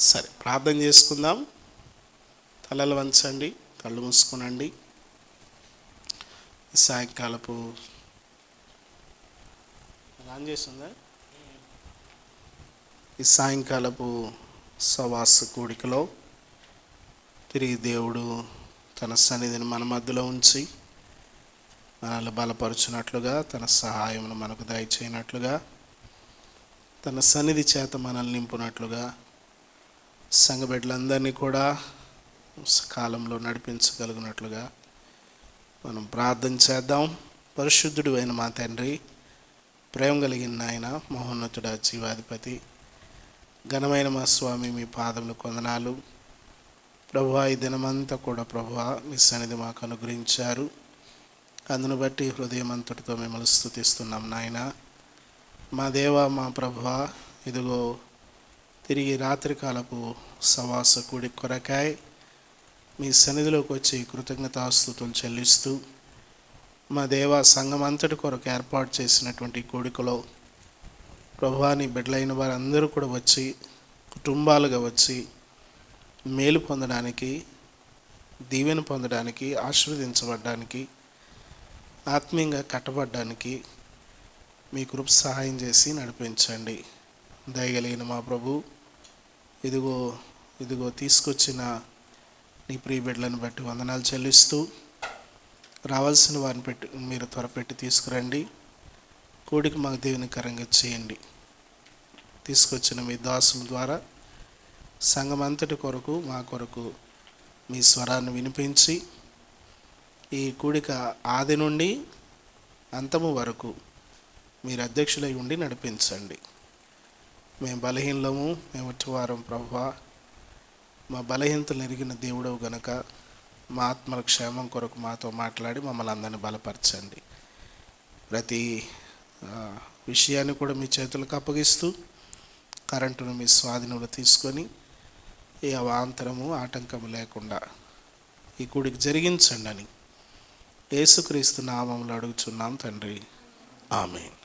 సరే, ప్రార్థన చేసుకుందాం. తలలు వంచండి, కళ్ళు మూసుకునండి. ఈ సాయంకాలపు ఆన్ చేస్తుందా? ఈ సాయంకాలపు సవాస కూడికలో తిరిగి దేవుడు తన సన్నిధిని మన మధ్యలో ఉంచి మనల్ని బలపరుచున్నట్లుగా, తన సహాయమును మనకు దయచేయనట్లుగా, తన సన్నిధి చేత మనల్ని నింపునట్లుగా, సంఘ బిడ్డలందరినీ కూడా కాలంలో నడిపించగలిగినట్లుగా మనం ప్రార్థన చేద్దాం. పరిశుద్ధుడు అయిన మా తండ్రి, ప్రేమ కలిగిన నాయన, మహోన్నతుడ, జీవాధిపతి, ఘనమైన మా స్వామి, మీ పాదములు కొందనాలు. ప్రభువా, ఈ దినమంతా కూడా ప్రభువా మీ సన్నిధి మాకు అనుగ్రహించారు. అందును బట్టి హృదయం అంతటితో మిమ్మల్ని స్తుతిస్తున్నాం నాయన. మా దేవ, మా ప్రభువా, ఇదిగో తిరిగి రాత్రికాలపు సవాస కూడి కొరకాయ మీ సన్నిధిలోకి వచ్చి కృతజ్ఞతాస్తుతులు చెల్లిస్తూ, మా దేవ, సంఘం అంతటి కొరకు ఏర్పాటు చేసినటువంటి కూడికలో ప్రభువా, నీ బిడ్డలైన వారందరూ కూడా వచ్చి కుటుంబాలుగా వచ్చి మేలు పొందడానికి, దీవెన పొందడానికి, ఆశీర్వదించబడడానికి, ఆత్మీయంగా కట్టబడడానికి మీ కృప సహాయం చేసి నడిపించండి. దయగలిగిన మా ప్రభు, ఇదిగో తీసుకొచ్చిన నీ ప్రియ బిడ్డలను బట్టి వందనాలు చెల్లిస్తూ, రావాల్సిన వారిని మీరు త్వరపెట్టి తీసుకురండి. కూడికి మాకు దీవెనకరంగా చేయండి. తీసుకొచ్చిన మీ దాసుల ద్వారా సంఘం అంతటి కొరకు, మా కొరకు మీ స్వరాన్ని వినిపించి ఈ కూడిక ఆది నుండి అంతము వరకు మీరు అధ్యక్షులై ఉండి నడిపించండి. మేము బలహీనలము, మేము వారం ప్రభువా, మా బలహీనతలు ఎరిగిన దేవుడవు గనక మా ఆత్మల క్షేమం కొరకు మాతో మాట్లాడి మమ్మల్ని అందరినీ బలపరచండి. ప్రతి విషయాన్ని కూడా మీ చేతులకు అప్పగిస్తూ కరెంటును మీ స్వాధీనంలో తీసుకొని ఏ అవాంతరము, ఆటంకము లేకుండా ఈ కూడికి జరిగించండి అని యేసుక్రీస్తు నామములో అడుగుచున్నాం తండ్రి, ఆమేన్.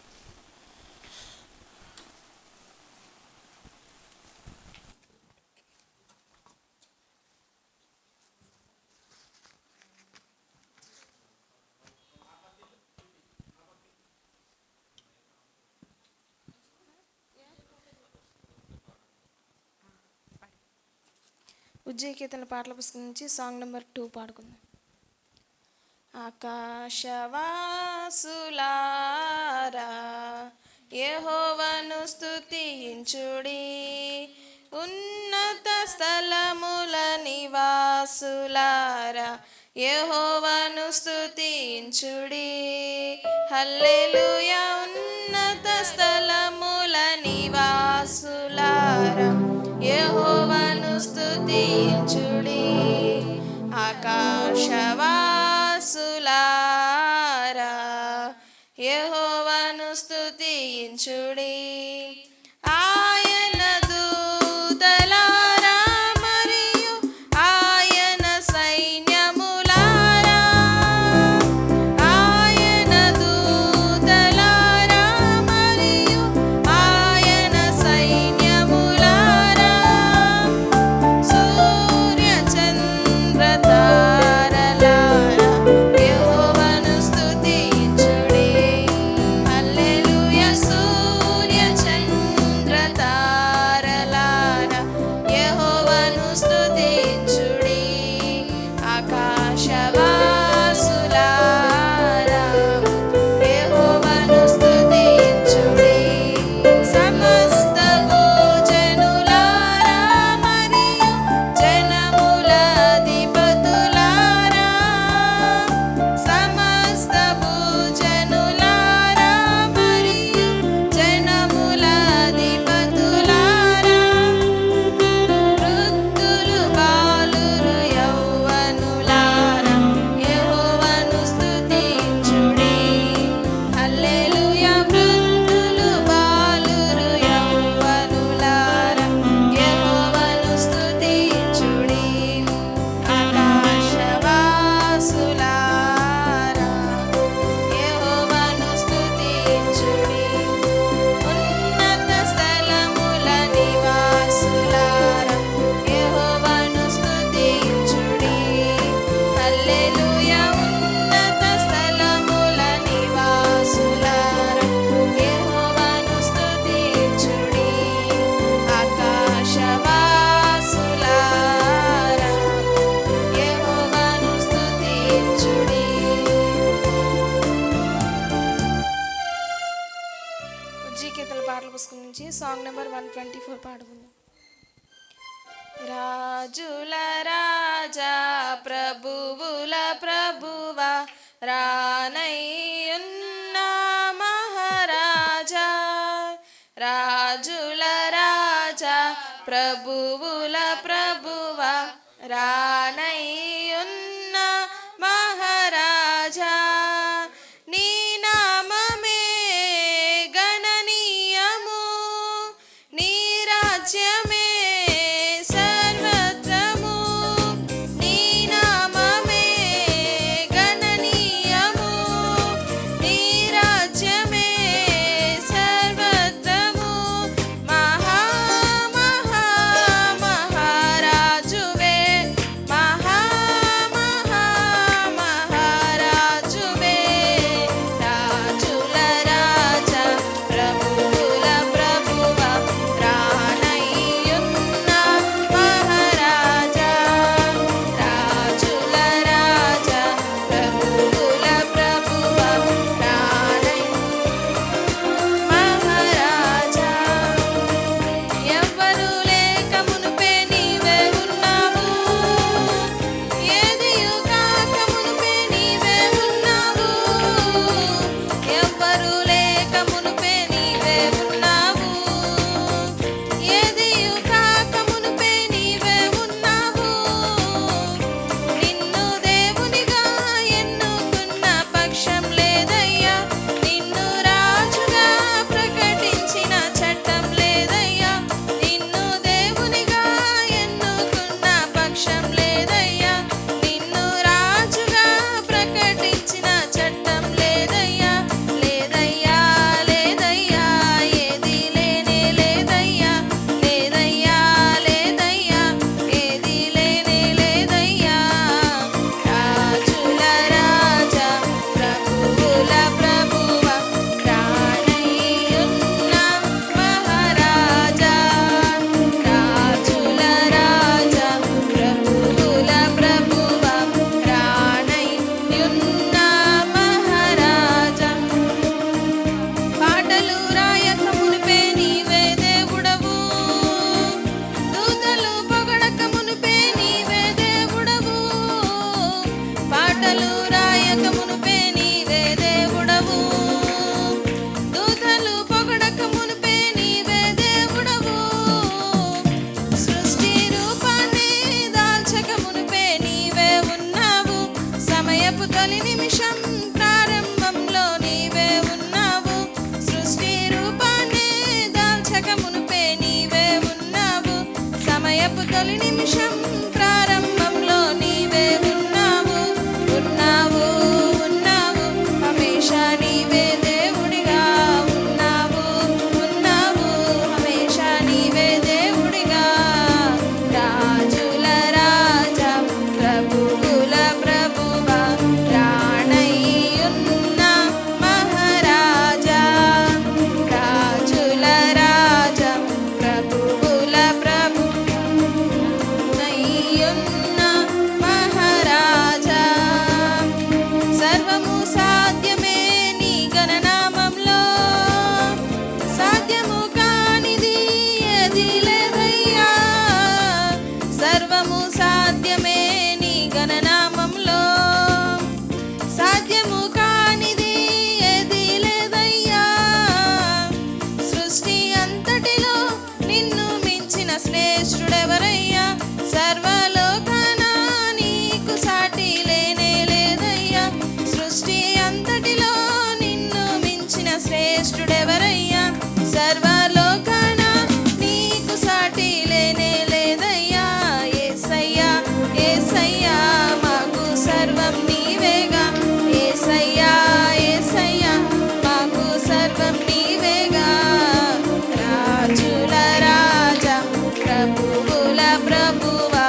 ఉజ్జయ కీర్తన పాటల పుస్తకం నుంచి సాంగ్ నెంబర్ 2 పాడుకుందాం. ఆకాశవాసులారా యెహోవాను స్తుతించుడి, ఉన్నత స్థలముల నివాసులారా యెహోవాను స్తుతించుడి. హల్లెలూయా. ఉన్నత స్థలముల నివాసులారా యెహోవాను స్తుతించుడి. ఆకాశవాసులారా యెహోవాను స్తుతించుడి. ఆయన దూతలారా మరియు ఆయన సైన్యములారా, ఆయన దూతలారా మరియు ఆయన సైన్యములారా, సూర్య చంద్ర తారలారా యెహోవాను స్తుతించుడి. హల్లెలూయా. సూర్య పాడుకుందాం. రాజుల రాజా ప్రభువుల ప్రభువా రానయ్యున్న మహారాజా, రాజుల రాజా ప్రభువుల ప్రభువా రానయ్యున్న మహారాజా, నీ నామమే గణనీయము, నీ రాజ్యమే సర్వత్రము, నీ నామమే గణనీయము, నీ రాజ్యమే సర్వత్రము, మహా మహా మహారాజువే, మహా మహా మహారాజువే, రాజుల రాజా ప్రభువుల ప్రభువా రానయ్యున్న మహారాజా, రాజుల రాజా ప్రభువుల ప్రభువా రానయ్యున్న మహారాజా, ఎవ్వరు లేక మునుపే నీవే ఉన్నావు, ఏదియు కాక మునుపే నీవే ఉన్నావు, ఎవ్వరు లేక మునుపే నీవే ఉన్నావు, ఏదియు కాక మునుపే నీవే ఉన్నావు, నిన్ను దేవునిగా ఎన్నుకున్న పక్షం లేదయ్యా, నిన్ను రాజుగా ప్రకటించిన చట్టం లేదయ్యా, నిన్ను దేవునిగా ఎన్నుకున్న పక్షం లేదయ్యా, నిన్ను రాజుగా ప్రకటించిన చట్టం లేదయ్యా, లేదయ్యా లేదయ్యా ఏది లేనే లేదయ్యా, లేదయ్యా లేదయ్యా ఏది లేనే లేదయ్యా, రాజుల రాజా ప్రభువుల ప్రభువా రానయ్యున్న మహారాజా, రాజుల రాజా ప్రభువుల ప్రభువా రానయ్యున్న మహారాజా, పాటలు రాయక మునిపే నీవే దేవుడవు, దూతలు పొగడక మునిపే నీవే దేవుడవు, పాటలు రాయక మునిపే నీవే దేవుడవు, దూతలు పొగడక మునిపే నీవే దేవుడవు, సృష్టి రూపాన్ని దాల్చక మునిపే నీవే ఉన్నావు, సమయపు తొలి నిమిషం ప్రారంభంలో నీవే ఉన్నావు, సృష్టి రూపాన్ని దాల్చక మునిపే నీవే ఉన్నావు, సమయపు తొలి నిమిషం ప్రారంభంలో నీవే ఉన్నావు, ఉన్నావు ఉన్నావు హమేషా నీవే దేవుడిగా ఉన్నావు, ఉన్నావు హమేషా నీవే దేవుడిగా, రాజుల రాజా ప్రభువుల ప్రభువా రానయ్యున్న మహారాజా, రాజుల రాజా ప్రభువుల ప్రభు నయ్యున్న మహారాజా, సర్వము సాధ్యమే నీ గణనామంలో, సాధ్యము కానిది ఏది లేదయ్యా, సర్వము సాధ్యమే నీ గణనామంలో, సాధ్యము కానిది ఏది లేదయ్యా, సృష్టి అంతటిలో నిన్ను మించిన శ్రేష్ఠుడెవరయ్యా, సర్వలోకాన నీకు సాటి లేనే లేదయ్యా, సృష్టి అంతటిలో నిన్ను మించిన శ్రేష్ఠుడెవరయ్యా, సర్వలోకాన నీకు సాటి లేనే లేదయ్యా, యేసయ్యా యేసయ్యా మాకు సర్వం నీవేగా, యేసయ్యా యేసయ్యా మాకు సర్వం నీవేగా, రాజుల రాజా ప్రభువుల ప్రభువా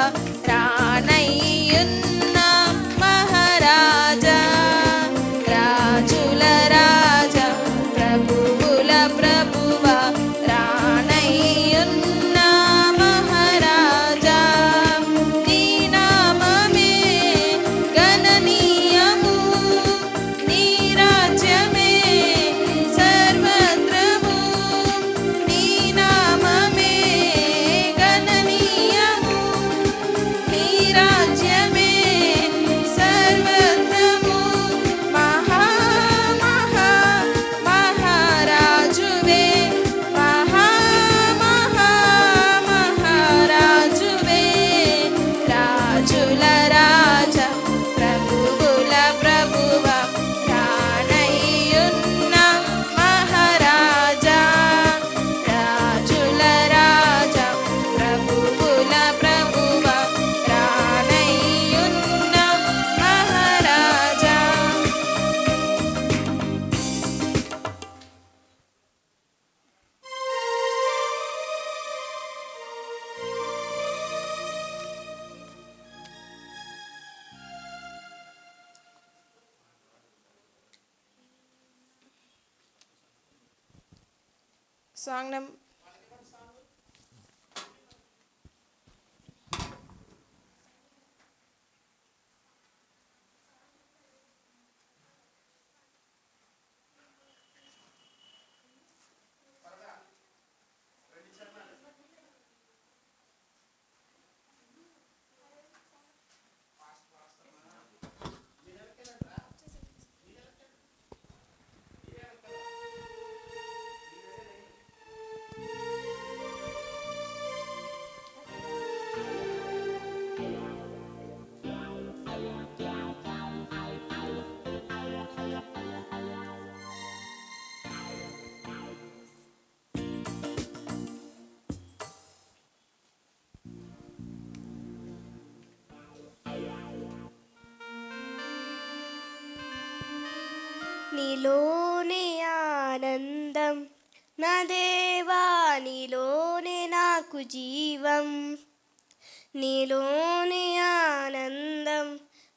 సాంగ్ నం నీలోనే ఆనందం నా దేవా, నీలోనే నాకు జీవం. నీలోనే ఆనందం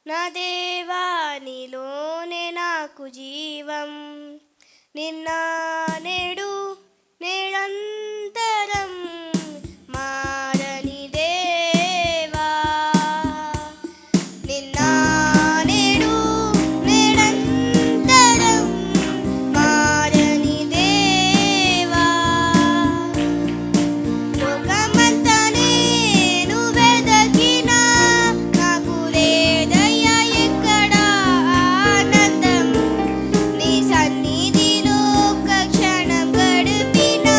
నా దేవా, నీలోనే నాకు జీవం. నిన్న నేడు నిరంతరం మారని దేవా, నిన్న నేడు నిరంతరం మారని దేవా. లోకమంతా నేను వెదకినా నాకు లేదయ్యా ఎక్కడ ఆనందం. నీ సన్నిధిలో ఒక్క క్షణం గడిపినా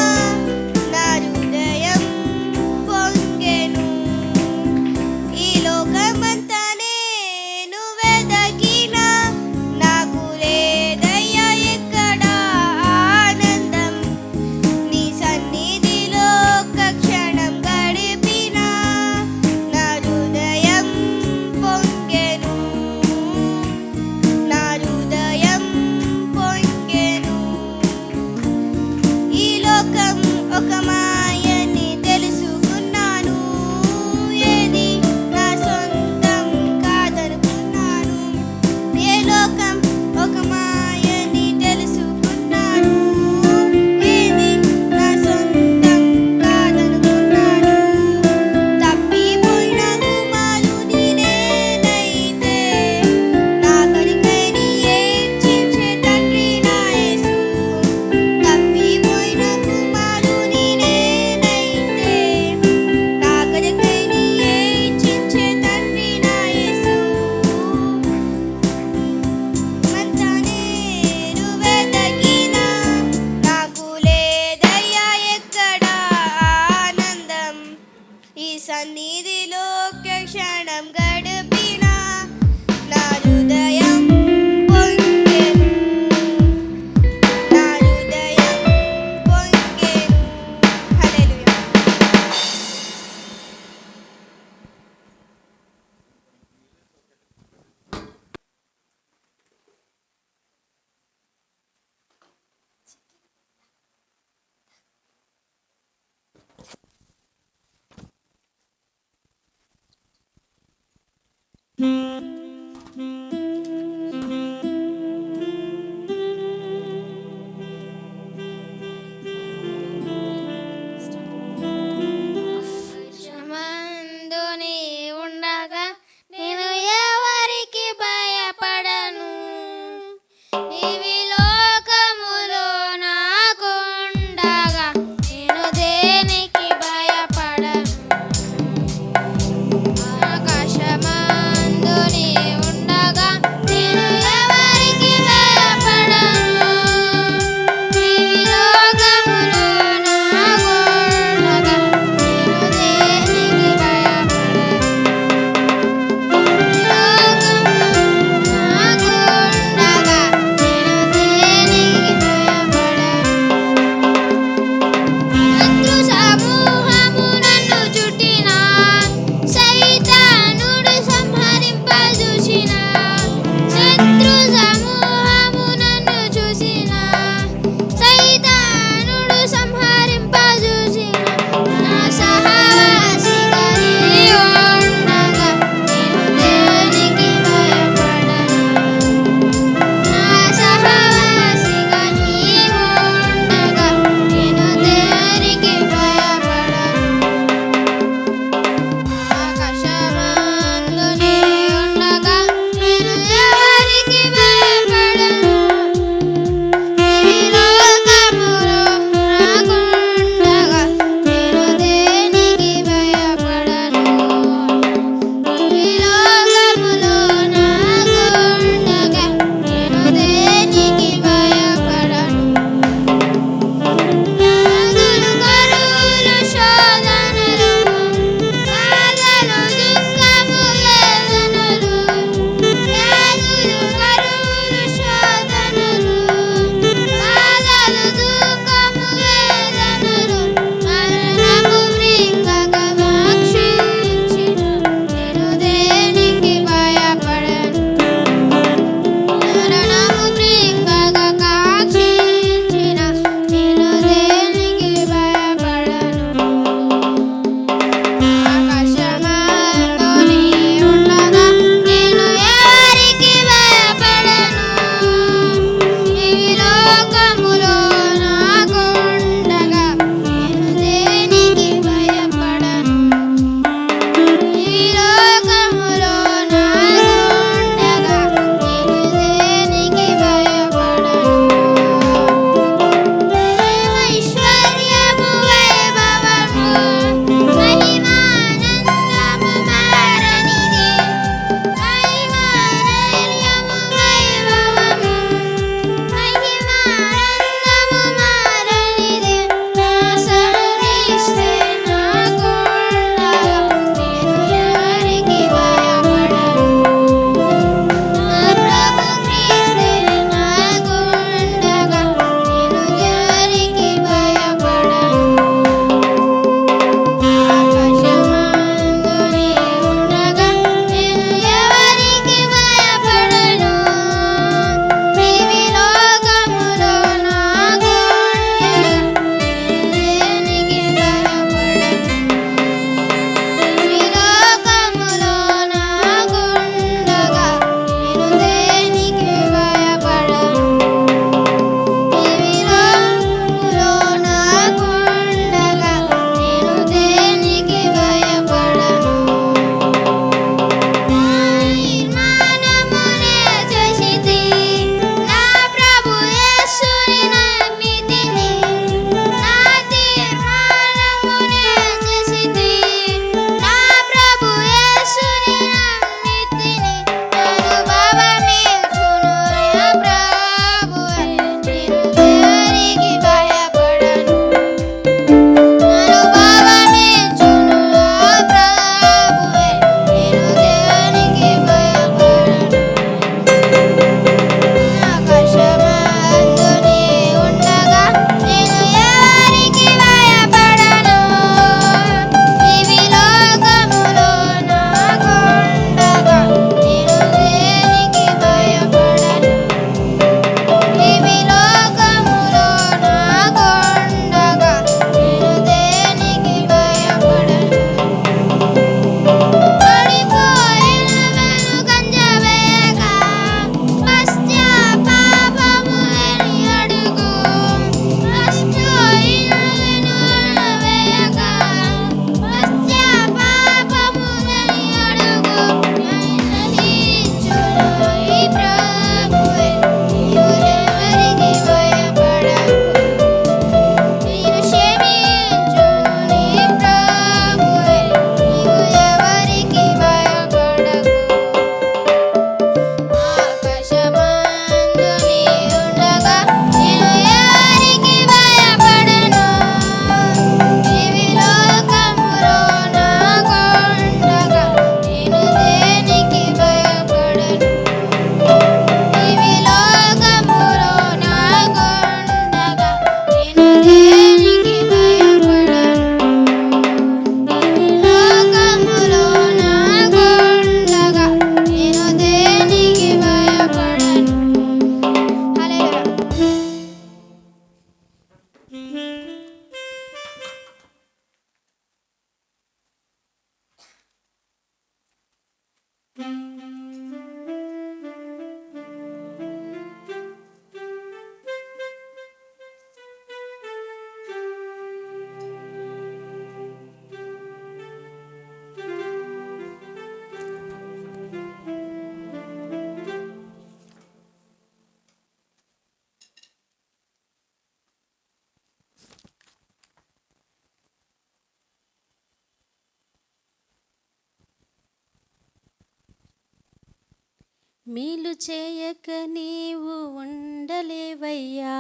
మేలు చేయక నీవు ఉండలేవయ్యా,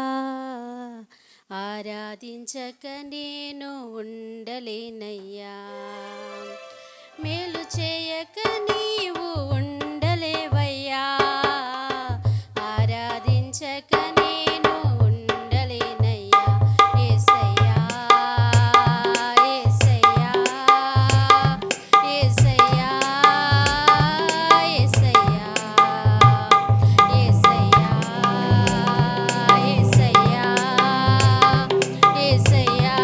ఆరాధించక నేను ఉండలేనయ్యా. మేలు చేయక నీవు ఉండలేవయ్యా, ఆరాధించక నేను ఉండలేనయ్యా. యేసయ్యా, యేసయ్యా, యేసయ్యా, యేసయ్యా, యేసయ్యా, యేసయ్యా, యేసయ్యా,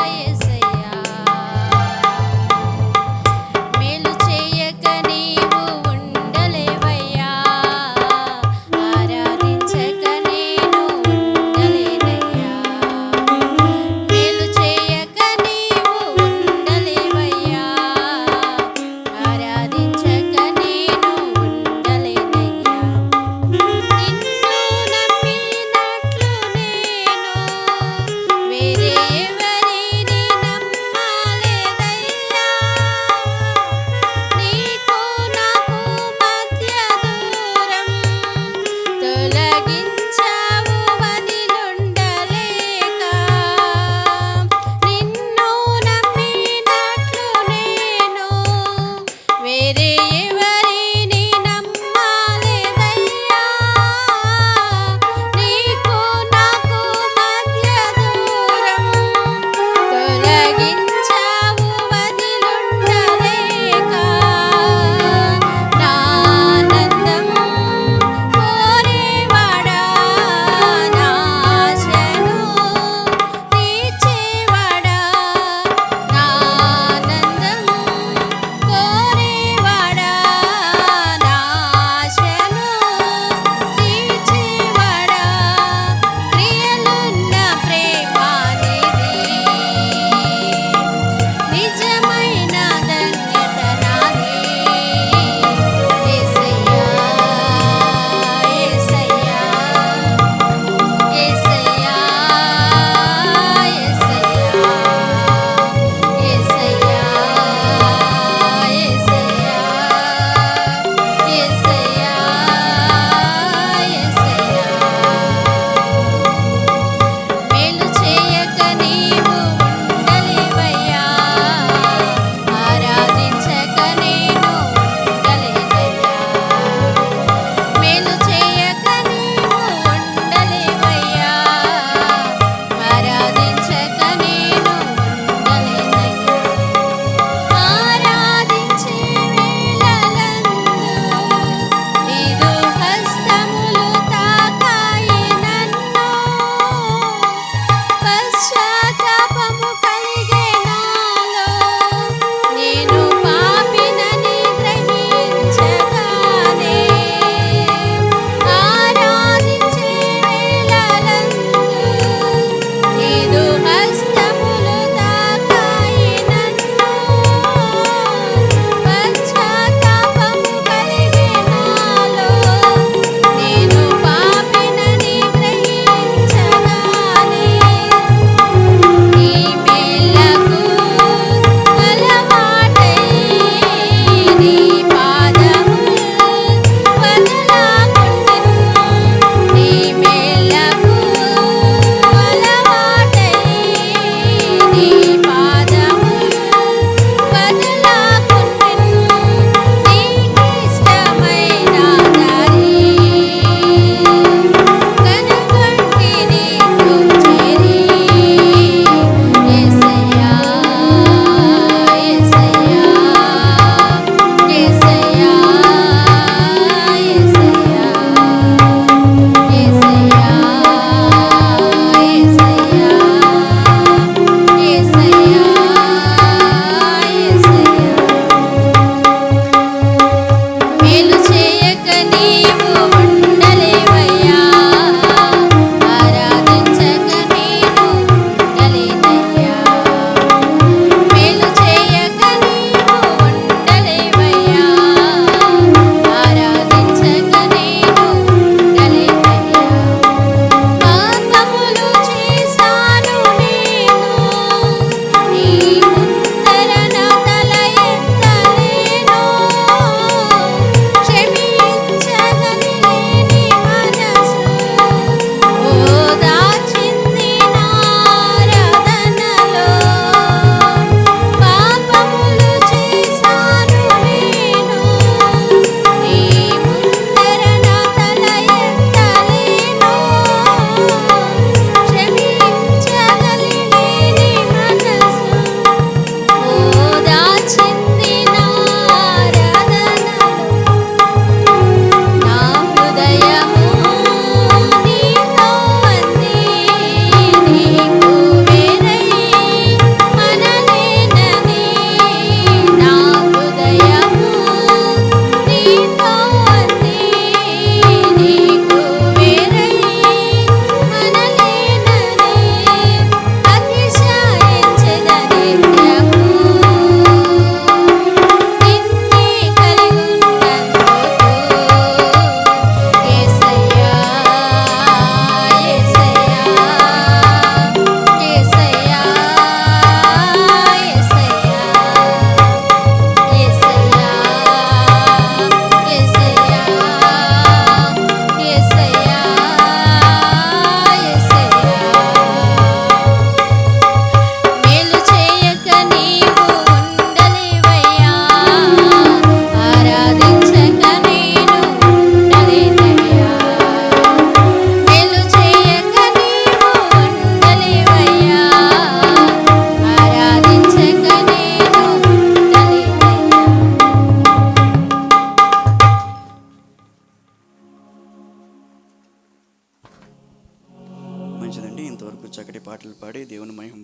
యేసయ్యా.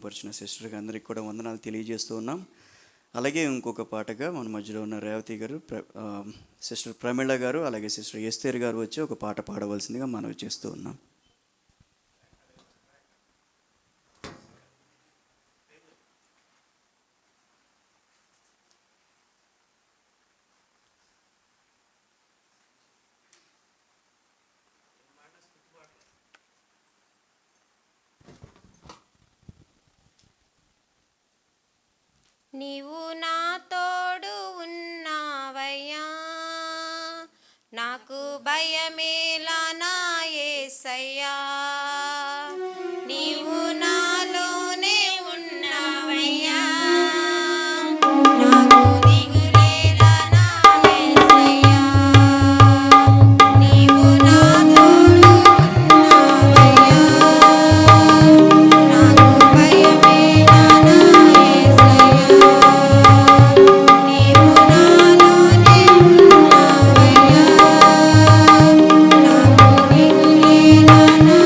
కనపరిచిన సిస్టర్కి అందరికీ కూడా వందనాలు తెలియజేస్తూ ఉన్నాం. అలాగే ఇంకొక పాటగా మన మధ్యలో ఉన్న రేవతి గారు, సిస్టర్ ప్రమీళ గారు, అలాగే సిస్టర్ ఎస్తేర్ గారు వచ్చి ఒక పాట పాడవలసిందిగా మనవి చేస్తూ ఉన్నాం. నీవు నా తోడు ఉన్నావయ్యా, నాకు భయమేలా నా యేసయ్యా. నీవు నాలోనే ఉన్నావయ్యా, నాకు దిగులేలా నా యేసయ్యా. నీవు నా తోడు ఉన్నావయ్యా, నాకు భయమేలా నా యేసయ్యా. నీవు నాలోనే ఉన్నావయ్యా, నాకు దిగులేలా నా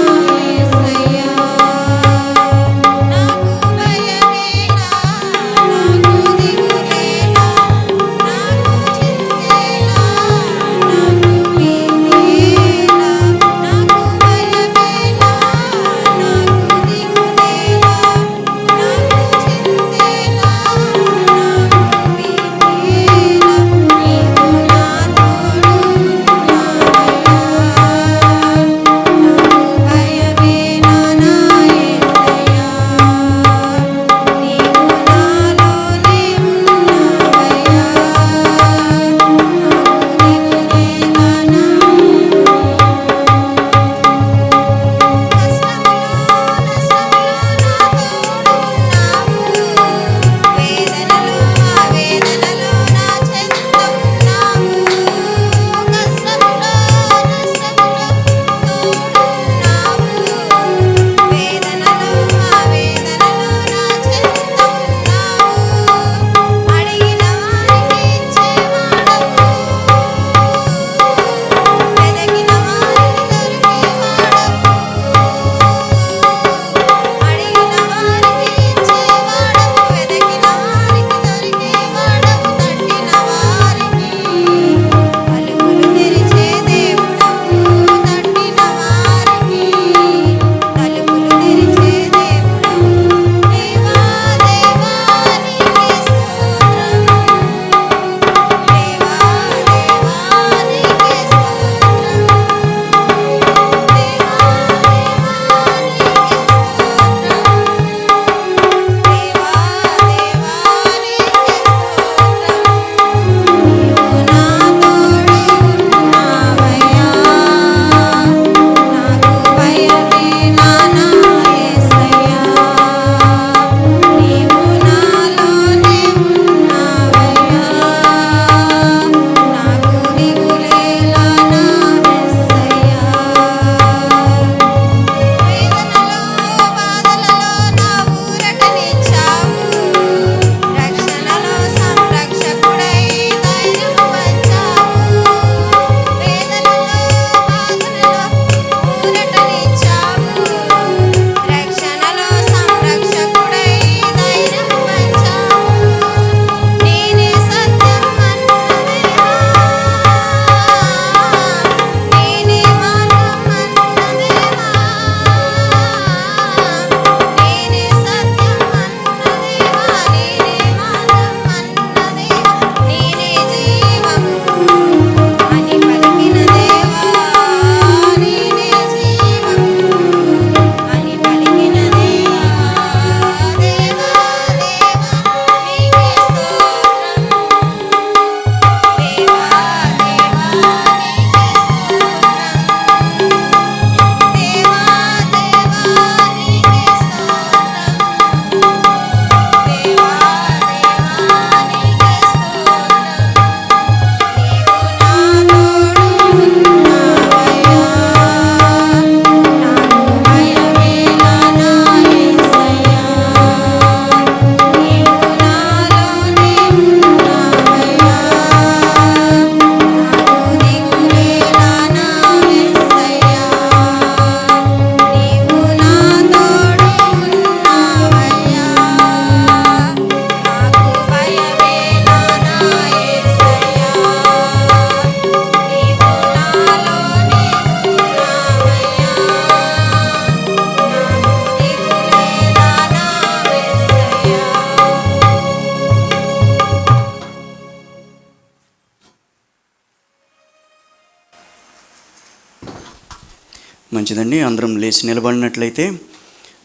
మంచిదండి, అందరం లేచి నిలబడినట్లయితే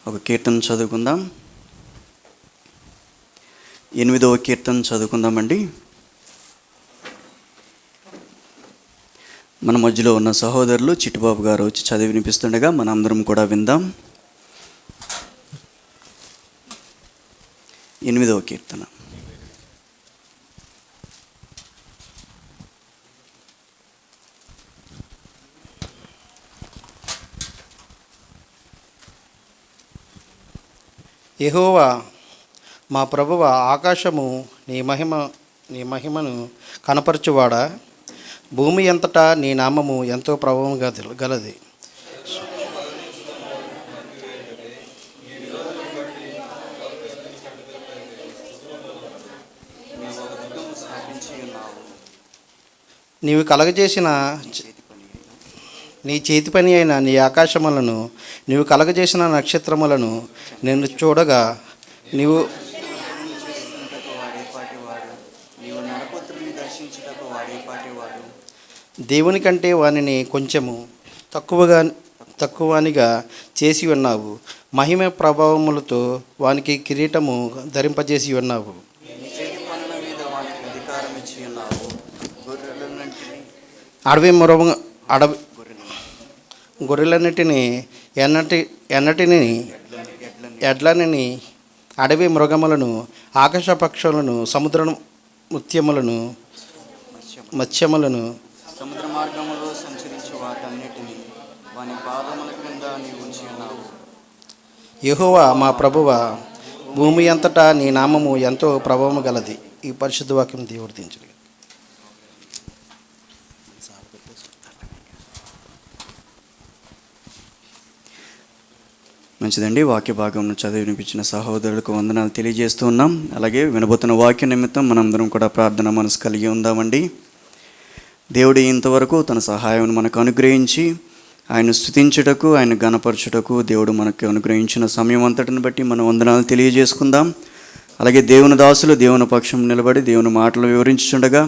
ఒక కీర్తన చదువుకుందాం. 8వ కీర్తన చదువుకుందామండి. మన మధ్యలో ఉన్న సహోదరులు చిట్టుబాబు గారు వచ్చి చదివి వినిపిస్తుండగా మన అందరం కూడా విందాం. 8వ కీర్తన. యెహోవా మా ప్రభువా, ఆకాశము నీ మహిమను కనపరచువాడా, భూమి అంతటా నీ నామము ఎంతో ప్రభావం గలది. నీవు కలగజేసిన నీ చేతి పని అయిన నీ ఆకాశములను, నీవు కలగజేసిన నక్షత్రములను నేను చూడగా, నీవు దేవుని కంటే వానిని కొంచెము తక్కువనిగా చేసి ఉన్నావు. మహిమ ప్రభావములతో వానికి కిరీటము ధరింపజేసి ఉన్నావు. గొర్రెలన్నిటిని ఎన్నటిని ఎడ్లనిని, అడవి మృగములను, ఆకాశ పక్షులను, సముద్ర మత్స్యములను, సముద్ర మార్గములో సంచరించు వాటన్నిటిని వాని పాదముల క్రింద నీవు ఉంచి ఉన్నావు. యెహోవా మా ప్రభువా, భూమి అంతటా నీ నామము ఎంతో ప్రభావము గలది. ఈ పరిశుద్ధ వాక్యం దేవుడు దించు. మంచిదండి, వాక్య భాగం చదివి వినిపించిన సహోదరులకు వందనాలు తెలియజేస్తూ ఉన్నాం. అలాగే వినబోతున్న వాక్య నిమిత్తం మనందరం కూడా ప్రార్థన మనసు కలిగి ఉందామండి. దేవుడు ఇంతవరకు తన సహాయం మనకు అనుగ్రహించి ఆయన స్తుతించుటకు, ఆయన గణపరచుటకు దేవుడు మనకు అనుగ్రహించిన సమయం అంతటిని బట్టి మనం వందనాలు తెలియజేసుకుందాం. అలాగే దేవుని దాసులు దేవుని పక్షం నిలబడి దేవుని మాటలు వివరించుండగా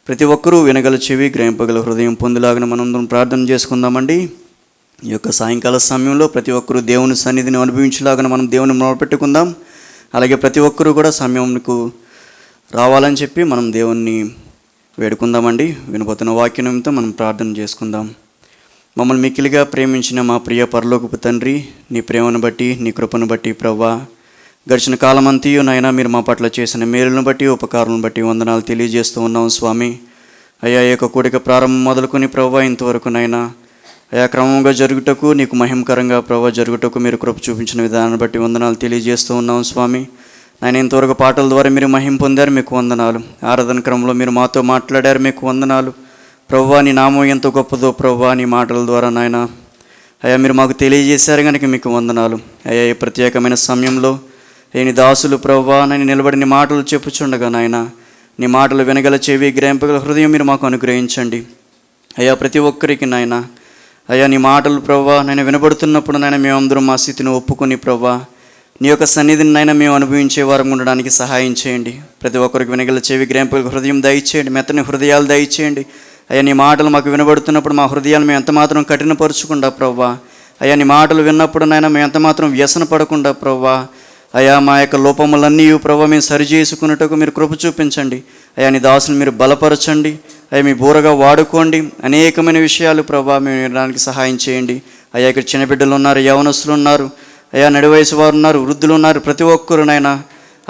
ప్రతి ఒక్కరూ వినగల చెవి, గ్రహింపగల హృదయం పొందులాగిన మనందరం ప్రార్థన చేసుకుందామండి. ఈ యొక్క సాయంకాల సమయంలో ప్రతి ఒక్కరూ దేవుని సన్నిధిని అనుభవించేలాగా మనం దేవుని మొదలుపెట్టుకుందాం. అలాగే ప్రతి ఒక్కరూ కూడా సమయంకు రావాలని చెప్పి మనం దేవుణ్ణి వేడుకుందామండి. వినబోతున్న వాక్య నిమిత్తం మనం ప్రార్థన చేసుకుందాం. మమ్మల్ని మిక్కిలిగా ప్రేమించిన మా ప్రియ పరలోకపు తండ్రి, నీ ప్రేమను బట్టి, నీ కృపను బట్టి ప్రవ్వా, గడిచిన కాలమంతయు నాయన మీరు మా పట్ల చేసిన మేలును బట్టి, ఉపకారం బట్టి వందనాలు తెలియజేస్తూ ఉన్నాం స్వామి. అయ్యా, ఈ యొక్క కూడిక ప్రారంభం మొదలుకొని ప్రవ్వా ఇంతవరకు నాయన అయా క్రమంగా జరుగుటకు, నీకు మహిమకరంగా ప్రవ్వా జరుగుటకు మీరు కృప చూపించిన విధానాన్ని బట్టి వందనాలు తెలియజేస్తూ ఉన్నాం స్వామి. ఆయన ఇంతవరకు పాటల ద్వారా మీరు మహిమ పొందారు, మీకు వందనాలు. ఆరాధన క్రమంలో మీరు మాతో మాట్లాడారు, మీకు వందనాలు. ప్రవ్వా నీ నామం ఎంత గొప్పదో ప్రవ్వా, నీ మాటల ద్వారా నాయన అయ్యా మీరు మాకు తెలియజేశారు కనుక మీకు వందనాలు. అయ్యా ఈ ప్రత్యేకమైన సమయంలో నీ దాసులు ప్రవ్వా నన్ను నిలబడి నీ మాటలు చెప్పుచుండగా నాయన నీ మాటలు వినగల చెవి, గ్రహింపగల హృదయం మీరు మాకు అనుగ్రహించండి. అయ్యా ప్రతి ఒక్కరికి నాయన అయ్యా నీ మాటలు ప్రవ్వా నేను వినబడుతున్నప్పుడు నాయన మేమందరం మా స్థితిని ఒప్పుకొని ప్రవ్వా నీ యొక్క సన్నిధిని నాయన మేము అనుభవించే వారం ఉండడానికి సహాయం చేయండి. ప్రతి ఒక్కరికి వినగల చెవి, గ్రహింపగల హృదయం దయచేయండి, మెత్తని హృదయాలు దయచేయండి. అయ్యా నీ మాటలు మాకు వినబడుతున్నప్పుడు మా హృదయాలు మేము ఎంతమాత్రం కఠినపరచకుండా ప్రవ్వా, అయ్యా నీ మాటలు విన్నప్పుడు నాయన మేము ఎంతమాత్రం వ్యసన పడకుండా ప్రవ్వా, అయ్యా మా యొక్క లోపములన్నీ ప్రవ్వా మేము సరిచేసుకున్నట్టుకు మీరు కృప చూపించండి. అయ్యా నీ దాసుని మీరు బలపరచండి, అయ్యా మీ బూరగా వాడుకోండి. అనేకమైన విషయాలు ప్రభా మేము వినడానికి సహాయం చేయండి. అయ్యా ఇక్కడ చిన్న బిడ్డలు ఉన్నారు, యవనస్తులు ఉన్నారు, అయ్యా నడి వయసు వారు ఉన్నారు, వృద్ధులు ఉన్నారు. ప్రతి ఒక్కరునైనా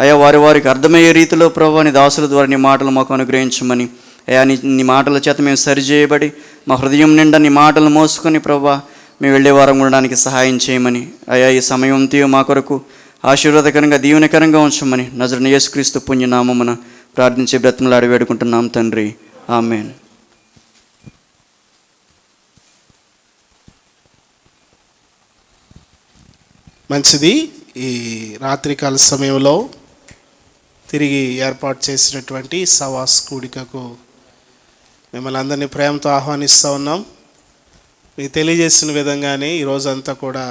అయ్యా వారికి అర్థమయ్యే రీతిలో ప్రభా నీ దాసుల ద్వారా నీ మాటలు మాకు అనుగ్రహించమని, అయ్యా నీ మాటల చేత మేము సరిచేయబడి మా హృదయం నిండా నీ మాటలు మోసుకొని ప్రభా మేము వెళ్ళే వారం ఉండడానికి సహాయం చేయమని, అయ్యా ఈ సమయం అంతయు మా కొరకు ఆశీర్వాదకరంగా దీవెనకరంగా ఉంచమని నజరుడైన యేసుక్రీస్తు పుణ్యనామమున ప్రార్థించే బ్రతిమలాడి వేడుకుంటున్నాం తండ్రి, ఆమేన్. మంచిది. ఈ రాత్రికాల సమయంలో తిరిగి ఏర్పాటు చేసినటువంటి సవాస్ కూడికకు మిమ్మల్ని అందరినీ ప్రేమతో ఆహ్వానిస్తూ ఉన్నాం. మీకు తెలియజేసిన విధంగానే ఈరోజంతా కూడా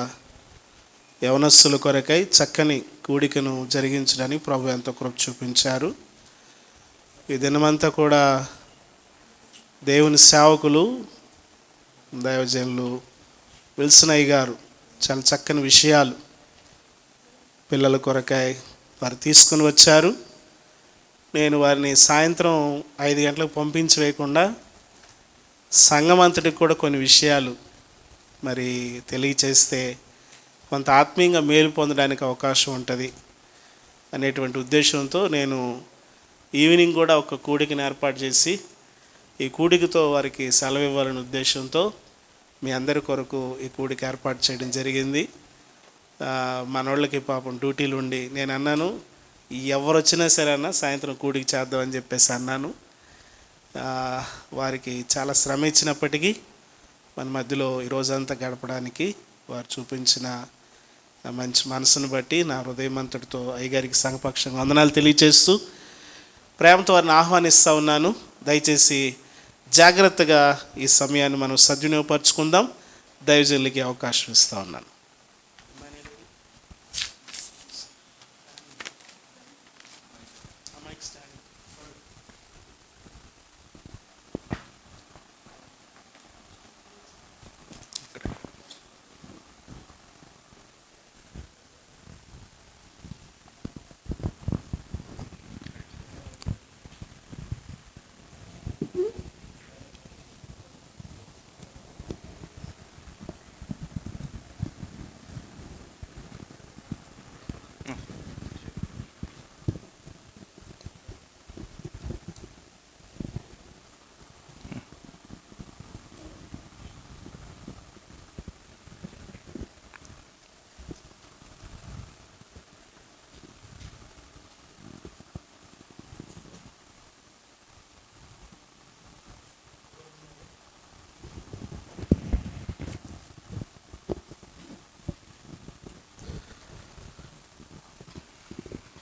యవనస్తుల కొరకై చక్కని కూడికను జరిగించడానికి ప్రభు ఎంతో కృప చూపించారు. ఈ దినమంతా కూడా దేవుని సేవకులు, దైవజనులు విల్సన్ అయ్య గారు చాలా చక్కని విషయాలు పిల్లల కొరకాయ వారు తీసుకుని వచ్చారు. నేను వారిని సాయంత్రం 5 గంటలకు పంపించి వేయకుండా సంఘమంతటికి కూడా కొన్ని విషయాలు మరి తెలియచేస్తే కొంత ఆత్మీయంగా మేలు పొందడానికి అవకాశం ఉంటుంది అనేటువంటి ఉద్దేశంతో నేను ఈవినింగ్ కూడా ఒక కూడికని ఏర్పాటు చేసి ఈ కూడికతో వారికి సెలవు ఇవ్వాలనే ఉద్దేశంతో మీ అందరి కొరకు ఈ కూడిక ఏర్పాటు చేయడం జరిగింది. మనోళ్ళకి పాపం డ్యూటీలు ఉండి నేను అన్నాను, ఎవరు వచ్చినా సరే అన్న సాయంత్రం కూడిక చేద్దామని చెప్పేసి అన్నాను. వారికి చాలా శ్రమ ఇచ్చినప్పటికీ మన మధ్యలో ఈ రోజంతా గడపడానికి వారు చూపించిన మంచి మనసును బట్టి నా హృదయమంతటితో అయ్యగారికి సంఘపక్షంగా వందనాలు తెలియచేస్తూ ప్రేమతో వారిని ఆహ్వానిస్తూ ఉన్నాను. దయచేసి జాగ్రత్తగా ఈ సమయాన్ని మనం సద్వినియోగపరచుకుందాం. దైవజనులకి అవకాశం ఇస్తూ ఉన్నాను.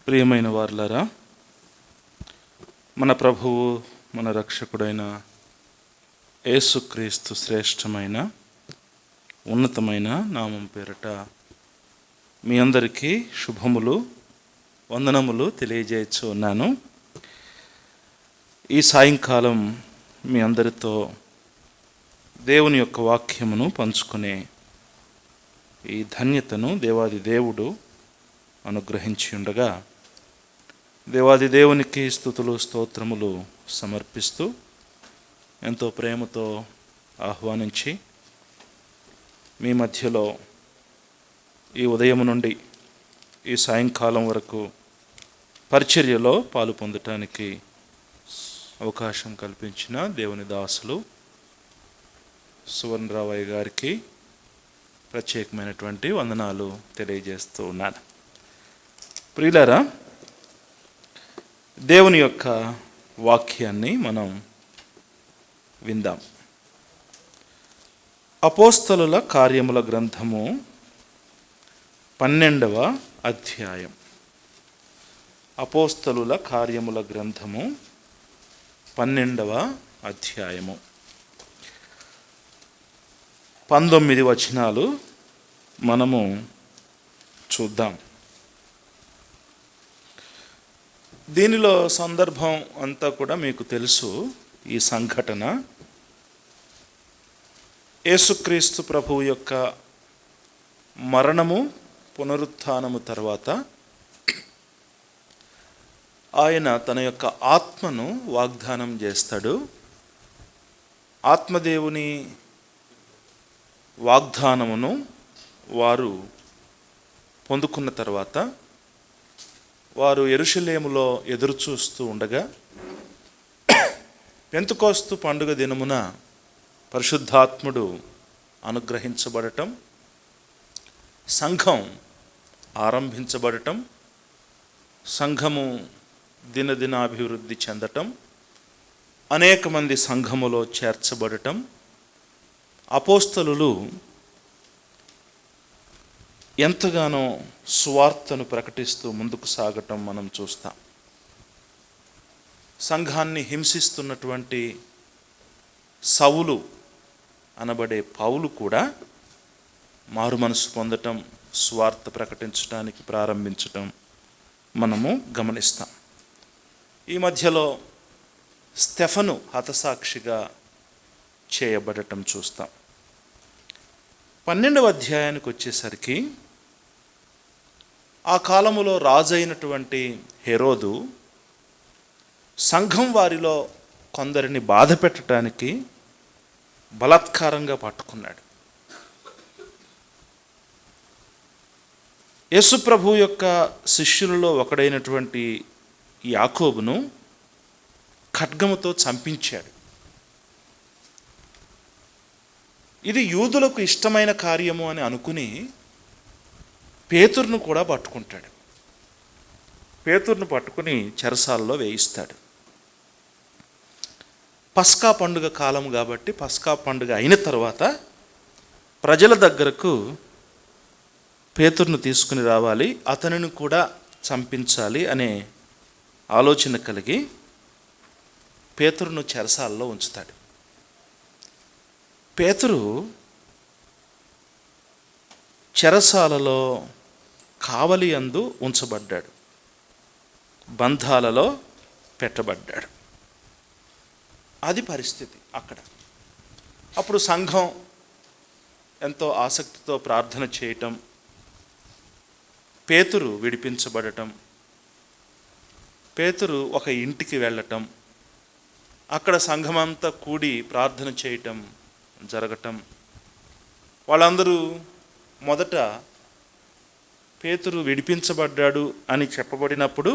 ప్రియమైన వారులారా, మన ప్రభువు మన రక్షకుడైన యేసుక్రీస్తు శ్రేష్టమైన ఉన్నతమైన నామం పేరట మీ అందరికీ శుభములు వందనములు తెలియజేయచ్చు ఉన్నాను. ఈ సాయంకాలం మీ అందరితో దేవుని యొక్క వాక్యమును పంచుకునే ఈ ధన్యతను దేవాది దేవుడు అనుగ్రహించి ఉండగా దేవాది దేవునికి స్తుతులు స్తోత్రములు సమర్పిస్తూ ఎంతో ప్రేమతో ఆహ్వానించి మీ మధ్యలో ఈ ఉదయం నుండి ఈ సాయంకాలం వరకు పరిచర్యలో పాలు పొందటానికి అవకాశం కల్పించిన దేవుని దాసులు సువర్ణరావయ్య గారికి ప్రత్యేకమైనటువంటి వందనాలు తెలియజేస్తూ ఉన్నాను. ప్రియులారా, దేవుని యొక్క వాక్యాన్ని మనం విందాం. అపోస్తలుల కార్యముల గ్రంథము 12వ అధ్యాయం. అపోస్తలుల కార్యముల గ్రంథము 12వ అధ్యాయము 19 వచనాలు మనము చూద్దాం. దీనిలో సందర్భం అంతా కూడా మీకు తెలుసు. ఈ సంఘటన యేసుక్రీస్తు ప్రభువు యొక్క మరణము పునరుత్థానము తర్వాత ఆయన తన యొక్క ఆత్మను వాగ్దానం చేస్తాడు. ఆత్మదేవుని వాగ్దానమును వారు పొందుకున్న తర్వాత వారు యెరూషలేములో ఎదురు చూస్తూ ఉండగా పెంతెకోస్తు పండుగ దినమున పరిశుద్ధాత్ముడు అనుగ్రహించబడటం, సంఘం ఆరంభించబడటం, సంఘము దినదినాభివృద్ధి చెందటం, అనేక మంది సంఘములో చేర్చబడటం, అపోస్తలులు ఎంతగానో సువార్తను ప్రకటిస్తూ ముందుకు సాగటం మనం చూస్తాం. సంఘాన్ని హింసిస్తున్నటువంటి సౌలు అనబడే పౌలు కూడా మారు మనసు పొందటం, సువార్త ప్రకటించడానికి ప్రారంభించటం మనము గమనిస్తాం. ఈ మధ్యలో స్టెఫను హతసాక్షిగా చేయబడటం చూస్తాం. 12వ అధ్యాయానికి వచ్చేసరికి ఆ కాలములో రాజు అయినటువంటి హెరోదు సంఘం వారిలో కొందరిని బాధ పెట్టడానికి బలాత్కారంగా పట్టుకున్నాడు. యేసు ప్రభు యొక్క శిష్యులలో ఒకడైనటువంటి యాకోబును ఖడ్గముతో చంపించాడు. ఇది యూదులకు ఇష్టమైన కార్యము అని అనుకుని పేతురును కూడా పట్టుకుంటాడు. పేతురును పట్టుకుని చెరసాలలో వేయిస్తాడు. పస్కా పండుగ కాలం కాబట్టి పస్కా పండుగ అయిన తర్వాత ప్రజల దగ్గరకు పేతురును తీసుకుని రావాలి, అతనిని కూడా చంపించాలి అనే ఆలోచన కలిగి పేతురును చెరసాలలో ఉంచుతాడు. పేతురు చెరసాలలో కావలి యందు ఉంచబడ్డాడు, బంధాలలో పెట్టబడ్డాడు. అది పరిస్థితి అక్కడ. అప్పుడు సంఘం ఎంతో ఆసక్తితో ప్రార్థన చేయటం, పేతురు విడిపించబడటం, పేతురు ఒక ఇంటికి వెళ్ళటం, అక్కడ సంఘమంతా కూడి ప్రార్థన చేయటం జరగటం. వాళ్ళందరూ మొదట పేతురు విడిపించబడ్డాడు అని చెప్పబడినప్పుడు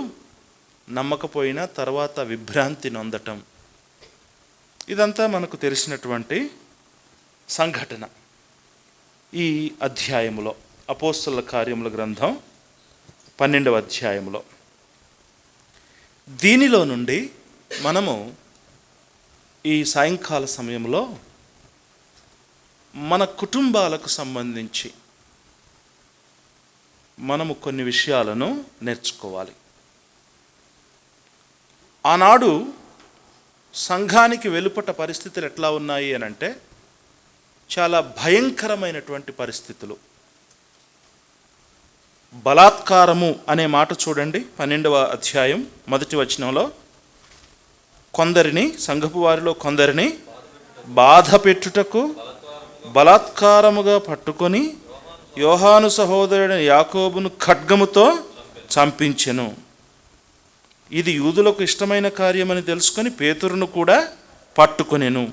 నమ్మకపోయినా తర్వాత విభ్రాంతి నొందటం, ఇదంతా మనకు తెలిసినటువంటి సంఘటన. ఈ అధ్యాయములో అపోస్తలుల కార్యముల గ్రంథం 12వ అధ్యాయములో దీనిలో నుండి మనము ఈ సాయంకాల సమయంలో మన కుటుంబాలకు సంబంధించి మనము కొన్ని విషయాలను నేర్చుకోవాలి. ఆనాడు సంఘానికి వెలుపట పరిస్థితులు ఎట్లా ఉన్నాయి అని అంటే చాలా భయంకరమైనటువంటి పరిస్థితులు. బలాత్కారము అనే మాట చూడండి, 12వ అధ్యాయం 1వ వచనంలో కొందరిని, సంఘపు వారిలో కొందరిని బాధ పెట్టుటకు బలాత్కారముగా పట్టుకొని యోహాను సహోదరుడైన యాకోబును ఖడ్గముతో చంపించెను. ఇది యూదులకు ఇష్టమైన కార్యమని తెలుసుకొని పేతురును కూడా పట్టుకొనెను.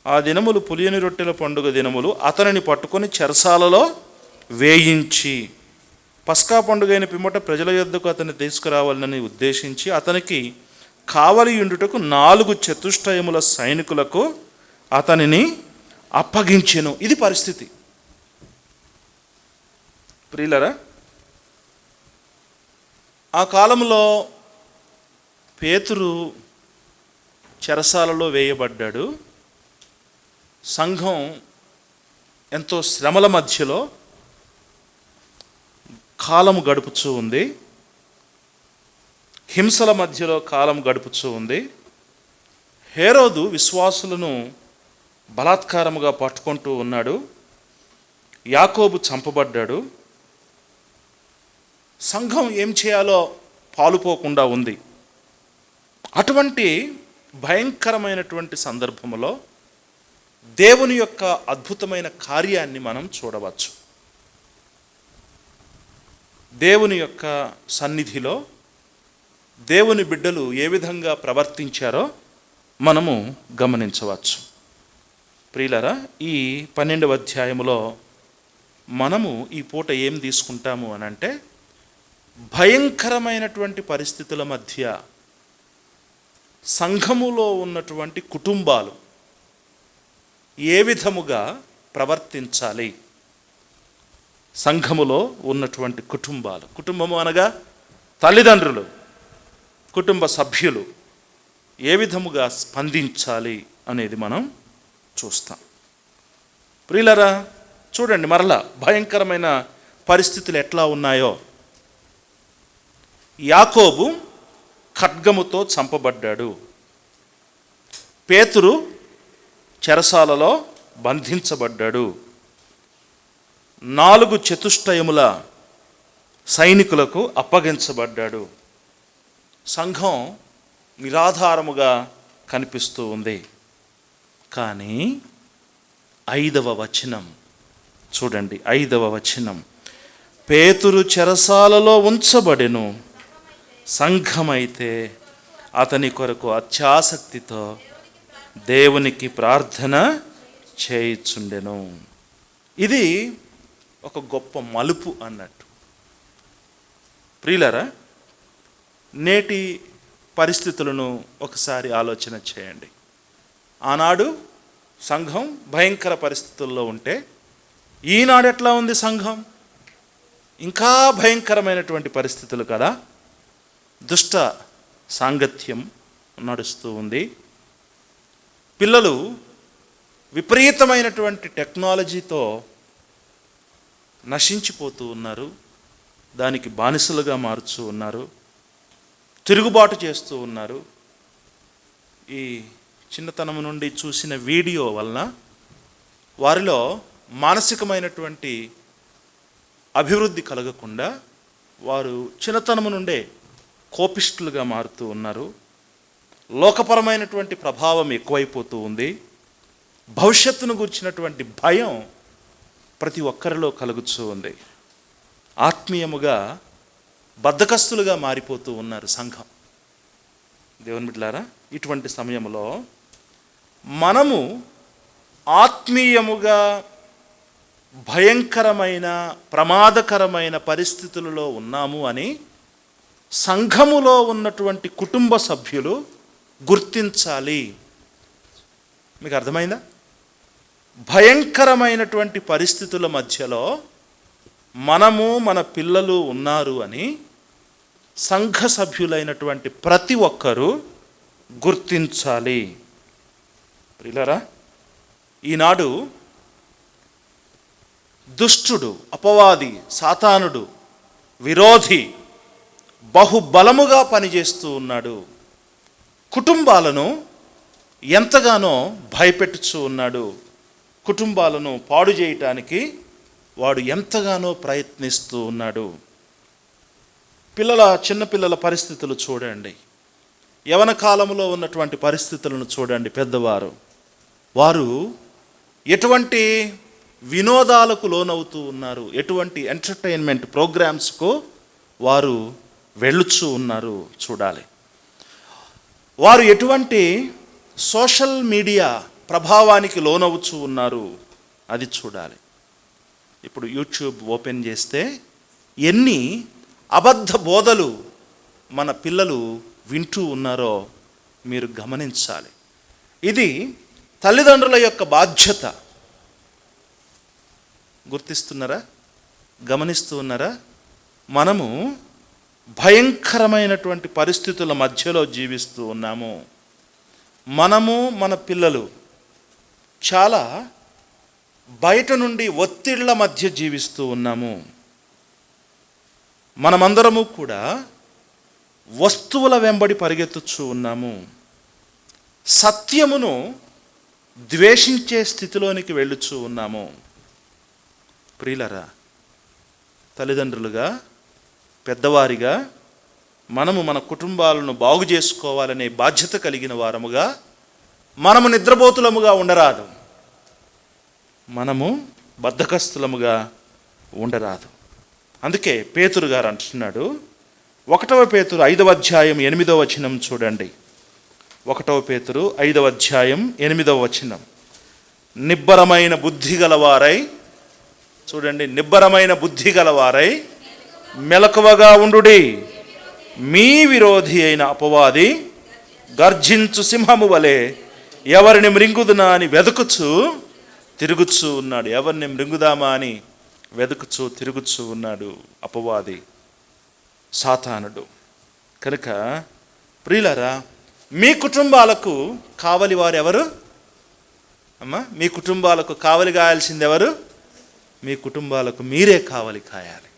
ఆ దినములు పులియని రొట్టెల పండుగ దినములు. అతనిని పట్టుకొని చెరసాలలో వేయించి పస్కా పండుగైన పిమ్మట ప్రజల యొద్దకు అతన్ని తీసుకురావాలని ఉద్దేశించి అతనికి కావలి యుండుటకు 4 చతుష్టయముల సైనికులకు అతనిని అప్పగించెను. ఇది పరిస్థితి. ప్రియులరా, ఆ కాలంలో పేతురు చెరసాలలో వేయబడ్డాడు. సంఘం ఎంతో శ్రమల మధ్యలో కాలం గడుపుతూ ఉంది, హింసల మధ్యలో కాలం గడుపుతూ ఉంది. హేరోదు విశ్వాసులను బలాత్కారముగా పట్టుకుంటూ ఉన్నాడు. యాకోబు చంపబడ్డాడు. సంఘం ఏం చేయాలో పాలుపోకుండా ఉంది. అటువంటి భయంకరమైనటువంటి సందర్భంలో దేవుని యొక్క అద్భుతమైన కార్యాన్ని మనం చూడవచ్చు. దేవుని యొక్క సన్నిధిలో దేవుని బిడ్డలు ఏ విధంగా ప్రవర్తించారో మనము గమనించవచ్చు. ప్రియులరా, ఈ 12వ అధ్యాయములో మనము ఈ పూట ఏం తీసుకుంటాము అని అంటే భయంకరమైనటువంటి పరిస్థితుల మధ్య సంఘములో ఉన్నటువంటి కుటుంబాలు ఏ విధముగా ప్రవర్తించాలి. సంఘములో ఉన్నటువంటి కుటుంబాలు, కుటుంబము అనగా తల్లిదండ్రులు, కుటుంబ సభ్యులు ఏ విధముగా స్పందించాలి అనేది మనం చూస్తాం. ప్రియులరా, చూడండి మరలా భయంకరమైన పరిస్థితులు ఎట్లా ఉన్నాయో. యాకోబు ఖడ్గముతో చంపబడ్డాడు. పేతురు చెరసాలలో బంధించబడ్డాడు. 4 చతుష్టయముల సైనికులకు అప్పగించబడ్డాడు. సంఘం నిరాధారముగా కనిపిస్తూ ఉంది. కానీ 5వ వచనం చూడండి 5వ వచనం. పేతురు చెరసాలలో ఉంచబడెను, సంఘమైతే అతని కొరకు అత్యాసక్తితో దేవునికి ప్రార్థన చేయుచుండెను. ఇది ఒక గొప్ప మలుపు అన్నట్టు. ప్రియులారా, నేటి పరిస్థితులను ఒకసారి ఆలోచన చేయండి. ఆనాడు సంఘం భయంకర పరిస్థితుల్లో ఉంటే ఈనాడు ఎట్లా ఉంది సంఘం? ఇంకా భయంకరమైనటువంటి పరిస్థితులు కదా. దుష్ట సాంగత్యం నడుస్తూ ఉంది. పిల్లలు విపరీతమైనటువంటి టెక్నాలజీతో నశించిపోతూ ఉన్నారు, దానికి బానిసలుగా మారుతూ ఉన్నారు, తిరుగుబాటు చేస్తూ ఉన్నారు. ఈ చిన్నతనం నుండి చూసిన వీడియో వలన వారిలో మానసికమైనటువంటి అభివృద్ధి కలగకుండా వారు చిన్నతనం నుండే కోపిష్ఠులుగా మారుతూ ఉన్నారు. లోకపరమైనటువంటి ప్రభావం ఎక్కువైపోతూ ఉంది. భవిష్యత్తును గురించినటువంటి భయం ప్రతి ఒక్కరిలో కలుగుతూ ఉంది. ఆత్మీయముగా బద్ధకస్తులుగా మారిపోతూ ఉన్నారు సంఘం. దేవుని బిడ్డలారా, ఇటువంటి సమయంలో మనము ఆత్మీయముగా భయంకరమైన ప్రమాదకరమైన పరిస్థితులలో ఉన్నాము అని సంఘములో ఉన్నటువంటి కుటుంబ సభ్యులు గుర్తించాలి. మీకు అర్థమైందా? భయంకరమైనటువంటి పరిస్థితుల మధ్యలో మనము మన పిల్లలు ఉన్నారు అని సంఘ సభ్యులైనటువంటి ప్రతి ఒక్కరూ గుర్తించాలి. ప్రియులారా, ఈనాడు దుష్టుడు, అపవాది, సాతానుడు, విరోధి బహుబలముగా పనిచేస్తూ ఉన్నాడు. కుటుంబాలను ఎంతగానో భయపెట్టుచూ ఉన్నాడు. కుటుంబాలను పాడు చేయటానికి వాడు ఎంతగానో ప్రయత్నిస్తూ ఉన్నాడు. చిన్నపిల్లల పరిస్థితులు చూడండి, యవన కాలంలో ఉన్నటువంటి పరిస్థితులను చూడండి. పెద్దవారు వారు ఎటువంటి వినోదాలకు లోనవుతూ ఉన్నారు, ఎటువంటి ఎంటర్టైన్మెంట్ ప్రోగ్రామ్స్కు వారు వెళ్ళుచూ ఉన్నారు చూడాలి. వారు ఎటువంటి సోషల్ మీడియా ప్రభావానికి లోనవుచూ ఉన్నారు అది చూడాలి. ఇప్పుడు యూట్యూబ్ ఓపెన్ చేస్తే ఎన్ని అబద్ధ బోధలు మన పిల్లలు వింటూ ఉన్నారో మీరు గమనించాలి. ఇది తల్లిదండ్రుల యొక్క బాధ్యత. గుర్తిస్తున్నారా? గమనిస్తూ ఉన్నారా? మనము భయంకరమైనటువంటి పరిస్థితుల మధ్యలో జీవిస్తూ ఉన్నాము. మనము మన పిల్లలు చాలా బయట నుండి ఒత్తిళ్ల మధ్య జీవిస్తూ ఉన్నాము. మనమందరము కూడా వస్తువుల వెంబడి పరిగెత్తుచూ ఉన్నాము. సత్యమును ద్వేషించే స్థితిలోనికి వెళ్ళుచూ ఉన్నాము. ప్రియులరా, తల్లిదండ్రులుగా, పెద్దవారిగా మనము మన కుటుంబాలను బాగు చేసుకోవాలనే బాధ్యత కలిగిన వారముగా మనము నిద్రపోతులముగా ఉండరాదు, మనము బద్ధకస్తులముగా ఉండరాదు. అందుకే పేతురు గారు అంటున్నాడు, 1 పేతురు 5వ అధ్యాయం 8వ వచనం చూడండి. 1 పేతురు 5వ అధ్యాయం 8వ వచనం. నిబ్బరమైన బుద్ధి గలవారై, చూడండి, నిబ్బరమైన బుద్ధి గలవారై మెలకువగా ఉండుడి. మీ విరోధి అయిన అపవాది గర్జించు సింహము వలె ఎవరిని మృంగుదునా అని వెతుకుచూ తిరుగుచూ ఉన్నాడు. ఎవరిని మృంగుదామా అని వెతుకుచూ తిరుగుచూ ఉన్నాడు అపవాది, సాతానుడు. కనుక ప్రియులారా, మీ కుటుంబాలకు కావలి వారు ఎవరు? అమ్మా, మీ కుటుంబాలకు కావలి కాయాల్సింది ఎవరు? మీ కుటుంబాలకు మీరే కావలి కాయాలి.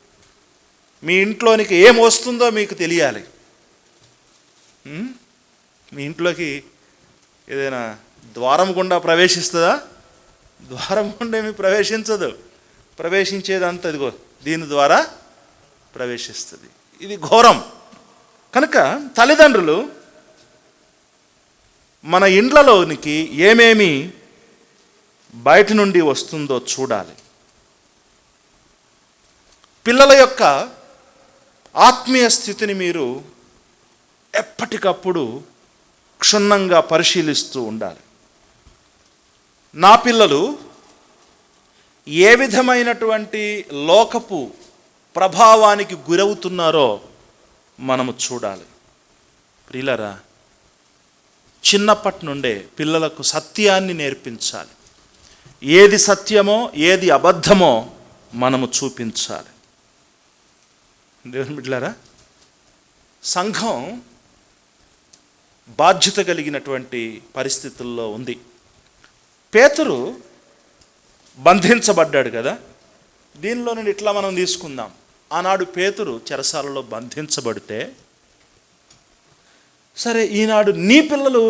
మీ ఇంట్లోనికి ఏం వస్తుందో మీకు తెలియాలి. మీ ఇంట్లోకి ఏదైనా ద్వారం గుండా ప్రవేశిస్తుందా? ద్వారం గుండా ఏమి ప్రవేశించదు. ప్రవేశించేదంతా ఇదిగో దీని ద్వారా ప్రవేశిస్తుంది. ఇది ఘోరం. కనుక తల్లిదండ్రులు మన ఇండ్లలోనికి ఏమేమి బయట నుండి వస్తుందో చూడాలి. పిల్లల యొక్క ఆత్మీయ స్థితిని మీరు ఎప్పటికప్పుడు క్షుణ్ణంగా పరిశీలిస్తూ ఉండాలి. నా పిల్లలు ఏ విధమైనటువంటి లోకపు ప్రభావానికి గురవుతున్నారో మనము చూడాలి. ప్రియులారా, చిన్నప్పటి నుండే పిల్లలకు సత్యాన్ని నేర్పించాలి. ఏది సత్యమో ఏది అబద్ధమో మనము చూపించాలి. దేవుని బిడ్డలారా, సంఘం బాధ్యత కలిగినటువంటి పరిస్థితుల్లో ఉంది. పేతురు బంధించబడ్డాడు కదా. దీనిలో నుండి ఇట్లా మనం తీసుకుందాం. ఆనాడు పేతురు చెరసాలలో బంధించబడితే, సరే ఈనాడు నీ పిల్లలు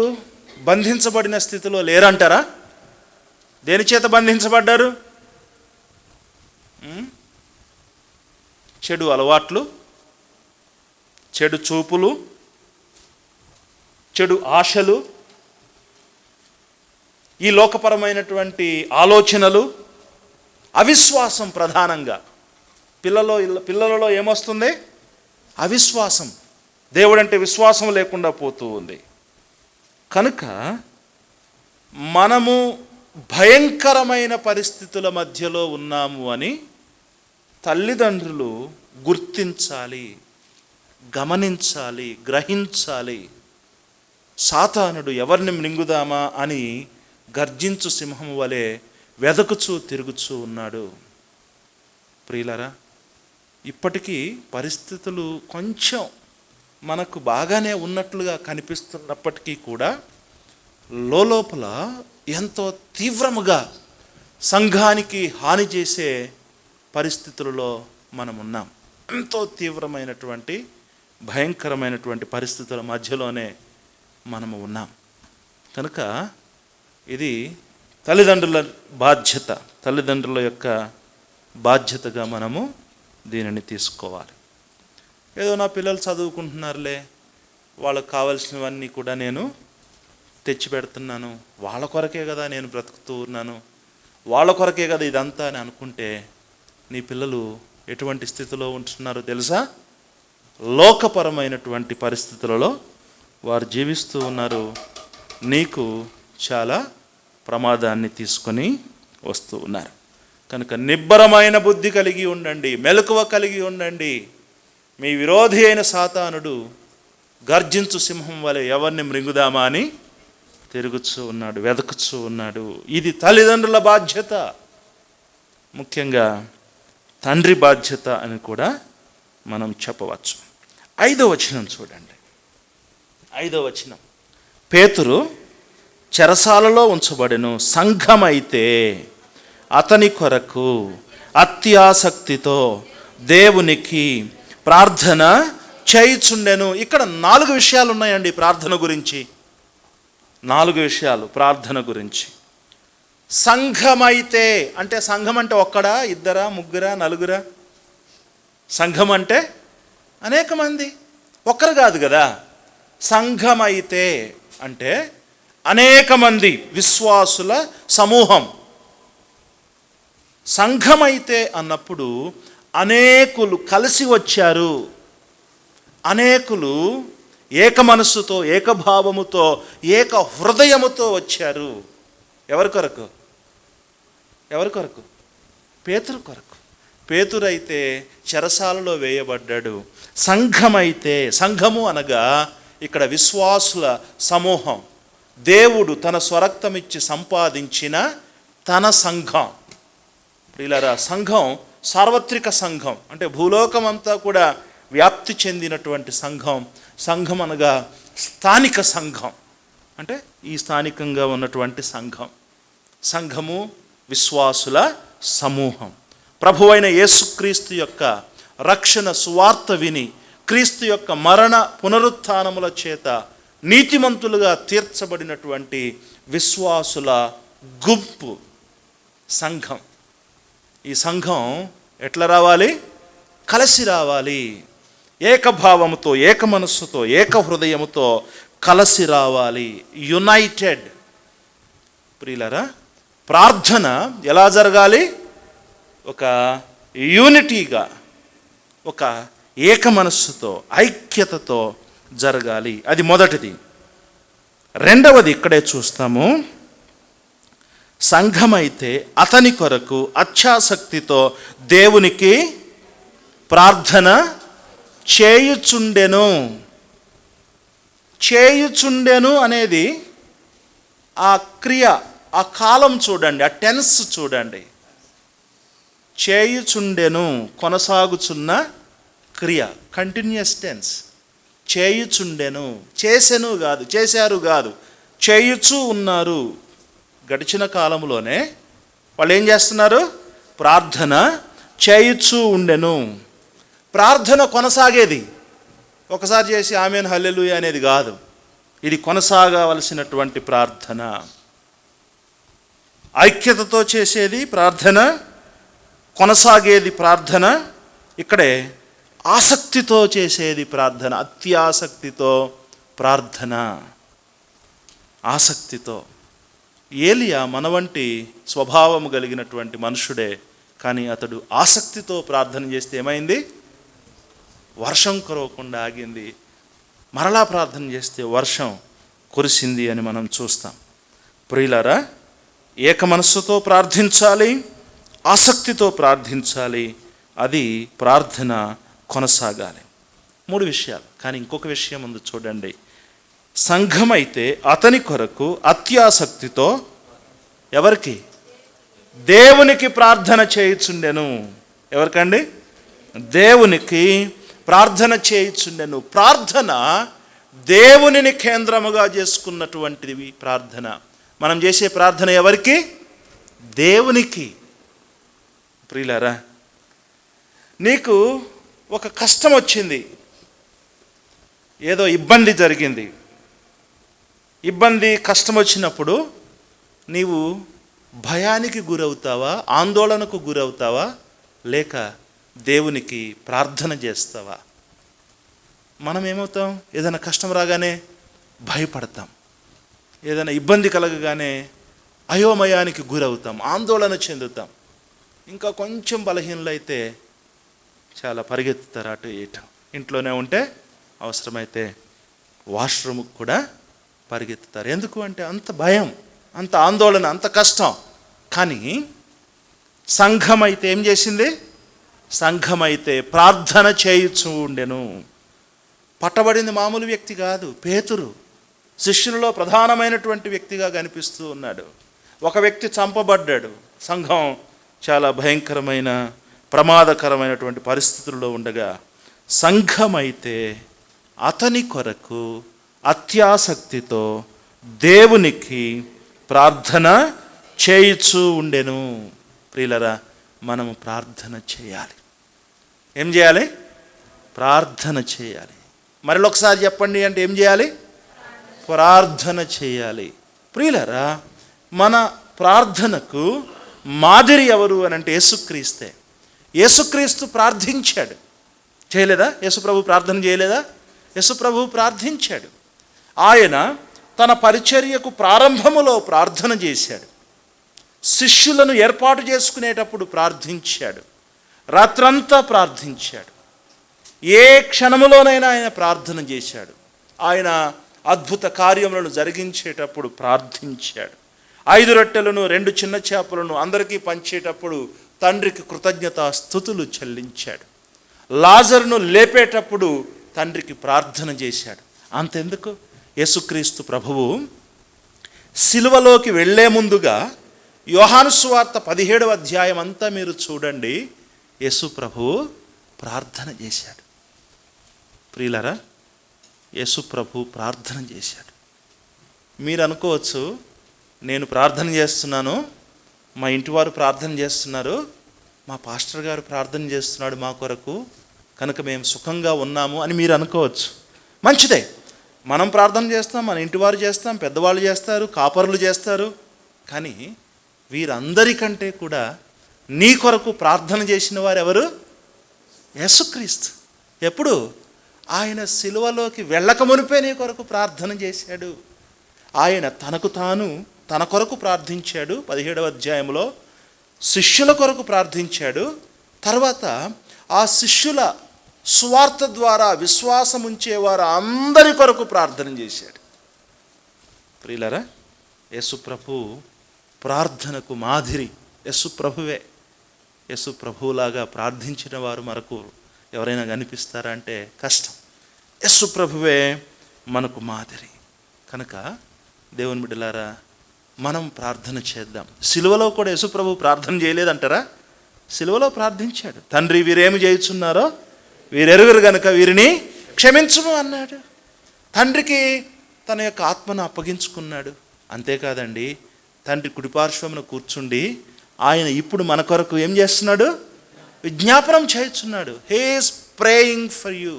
బంధించబడిన స్థితిలో లేరంటారా? దేని చేత బంధించబడ్డారు? చెడు అలవాట్లు, చెడు చూపులు, చెడు ఆశలు, ఈ లోకపరమైనటువంటి ఆలోచనలు, అవిశ్వాసం ప్రధానంగా పిల్లలలో ఏమొస్తుంది? అవిశ్వాసం. దేవుడంటే విశ్వాసం లేకుండా పోతూ ఉంది. కనుక మనము భయంకరమైన పరిస్థితుల మధ్యలో ఉన్నాము అని తల్లిదండ్రులు గుర్తించాలి, గమనించాలి, గ్రహించాలి. సాతానుడు ఎవరిని మృంగుదామా అని గర్జించు సింహం వలె వెదకుచూ తిరుగుచూ ఉన్నాడు. ప్రియులారా, ఇప్పటికీ పరిస్థితులు కొంచెం మనకు బాగానే ఉన్నట్లుగా కనిపిస్తున్నప్పటికీ కూడా లోపల ఎంతో తీవ్రముగా సంఘానికి హాని చేసే పరిస్థితులలో మనం ఉన్నాం. ఎంతో తీవ్రమైనటువంటి భయంకరమైనటువంటి పరిస్థితుల మధ్యలోనే మనము ఉన్నాం. కనుక ఇది తల్లిదండ్రుల బాధ్యత, తల్లిదండ్రుల యొక్క బాధ్యతగా మనము దీనిని తీసుకోవాలి. ఏదో నా పిల్లలు చదువుకుంటున్నారులే, వాళ్ళకు కావాల్సినవన్నీ కూడా నేను తెచ్చి పెడుతున్నాను, వాళ్ళ కొరకే కదా నేను బ్రతుకుతూ ఉన్నాను, వాళ్ళ కొరకే కదా ఇదంతా అని అనుకుంటే నీ పిల్లలు ఎటువంటి స్థితిలో ఉంటున్నారో తెలుసా? లోకపరమైనటువంటి పరిస్థితులలో వారు జీవిస్తూ ఉన్నారు. నీకు చాలా ప్రమాదాన్ని తీసుకొని వస్తూ ఉన్నారు. కనుక నిబ్బరమైన బుద్ధి కలిగి ఉండండి, మెలకువ కలిగి ఉండండి. మీ విరోధి అయిన సాతానుడు గర్జించు సింహం వలె ఎవరిని మృంగుదామా అని తిరుగుచూ ఉన్నాడు, వెదకుచూ ఉన్నాడు. ఇది తల్లిదండ్రుల బాధ్యత, ముఖ్యంగా తండ్రి బాధ్యత అని కూడా మనం చెప్పవచ్చు. 5వ వచనం చూడండి. 5వ వచనం, పేతురు చెరసాలలో ఉంచబడెను, సంఘమైతే అతని కొరకు అత్యాసక్తితో దేవునికి ప్రార్థన చేయుచుండెను. ఇక్కడ 4 విషయాలు ఉన్నాయండి ప్రార్థన గురించి. 4 విషయాలు ప్రార్థన గురించి. సంఘమైతే అంటే, సంఘం అంటే ఒక్కడా, ఇద్దరా, ముగ్గురా, నలుగురా? సంఘం అంటే అనేక మంది, ఒక్కరు కాదు కదా. సంఘమైతే అంటే అనేక మంది విశ్వాసుల సమూహం. సంఘమైతే అన్నప్పుడు అనేకులు కలిసి వచ్చారు, అనేకులు ఏక మనస్సుతో, ఏకభావముతో, ఏక హృదయముతో వచ్చారు. ఎవరి కొరకు? ఎవరి కొరకు? పేతురు కొరకు. పేతురైతే చెరసాలలో వేయబడ్డాడు. సంఘమైతే, సంఘము అనగా ఇక్కడ విశ్వాసుల సమూహం, దేవుడు తన స్వరక్తమిచ్చి సంపాదించిన తన సంఘం. ప్రియులారా, సంఘం సార్వత్రిక సంఘం అంటే భూలోకం అంతా కూడా వ్యాప్తి చెందినటువంటి సంఘం. సంఘం అనగా స్థానిక సంఘం, అంటే ఈ స్థానికంగా ఉన్నటువంటి సంఘం. సంఘము విశ్వాసుల సమూహం. ప్రభువైన యేసుక్రీస్తు యొక్క రక్షణ సువార్త విని క్రీస్తు యొక్క మరణ పునరుత్థానముల చేత నీతిమంతులుగా తీర్చబడినటువంటి విశ్వాసుల గుంపు సంఘం. ఈ సంఘం ఎట్లా రావాలి? కలిసి రావాలి. ఏకభావముతో, ఏక మనస్సుతో, ఏక హృదయముతో కలిసి రావాలి. యునైటెడ్. ప్రియులారా, ప్రార్థన ఎలా జరగాలి? ఒక యూనిటీగా, ఒక ఏక మనస్సుతో ఐక్యతతో జరగాలి. అది మొదటిది. రెండవది ఇక్కడే చూస్తాము, సంఘమైతే అతని కొరకు అత్యాసక్తితో దేవునికి ప్రార్థన చేయుచుండెను. చేయుచుండెను అనేది ఆ క్రియ, ఆ కాలం చూడండి, ఆ టెన్స్ చూడండి. చేయుచుండెను కొనసాగుచున్న క్రియ, కంటిన్యూస్ టెన్స్. చేయుచుండెను, చేసెను కాదు, చేశారు కాదు, చేయుచు ఉన్నారు. గడిచిన కాలంలోనే వాళ్ళు ఏం చేస్తున్నారు? ప్రార్థన చేయుచు ఉండెను. ప్రార్థన కొనసాగేది, ఒకసారి చేసి ఆమేన్ హల్లెలూయా అనేది కాదు. ఇది కొనసాగవలసినటువంటి ప్రార్థన. ఐక్యతతో చేసేది ప్రార్థన, కొనసాగేది ప్రార్థన. ఇక్కడే ఆసక్తితో చేసేది ప్రార్థన, అత్యాసక్తితో ప్రార్థన, ఆసక్తితో. ఏలియా మన వంటి స్వభావము కలిగినటువంటి మనుషుడే, కానీ అతడు ఆసక్తితో ప్రార్థన చేస్తే ఏమైంది? వర్షం కురవకుండా ఆగింది. మరలా ప్రార్థన చేస్తే వర్షం కురిసింది అని మనం చూస్తాం. ప్రియులారా, ఏక మనస్సుతో ప్రార్థించాలి, ఆసక్తితో ప్రార్థించాలి. అది ప్రార్థన కొనసాగాలి. 3 విషయాలు. కానీ ఇంకొక విషయం ఉంది చూడండి. సంఘమైతే అతని కొరకు అత్యాసక్తితో ఎవరికి? దేవునికి ప్రార్థన చేయుచుండెను. ఎవరికండి? దేవునికి ప్రార్థన చేయుచుండెను. ప్రార్థన దేవునిని కేంద్రముగా చేసుకున్నటువంటిది ప్రార్థన. మనం చేసే ప్రార్థన ఎవరికి? దేవునికి. ప్రియులారా, నీకు ఒక కష్టం వచ్చింది, ఏదో ఇబ్బంది జరిగింది. ఇబ్బంది, కష్టం వచ్చినప్పుడు నీవు భయానికి గురవుతావా, ఆందోళనకు గురవుతావా, లేక దేవునికి ప్రార్థన చేస్తావా? మనం ఏమవుతాం? ఏదైనా కష్టం రాగానే భయపడతాం, ఏదైనా ఇబ్బంది కలగగానే అయోమయానికి గురవుతాం, ఆందోళన చెందుతాం. ఇంకా కొంచెం బలహీనలైతే చాలా పరిగెత్తుతారు అటు ఇటు. ఇంట్లోనే ఉంటే అవసరమైతే వాష్రూమ్కి కూడా పరిగెత్తుతారు. ఎందుకు అంటే అంత భయం, అంత ఆందోళన, అంత కష్టం. కానీ సంఘమైతే ఏం చేసింది? సంఘమైతే ప్రార్థన చేయుచూ ఉండెను. పట్టబడింది మామూలు వ్యక్తి కాదు, పేతురు శిష్యులలో ప్రధానమైనటువంటి వ్యక్తిగా కనిపిస్తూ ఉన్నాడు. ఒక వ్యక్తి చంపబడ్డాడు. సంఘం చాలా భయంకరమైన ప్రమాదకరమైనటువంటి పరిస్థితుల్లో ఉండగా సంఘమైతే అతని కొరకు అత్యాసక్తితో దేవునికి ప్రార్థన చేయుచూ ఉండెను. ప్రియులరా, మనము ప్రార్థన చేయాలి. ఏం చేయాలి? ప్రార్థన చేయాలి. మరొకసారి చెప్పండి అంటే ఏం చేయాలి? ప్రార్థన చేయాలి. ప్రియులరా, మన ప్రార్థనకు మాదిరి ఎవరు అని అంటే యేసుక్రీస్తే. యేసుక్రీస్తు ప్రార్థించాడు, చేయలేదా? యేసుప్రభు ప్రార్థన చేయలేదా? యేసుప్రభు ప్రార్థించాడు. ఆయన తన పరిచర్యకు ప్రారంభములో ప్రార్థన చేశాడు. శిష్యులను ఏర్పాటు చేసుకునేటప్పుడు ప్రార్థించాడు. రాత్రంతా ప్రార్థించాడు. ఏ క్షణములోనైనా ఆయన ప్రార్థన చేశాడు. ఆయన అద్భుత కార్యములను జరిగించేటప్పుడు ప్రార్థించాడు. 5 రొట్టెలను 2 చిన్న చేపలను అందరికీ పంచేటప్పుడు తండ్రికి కృతజ్ఞతాస్తుతులు చెల్లించాడు. లాజరును లేపేటప్పుడు తండ్రికి ప్రార్థన చేశాడు. అంతెందుకు, యేసుక్రీస్తు ప్రభువు సిలువలోకి వెళ్లే ముందుగా యోహాను సువార్త 17వ అధ్యాయం అంతా మీరు చూడండి, యేసు ప్రభువు ప్రార్థన చేశాడు. ప్రియులరా, యేసు ప్రభు ప్రార్థన చేశాడు. మీరు అనుకోవచ్చు, నేను ప్రార్థన చేస్తున్నాను, మా ఇంటి వారు ప్రార్థన చేస్తున్నారు, మా పాస్టర్ గారు ప్రార్థన చేస్తున్నాడు మా కొరకు, కనుక మేము సుఖంగా ఉన్నాము అని మీరు అనుకోవచ్చు. మంచిదే, మనం ప్రార్థన చేస్తాం, మన ఇంటి వారు చేస్తాం, పెద్దవాళ్ళు చేస్తారు, కాపరులు చేస్తారు. కానీ వీరందరికంటే కూడా నీ కొరకు ప్రార్థన చేసిన వారు ఎవరు? యేసుక్రీస్తు. ఎప్పుడు? ఆయన సిలువలోకి వెళ్ళక మునిపే నీ కొరకు ప్రార్థన చేశాడు. ఆయన తనకు తాను తన కొరకు ప్రార్థించాడు. 17వ అధ్యాయంలో శిష్యుల కొరకు ప్రార్థించాడు. తర్వాత ఆ శిష్యుల సువార్త ద్వారా విశ్వాసం ఉంచేవారు అందరి కొరకు ప్రార్థన చేశాడు. ప్రియులారా, యేసు ప్రభు ప్రార్థనకు మాదిరి. యేసు ప్రభువే. యేసు ప్రభువులాగా ప్రార్థించిన వారు మనకు ఎవరైనా కనిపిస్తారా అంటే కష్టం. యేసు ప్రభువే మనకు మాదిరి. కనుక దేవుని బిడ్డలారా, మనం ప్రార్థన చేద్దాం. సిలువలో కూడా యేసు ప్రభు ప్రార్థన చేయలేదంటారా? సిలువలో ప్రార్థించాడు. తండ్రి, వీరేమి చేయుచున్నారో వీరెరుగురు గనుక వీరిని క్షమించుము అన్నాడు. తండ్రికి తన యొక్క ఆత్మను అప్పగించుకున్నాడు. అంతేకాదండి, తండ్రి కుడిపార్శ్వమున కూర్చుండి ఆయన ఇప్పుడు మన కొరకు ఏం చేస్తున్నాడు? విజ్ఞాపనం చేస్తున్నాడు. He is praying for you.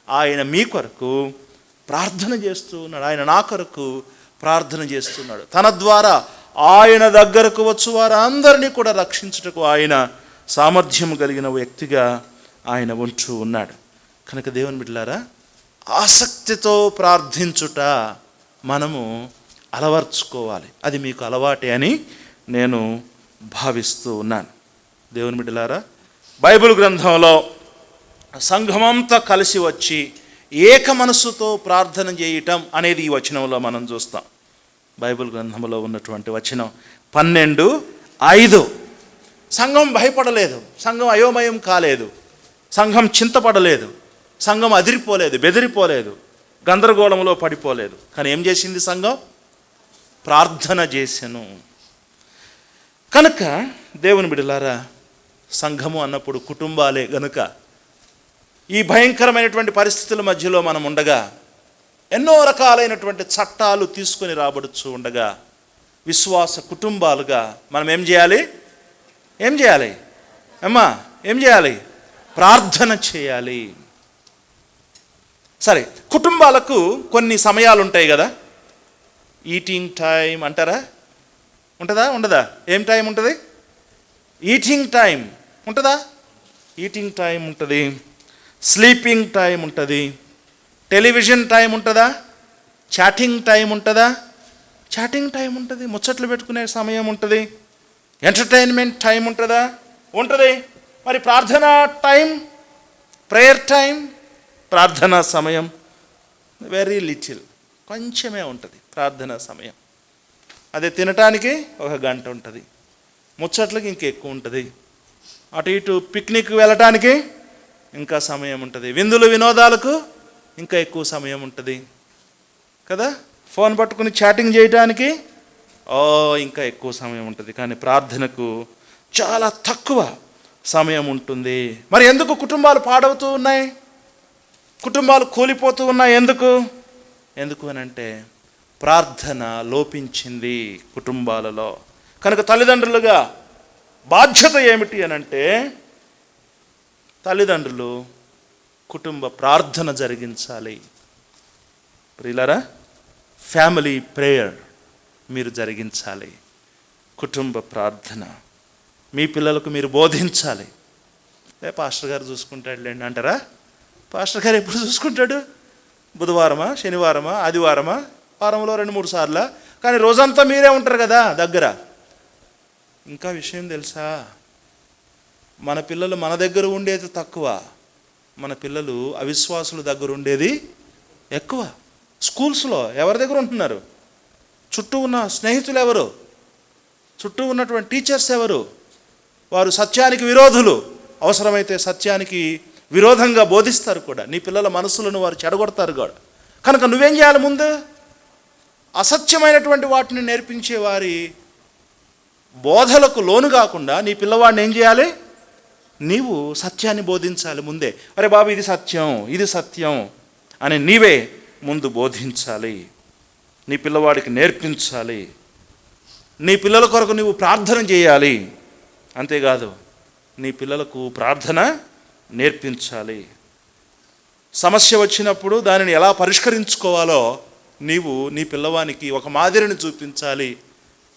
ఆయన మీ కొరకు ప్రార్థన చేస్తూ ఉన్నాడు. ఆయన నా కొరకు ప్రార్థన చేస్తున్నాడు. తన ద్వారా ఆయన దగ్గరకు వచ్చు వారందరినీ కూడా రక్షించుటకు ఆయన సామర్థ్యం కలిగిన వ్యక్తిగా ఆయన ఉంటూ ఉన్నాడు. కనుక దేవుని బిడ్డలారా, ఆసక్తితో ప్రార్థించుట మనము అలవర్చుకోవాలి. అది మీకు అలవాటే అని నేను భావిస్తూ ఉన్నాను. దేవుని బిడ్డలారా, బైబిల్ గ్రంథంలో సంఘమంతా కలిసి వచ్చి ఏక మనస్సుతో ప్రార్థన చేయటం అనేది ఈ వచనంలో మనం చూస్తాం. బైబిల్ గ్రంథంలో ఉన్నటువంటి వచనం 12:5. సంఘం భయపడలేదు, సంఘం అయోమయం కాలేదు, సంఘం చింతపడలేదు, సంఘం అదిరిపోలేదు, బెదిరిపోలేదు, గందరగోళంలో పడిపోలేదు. కానీ ఏం చేసింది సంఘం? ప్రార్థన చేసెను. కనుక దేవుని బిడ్డలారా, సంఘము అన్నప్పుడు కుటుంబాలే గనుక ఈ భయంకరమైనటువంటి పరిస్థితుల మధ్యలో మనం ఉండగా, ఎన్నో రకాలైనటువంటి చట్టాలు తీసుకొని రాబడుచు ఉండగా, విశ్వాస కుటుంబాలుగా మనం ఏం చేయాలి? అమ్మా ఏం చేయాలి? ప్రార్థన చేయాలి. సరే, కుటుంబాలకు కొన్ని సమయాలు ఉంటాయి కదా. ఈటింగ్ టైం అంటారా? ఉంటుందా? ఉండదా? ఏం టైం ఉంటుంది? ఈటింగ్ టైం ఉంటుందా? ఈటింగ్ టైం ఉంటుంది, స్లీపింగ్ టైం ఉంటుంది, టెలివిజన్ టైం ఉంటుందా? చాటింగ్ టైం ఉంటుందా? చాటింగ్ టైం ఉంటుంది, ముచ్చట్లు పెట్టుకునే సమయం ఉంటుంది, ఎంటర్టైన్మెంట్ టైం ఉంటుందా? ఉంటుంది. మరి ప్రార్థనా టైం, ప్రేయర్ టైం, ప్రార్థనా సమయం వెరీ లిటిల్, కొంచెమే ఉంటుంది ప్రార్థనా సమయం. అదే తినటానికి 1 గంట ఉంటుంది, ముచ్చట్లకి ఇంకెక్కువ ఉంటుంది, అటు ఇటు పిక్నిక్ వెళ్ళటానికి ఇంకా సమయం ఉంటుంది, విందులు వినోదాలకు ఇంకా ఎక్కువ సమయం ఉంటుంది కదా, ఫోన్ పట్టుకుని చాటింగ్ చేయడానికి ఇంకా ఎక్కువ సమయం ఉంటుంది. కానీ ప్రార్థనకు చాలా తక్కువ సమయం ఉంటుంది. మరి ఎందుకు కుటుంబాలు పాడవుతూ ఉన్నాయి? కుటుంబాలు కూలిపోతూ ఉన్నాయి. ఎందుకు అని అంటే ప్రార్థన లోపించింది కుటుంబాలలో. కనుక తల్లిదండ్రులుగా బాధ్యత ఏమిటి అని అంటే, తల్లిదండ్రులు కుటుంబ ప్రార్థన జరిగించాలి. ప్రియులారా, ఫ్యామిలీ ప్రేయర్ మీరు జరిగించాలి. కుటుంబ ప్రార్థన మీ పిల్లలకు మీరు బోధించాలి. పాస్టర్ గారు చూసుకుంటాడులేండి అంటారా? పాస్టర్ గారు ఎప్పుడు చూసుకుంటాడు? బుధవారమా, శనివారమా, ఆదివారమా, వారంలో 2-3 సార్లు. కానీ రోజంతా మీరే ఉంటారు కదా దగ్గర. ఇంకా విషయం తెలుసా? మన పిల్లలు మన దగ్గర ఉండేది తక్కువ, మన పిల్లలు అవిశ్వాసుల దగ్గర ఉండేది ఎక్కువ. స్కూల్స్లో ఎవరి దగ్గర ఉంటున్నారు? చుట్టూ ఉన్న స్నేహితులు ఎవరు? చుట్టూ ఉన్నటువంటి టీచర్స్ ఎవరు? వారు సత్యానికి విరోధులు. అవసరమైతే సత్యానికి విరోధంగా బోధిస్తారు కూడా. నీ పిల్లల మనసులను వారు చెడగొడతారు కూడా. కనుక నువ్వేం చేయాలి? ముందు అసత్యమైనటువంటి వాటిని నేర్పించే వారి బోధలకు లోను కాకుండా నీ పిల్లవాడిని ఏం చేయాలి? నీవు సత్యాన్ని బోధించాలి ముందే. అరే బాబు, ఇది సత్యం, ఇది సత్యం అని నీవే ముందు బోధించాలి. నీ పిల్లవాడికి నేర్పించాలి. నీ పిల్లల కొరకు నువ్వు ప్రార్థన చేయాలి. అంతేకాదు, నీ పిల్లలకు ప్రార్థన నేర్పించాలి. సమస్య వచ్చినప్పుడు దానిని ఎలా పరిష్కరించుకోవాలో నీవు నీ పిల్లవానికి ఒక మాదిరిని చూపించాలి.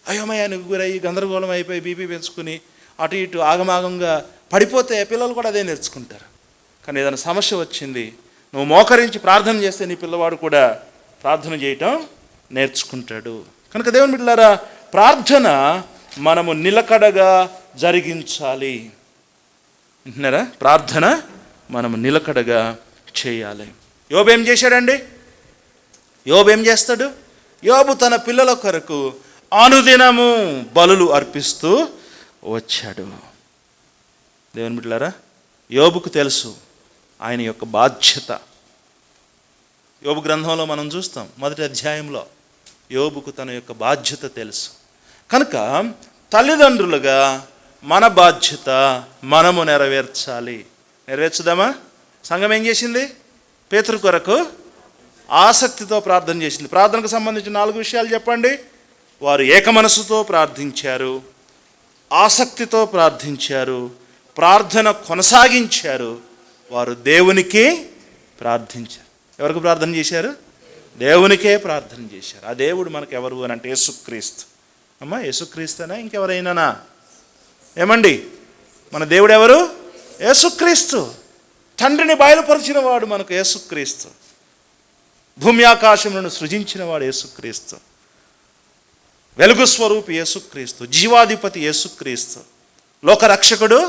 అయోమయానికి గురయ్యి గందరగోళం అయిపోయి బీపీ పెంచుకుని అటు ఇటు ఆగమాగంగా పడిపోతే పిల్లలు కూడా అదే నేర్చుకుంటారు. కానీ ఏదైనా సమస్య వచ్చింది, నువ్వు మోకరించి ప్రార్థన చేస్తే నీ పిల్లవాడు కూడా ప్రార్థన చేయటం నేర్చుకుంటాడు. కనుక దేవుని బిడ్డలారా, ప్రార్థన మనము నిలకడగా జరిగించాలి. వింటున్నారా? ప్రార్థన మనం నిలకడగా చేయాలి. యోబు ఏం చేశాడండి? యోబు ఏం చేస్తాడు? యోబు తన పిల్లల కొరకు అనుదినము బలులు అర్పిస్తూ వచ్చాడు. దేవుని బిడ్డలారా, యోబుకు తెలుసు ఆయన యొక్క బాధ్యత. యోబు గ్రంథంలో మనం చూస్తాం, మొదటి అధ్యాయంలో యోబుకు తన యొక్క బాధ్యత తెలుసు. కనుక తల్లిదండ్రులుగా మన బాధ్యత మనము నెరవేర్చాలి. నెరవేర్చుదామా? సంఘం ఏం చేసింది? పేతురు కొరకు ఆసక్తితో ప్రార్థన చేసింది. ప్రార్థనకు సంబంధించిన 4 విషయాలు చెప్పండి. వారు ఏక మనసుతో ప్రార్థించారు, ఆసక్తితో ప్రార్థించారు, ప్రార్థన కొనసాగించారు, వారు దేవునికి ప్రార్థించారు. ఎవరికి ప్రార్థన చేశారు? దేవునికే ప్రార్థన చేశారు. ఆ దేవుడు మనకు ఎవరు అని అంటే యేసుక్రీస్తు. అమ్మా, యేసుక్రీస్తునా ఇంకెవరైనానా? ఏమండి, మన దేవుడు ఎవరు? యేసుక్రీస్తు. తండ్రిని బయలుపరిచిన వాడు మనకు యేసుక్రీస్తు. భూమి ఆకాశములను సృజించిన వాడు యేసుక్రీస్తు. వెలుగు స్వరూపి యేసుక్రీస్తు. జీవాధిపతి యేసుక్రీస్తు. లోకరక్షకుడు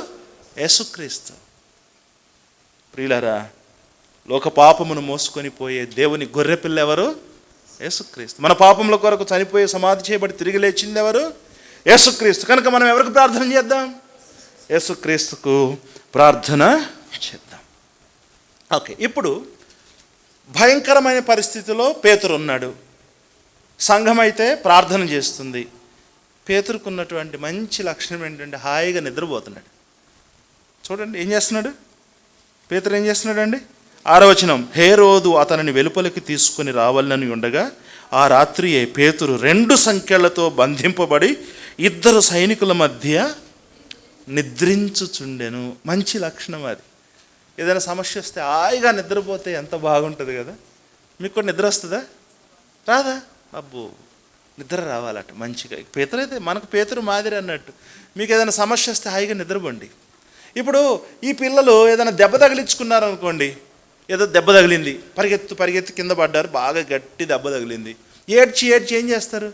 యేసుక్రీస్తు. ప్రియులారా, లోక పాపమును మోసుకొని పోయే దేవుని గొర్రెపిల్ల ఎవరు? యేసుక్రీస్తు. మన పాపముల కొరకు చనిపోయి సమాధి చేయబడి తిరిగి లేచింది ఎవరు? యేసుక్రీస్తు. కనుక మనం ఎవరికి ప్రార్థన చేద్దాం? యేసుక్రీస్తుకు ప్రార్థన చేద్దాం. ఓకే, ఇప్పుడు భయంకరమైన పరిస్థితిలో పేతురు ఉన్నాడు. సంఘం అయితే ప్రార్థన చేస్తుంది. పేతురుకు ఉన్నటువంటి మంచి లక్షణం ఏంటంటే హాయిగా నిద్రపోతున్నాడు. చూడండి ఏం చేస్తున్నాడు పేతురు. ఏం చేస్తున్నాడు అండి? 6వ వచనం, హేరోదు అతనిని వెలుపలికి తీసుకుని రావాలని ఉండగా ఆ రాత్రియే పేతురు 2 సంకెళ్లతో బంధింపబడి 2 సైనికుల మధ్య నిద్రించుచుండెను. మంచి లక్షణం అది. ఏదైనా సమస్య వస్తే హాయిగా నిద్రపోతే ఎంత బాగుంటుంది కదా. మీకు కూడా నిద్ర వస్తుందా? రాదా? అబ్బో, నిద్ర రావాలట మంచిగా. పేతురు అయితే మనకు పేతురు మాదిరి అన్నట్టు. మీకు ఏదైనా సమస్య వస్తే హాయిగా నిద్రపోండి. ఇప్పుడు ఈ పిల్లలు ఏదైనా దెబ్బ తగిలించుకున్నారనుకోండి, ఏదో దెబ్బ తగిలింది, పరిగెత్తి కింద పడ్డారు, బాగా గట్టి దెబ్బ తగిలింది, ఏడ్చి ఏం చేస్తారు?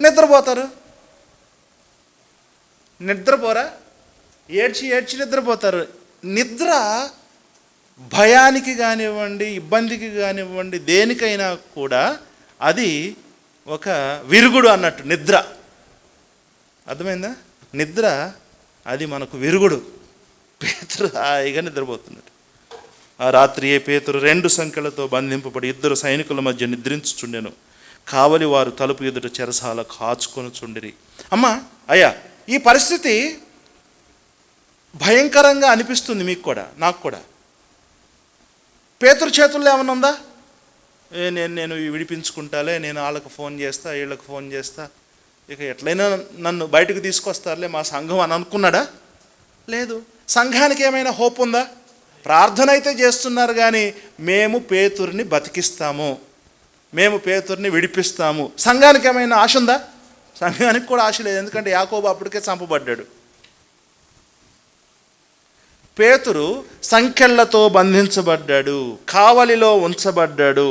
నిద్రపోతారు. నిద్రపోరా? ఏడ్చి నిద్రపోతారు. నిద్ర భయానికి కానివ్వండి, ఇబ్బందికి కానివ్వండి, దేనికైనా కూడా అది ఒక విరుగుడు అన్నట్టు. నిద్ర అర్థమైందా? నిద్ర అది మనకు విరుగుడు. పేతురు హాయిగా నిద్రపోతున్నాడు. ఆ రాత్రి ఏ పేతురు 2 సంకెళ్లతో బంధింపబడి 2 సైనికుల మధ్య నిద్రించుచుండెను. కావలి వారు తలుపు ఎదుట చెరసాల కాచుకొని చుండిరి. అమ్మా, అయ్యా, ఈ పరిస్థితి భయంకరంగా అనిపిస్తుంది మీకు కూడా, నాకు కూడా. పేతురు చేతుల్లో ఏమన్నా ఉందా? నేను విడిపించుకుంటాలే, నేను వాళ్ళకు ఫోన్ చేస్తా, వీళ్ళకి ఫోన్ చేస్తా, ఇక ఎట్లయినా నన్ను బయటకు తీసుకొస్తారులే మా సంఘం అని అనుకున్నాడా? లేదు. సంఘానికి ఏమైనా హోప్ ఉందా? ప్రార్థన అయితే చేస్తున్నారు కానీ మేము పేతురుని బతికిస్తాము, మేము పేతురుని విడిపిస్తాము. సంఘానికి ఏమైనా ఆశ ఉందా? సంఘానికి కూడా ఆశ లేదు. ఎందుకంటే యాకోబు అప్పటికే చంపబడ్డాడు. పేతురు సంకెళ్లతో బంధించబడ్డాడు, కావలిలో ఉంచబడ్డాడు,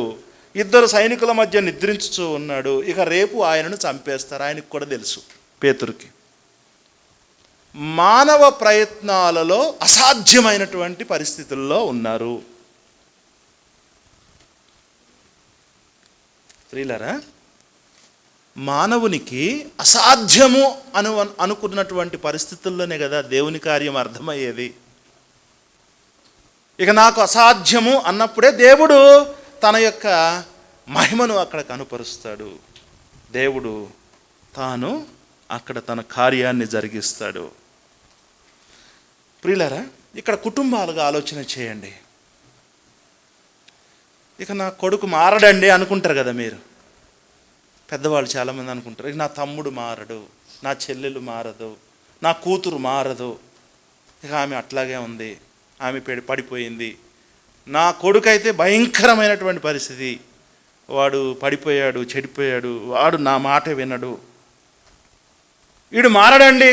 2 సైనికుల మధ్య నిద్రించుతూ ఉన్నాడు. ఇక రేపు ఆయనను చంపేస్తారు. ఆయనకు కూడా తెలుసు పేతురుకి. మానవ ప్రయత్నాలలో అసాధ్యమైనటువంటి పరిస్థితుల్లో ఉన్నారు. ప్రియులారా, మానవునికి అసాధ్యము అనుకున్నటువంటి పరిస్థితుల్లోనే కదా దేవుని కార్యం అర్థమయ్యేది. ఇక నాకు అసాధ్యము అన్నప్పుడే దేవుడు తన యొక్క మహిమను అక్కడ కనుపరుస్తాడు. దేవుడు తాను అక్కడ తన కార్యాన్ని జరిగిస్తాడు. ప్రియులారా, ఇక్కడ కుటుంబాలుగా ఆలోచన చేయండి. ఇక నా కొడుకు మారడండి అనుకుంటారు కదా మీరు. పెద్దవాళ్ళు చాలామంది అనుకుంటారు, ఇక నా తమ్ముడు మారడు, నా చెల్లెలు మారదు, నా కూతురు మారదు, ఇక ఆమె అట్లాగే ఉంది, ఆమె పడిపోయింది. నా కొడుకు అయితే భయంకరమైనటువంటి పరిస్థితి, వాడు పడిపోయాడు, చెడిపోయాడు, వాడు నా మాట వినడు, వీడు మారడండి,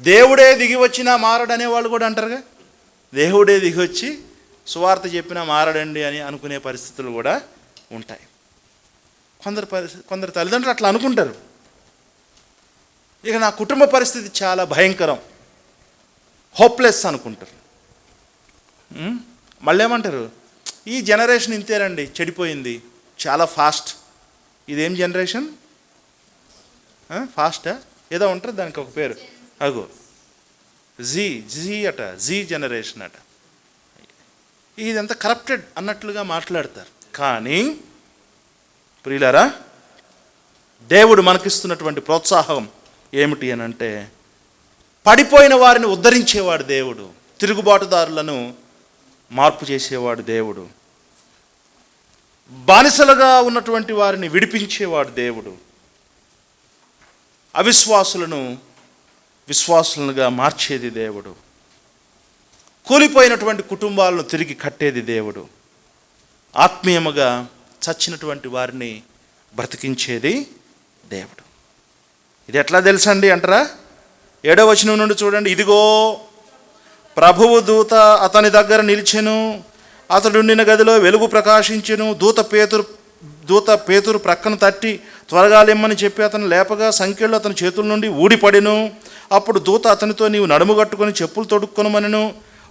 దేవుడే దిగి వచ్చినా మారడనే వాళ్ళు కూడా అంటారుగా. దేవుడే దిగి వచ్చి సువార్త చెప్పినా మారడండి అని అనుకునే పరిస్థితులు కూడా ఉంటాయి. కొందరు తల్లిదండ్రులు అట్లా అనుకుంటారు. ఇక నా కుటుంబ పరిస్థితి చాలా భయంకరం, హోప్లెస్ అనుకుంటారు. మళ్ళీ ఏమంటారు, ఈ జనరేషన్ ఇంతేనండి, చెడిపోయింది, చాలా ఫాస్ట్. ఇదేం జనరేషన్? ఫాస్టా ఏదో ఉంటుంది దానికి ఒక పేరు, అగో జీ అట, జీ జనరేషన్ అట. ఇదంతా కరప్టెడ్ అన్నట్లుగా మాట్లాడతారు. కానీ ప్రియులారా, దేవుడు మనకిస్తున్నటువంటి ప్రోత్సాహం ఏమిటి అని అంటే, పడిపోయిన వారిని ఉద్ధరించేవాడు దేవుడు, తిరుగుబాటుదారులను మార్పు చేసేవాడు దేవుడు, బానిసలుగా ఉన్నటువంటి వారిని విడిపించేవాడు దేవుడు, అవిశ్వాసులను విశ్వాసులుగా మార్చేది దేవుడు, కూలిపోయినటువంటి కుటుంబాలను తిరిగి కట్టేది దేవుడు, ఆత్మీయముగా చచ్చినటువంటి వారిని బ్రతికించేది దేవుడు. ఇది ఎట్లా తెలుసండి అంటారా? 7వ వచనం నుండి చూడండి. ఇదిగో ప్రభువు దూత అతని దగ్గర నిలిచెను, అతడుండిన గదిలో వెలుగు ప్రకాశించెను. దూత పేతురు ప్రక్కన తట్టి త్వరగా లేమ్మని చెప్పి అతను లేపగా సంకెళ్ళు అతని చేతుల నుండి ఊడిపడెను. అప్పుడు దూత అతనితో, నీవు నడుము కట్టుకొని చెప్పులు తొడుక్కొనమనెను.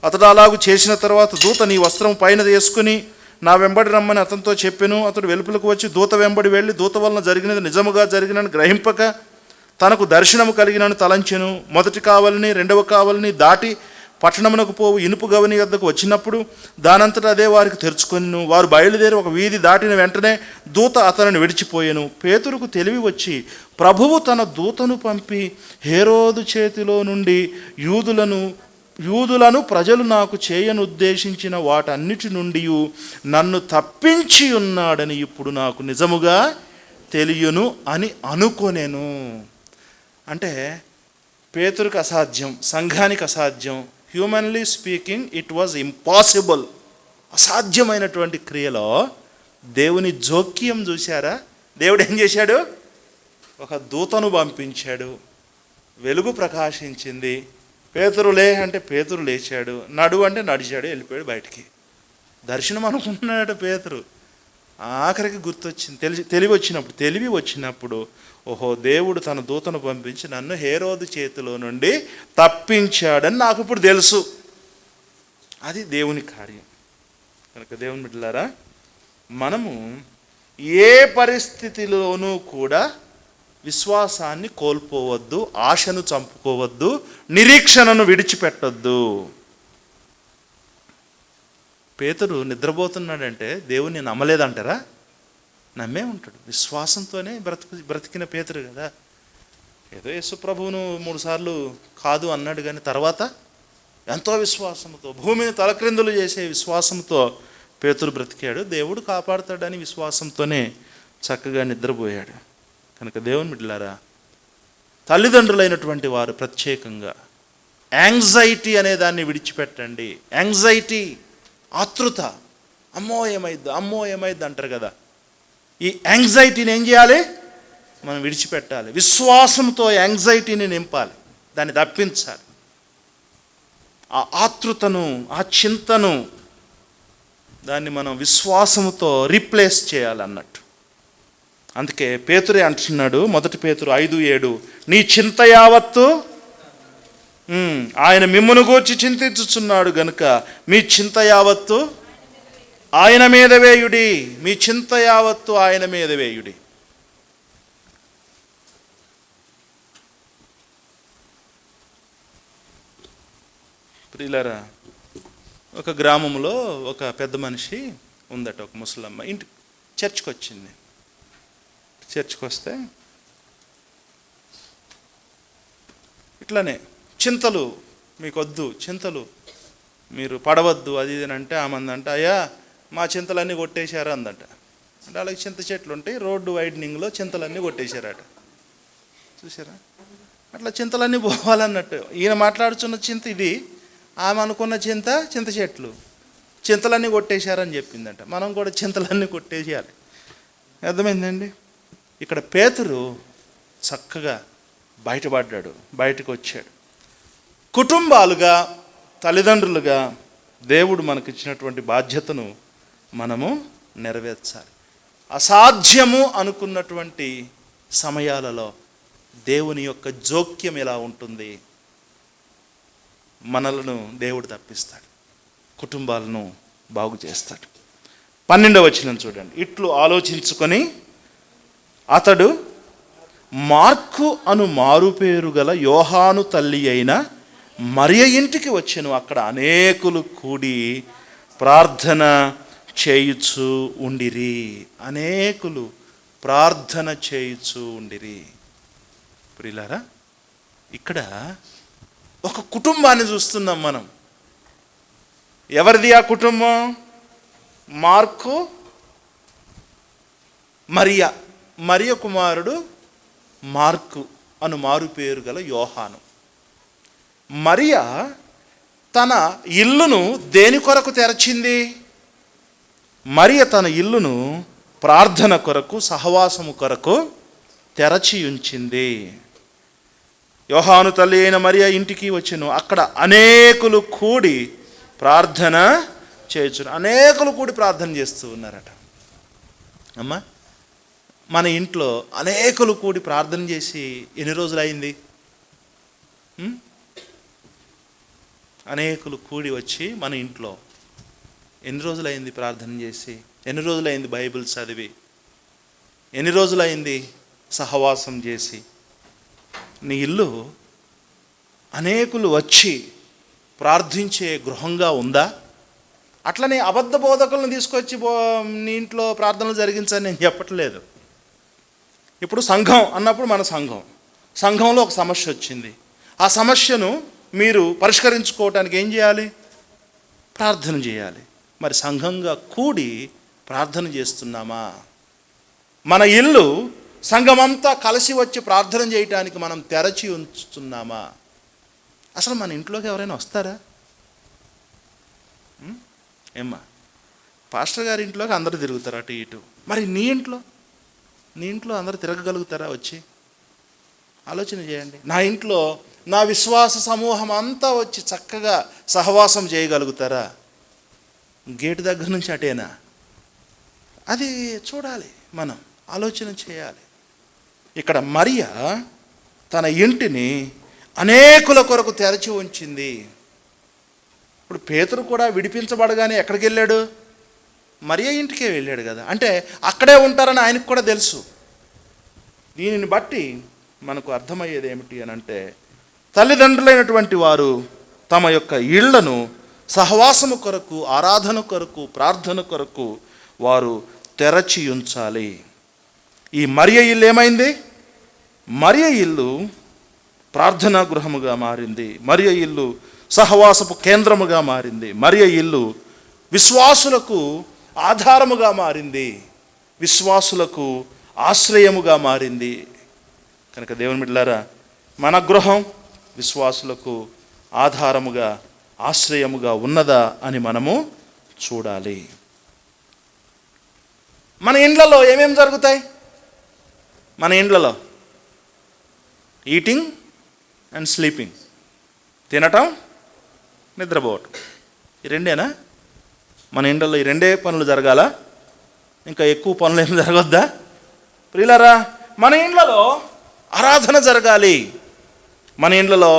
అతడు అలాగూ చేసిన తర్వాత దూత, నీ వస్త్రం పైన వేసుకుని నా వెంబడి రమ్మని అతనితో చెప్పెను. అతడు వెలుపలకు వచ్చి దూత వెంబడి వెళ్ళి దూత వలన జరిగినది నిజముగా జరిగినని గ్రహింపక తనకు దర్శనము కలిగినని తలంచెను. మొదటి కావలిని 2వ కావలిని దాటి పట్టణమునకు పోవు ఇనుపు గవని వద్దకు వచ్చినప్పుడు దానంతటా అదే వారికి తెరుచుకొనిను. వారు బయలుదేరి ఒక వీధి దాటిన వెంటనే దూత అతనిని విడిచిపోయెను. పేతురుకు తెలివి వచ్చి ప్రభువు తన దూతను పంపి హేరోదు చేతిలో నుండి యూదులను ప్రజలు నాకు చేయనుద్దేశించిన వాటన్నిటి నుండి నన్ను తప్పించి ఉన్నాడని ఇప్పుడు నాకు నిజముగా తెలియను అని అనుకొనెను. అంటే పేతురుకు అసాధ్యం, సంఘానికి అసాధ్యం. Humanly speaking it was impossible. అసాధ్యమైనటువంటి క్రియలో దేవుని జోక్యం చూశారా? దేవుడు ఏం చేశాడు? ఒక దూతను పంపించాడు, వెలుగు ప్రకాశించింది. పేతురు లే అంటే పేతురు లేచాడు, నడు అంటే నడిచాడు, వెళ్ళిపోయాడు బయటికి. దర్శనం అనుకుంటున్నాడు పేతురు. ఆఖరికి గుర్తొచ్చింది, తెలివి వచ్చినప్పుడు ఓహో, దేవుడు తన దూతను పంపించి నన్ను హేరోదు చేతిలో నుండి తప్పించాడని నాకు ఇప్పుడు తెలుసు. అది దేవుని కార్యం. కనుక దేవుని బిడ్డలారా, మనము ఏ పరిస్థితిలోనూ కూడా విశ్వాసాన్ని కోల్పోవద్దు, ఆశను చంపుకోవద్దు, నిరీక్షణను విడిచిపెట్టొద్దు. పేతురు నిద్రపోతున్నాడంటే దేవుని నమ్మలేదంటారా? నమ్మే ఉంటాడు. విశ్వాసంతోనే బ్రతికిన పేతురు కదా. ఏదో యేసు ప్రభువును 3 సార్లు కాదు అన్నాడు, కానీ తర్వాత ఎంతో విశ్వాసంతో, భూమిని తలక్రిందులు చేసే విశ్వాసంతో పేతురు బ్రతికాడు. దేవుడు కాపాడుతాడని విశ్వాసంతోనే చక్కగా నిద్రపోయాడు. కనుక దేవుని బిడ్డలారా, తల్లిదండ్రులైనటువంటి వారు ప్రత్యేకంగా యాంగ్జైటీ అనే దాన్ని విడిచిపెట్టండి. యాంగ్జైటీ, ఆతృత, అమ్మో ఏమైద్ది అంటారు కదా. ఈ యాంగ్జైటీని ఏం చేయాలి? మనం విడిచిపెట్టాలి. విశ్వాసంతో యాంగ్జైటీని నింపాలి, దాన్ని తప్పించాలి. ఆ ఆతృతను, ఆ చింతను, దాన్ని మనం విశ్వాసంతో రీప్లేస్ చేయాలన్నట్టు. అందుకే పేతురే అంటున్నాడు, 1 పేతురు 5:7, నీ చింత యావత్తు ఆయన మిమ్మును గూర్చి చింతించుచున్నాడు గనుక మీ చింత యావత్తు ఆయన మీద వేయుడి. మీ చింత యావత్తు ఆయన మీద వేయుడి. ప్రియులారా, ఒక గ్రామంలో ఒక పెద్ద మనిషి ఉందట, ఒక ముసలమ్మ. చర్చ్కి వచ్చింది. చర్చ్కి వస్తే ఇట్లానే చింతలు మీకొద్దు, చింతలు మీరు పడవద్దు, అది ఇది అంటే ఆమందంట, అయ్యా మా చింతలన్నీ కొట్టేశారు అందట. అంటే అలాగే చింత చెట్లు ఉంటాయి, రోడ్డు వైడనింగ్లో చింతలన్నీ కొట్టేశారట. చూసారా? అట్లా చింతలన్నీ పోవాలన్నట్టు. ఈయన మాట్లాడుతున్న చింత ఇది, ఆమె అనుకున్న చింత చెట్లు. చింతలన్నీ కొట్టేశారని చెప్పిందంట. మనం కూడా చింతలన్నీ కొట్టేసేయాలి. అర్థమైందండి? ఇక్కడ పేతురు చక్కగా బయటపడ్డాడు, బయటకు వచ్చాడు. కుటుంబాలుగా, తల్లిదండ్రులుగా దేవుడు మనకిచ్చినటువంటి బాధ్యతను మనము నెరవేర్చాలి. అసాధ్యము అనుకున్నటువంటి సమయాలలో దేవుని యొక్క జోక్యం ఎలా ఉంటుంది? మనలను దేవుడు తప్పిస్తాడు. కుటుంబాలను బాగు చేస్తాడు. 12వ వచనం చూడండి. ఇట్లు ఆలోచించుకొని అతడు మార్కు అను మారుపేరు గల యోహాను తల్లి అయిన మరియ ఇంటికి వచ్చెను. అక్కడ అనేకులు కూడి ప్రార్థన చేయుచు ఉండిరి. అనేకులు ప్రార్థన చేయుచు ఉండిరి. ప్రియులారా, ఇక్కడ ఒక కుటుంబాన్ని చూస్తున్నాం మనం. ఎవరిది ఆ కుటుంబం? మార్కు, మరియ కుమారుడు మార్కు అను మారు పేరు గల యోహాను. మరియ తన ఇల్లును దేని కొరకు తెరచింది? మరియ తన ఇల్లును ప్రార్థన కొరకు, సహవాసము కొరకు తెరచి ఉంచింది. యోహాను తల్లి అయిన మరియ ఇంటికి వచ్చెను. అక్కడ అనేకులు కూడి ప్రార్థన చేయొచ్చు. అనేకులు కూడి ప్రార్థన చేస్తూ ఉన్నారట. అమ్మా, మన ఇంట్లో అనేకులు కూడి ప్రార్థన చేసి ఎన్ని రోజులు అయింది? అనేకులు కూడి వచ్చి మన ఇంట్లో ఎన్ని రోజులైంది ప్రార్థన చేసి? ఎన్ని రోజులైంది బైబిల్ చదివి? ఎన్ని రోజులైంది సహవాసం చేసి? నీ ఇల్లు అనేకులు వచ్చి ప్రార్థించే గృహంగా ఉందా? అట్లనే అబద్ధ బోధకులను తీసుకొచ్చి నీ ఇంట్లో ప్రార్థనలు జరిగించని నేను చెప్పట్లేదు. ఇప్పుడు సంఘం అన్నప్పుడు మన సంఘంలో ఒక సమస్య వచ్చింది. ఆ సమస్యను మీరు పరిష్కరించుకోవటానికి ఏం చేయాలి? ప్రార్థన చేయాలి. మరి సంఘంగా కూడి ప్రార్థన చేస్తున్నామా? మన ఇల్లు సంఘమంతా కలిసి వచ్చి ప్రార్థన చేయటానికి మనం తెరచి ఉంచుతున్నామా? అసలు మన ఇంట్లోకి ఎవరైనా వస్తారా? ఏమ్మా, పాస్టర్ గారి ఇంట్లోకి అందరూ తిరుగుతారు అటు ఇటు. మరి నీ ఇంట్లో అందరూ తిరగగలుగుతారా? వచ్చి ఆలోచన చేయండి. నా ఇంట్లో నా విశ్వాస సమూహం అంతా వచ్చి చక్కగా సహవాసం చేయగలుగుతారా? గేటు దగ్గర నుంచి అటేనా? అది చూడాలి, మనం ఆలోచన చేయాలి. ఇక్కడ మరియ తన ఇంటిని అనేకుల కొరకు తెరచి ఉంచింది. ఇప్పుడు పేతురు కూడా విడిపించబడగానే ఎక్కడికి వెళ్ళాడు? మరియ ఇంటికే వెళ్ళాడు కదా. అంటే అక్కడే ఉంటారని ఆయనకు కూడా తెలుసు. దీనిని బట్టి మనకు అర్థమయ్యేది ఏమిటి అని అంటే, తల్లిదండ్రులైనటువంటి వారు తమ యొక్క ఇళ్లను సహవాసము కొరకు, ఆరాధన కొరకు, ప్రార్థన కొరకు వారు తెరచి ఉంచాలి. ఈ మరియ ఇల్లు ఏమైంది? మరియ ఇల్లు ప్రార్థనా గృహముగా మారింది. మరియ ఇల్లు సహవాసపు కేంద్రముగా మారింది. మరియ ఇల్లు విశ్వాసులకు ఆధారముగా మారింది. విశ్వాసులకు ఆశ్రయముగా మారింది. కనుక దేవుని బిడ్డలారా, మన గృహం విశ్వాసులకు ఆధారముగా, ఆశ్రయముగా ఉన్నదా అని మనము చూడాలి. మన ఇండ్లలో ఏమేమి జరుగుతాయి? మన ఇండ్లలో ఈటింగ్ అండ్ స్లీపింగ్, తినటం, నిద్రపోవటం, ఈ రెండేనా? మన ఇండ్లలో ఈ రెండే పనులు జరగాల? ఇంకా ఎక్కువ పనులు ఏమి జరగొద్దా? ప్రియులారా, మన ఇండ్లలో ఆరాధన జరగాలి. మన ఇండ్లలో